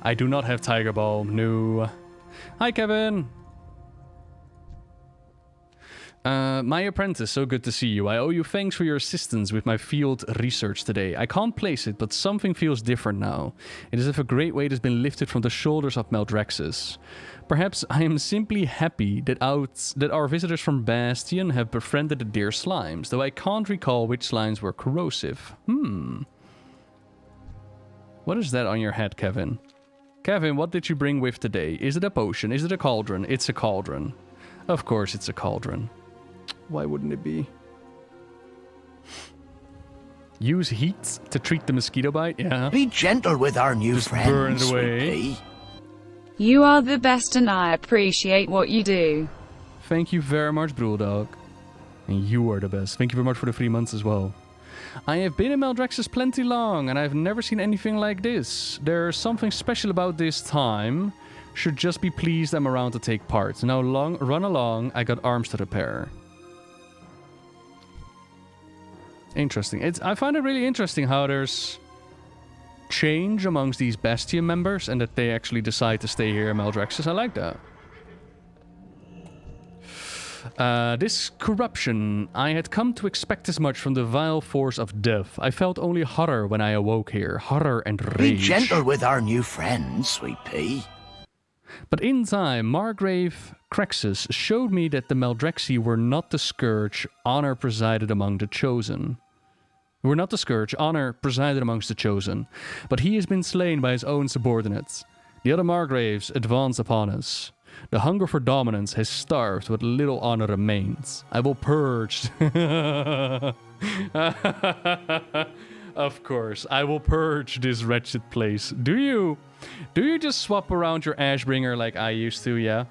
I do not have Tiger Balm, no. Hi, Kevin! My apprentice, so good to see you. I owe you thanks for your assistance with my field research today. I can't place it, but something feels different now. It is as if a great weight has been lifted from the shoulders of Maldraxxus. Perhaps I am simply happy that our visitors from Bastion have befriended the dear slimes, though I can't recall which slimes were corrosive. What is that on your head, Kevin? Kevin, what did you bring with today? Is it a potion? Is it a cauldron? It's a cauldron. Of course it's a cauldron. Why wouldn't it be? Use heat to treat the mosquito bite? Yeah. Be gentle with our new friends. Burn it away. You are the best and I appreciate what you do. Thank you very much, Brewdog. And you are the best. Thank you very much for the 3 months as well. I have been in Maldraxxus plenty long, and I've never seen anything like this. There's something special about this time. Should just be pleased I'm around to take part. Now run along, I got arms to repair. Interesting. I find it really interesting how there's change amongst these Bastion members, and that they actually decide to stay here in Maldraxxus. I like that. This corruption, I had come to expect as much from the vile force of death. I felt only horror when I awoke here. Horror and rage. Be gentle with our new friends, sweet pea. But in time, Maldraxxus showed me that the Maldraxxi were not the scourge honor presided among the chosen. Were not the scourge honor presided amongst the chosen, but he has been slain by his own subordinates. The other Margraves advance upon us. The hunger for dominance has starved what little honor remains. I will purge. Of course, I will purge this wretched place. Do you just swap around your Ashbringer like I used to, yeah?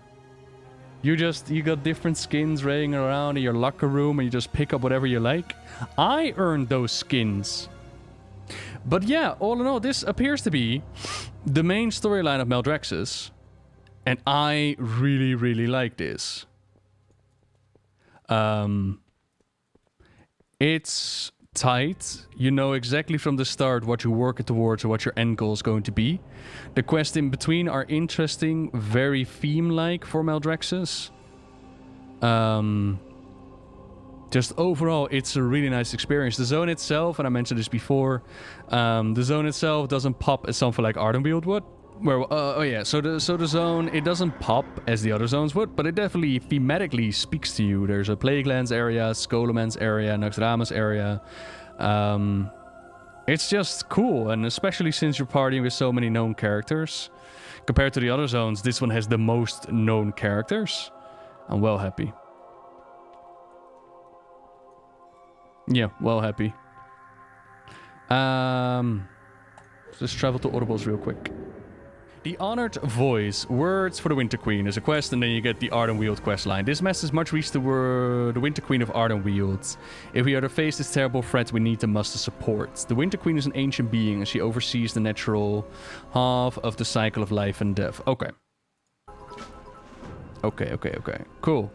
You got different skins raining around in your locker room and you just pick up whatever you like? I earned those skins. But yeah, all in all, this appears to be the main storyline of Maldraxxus. And I really, really like this. It's tight. You know exactly from the start what you're working towards or what your end goal is going to be. The quests in between are interesting, very theme-like for Maldraxxus. Just overall, it's a really nice experience. The zone itself, and I mentioned this before, the zone itself doesn't pop as something like Ardenweald would. So the zone, it doesn't pop as the other zones would, but it definitely thematically speaks to you. There's a Plaguelands area, Skolemans area, Naxxramas area. It's just cool, and especially since you're partying with so many known characters. Compared to the other zones, this one has the most known characters. I'm well happy. Yeah, well happy. Let's travel to Audibles real quick. The Honored Voice, Words for the Winter Queen is a quest, and then you get the Ardenweald quest line. This message must reach the Winter Queen of Ardenweald. If we are to face this terrible threat, we need to muster support. The Winter Queen is an ancient being, and she oversees the natural half of the cycle of life and death. Okay. Okay. Cool.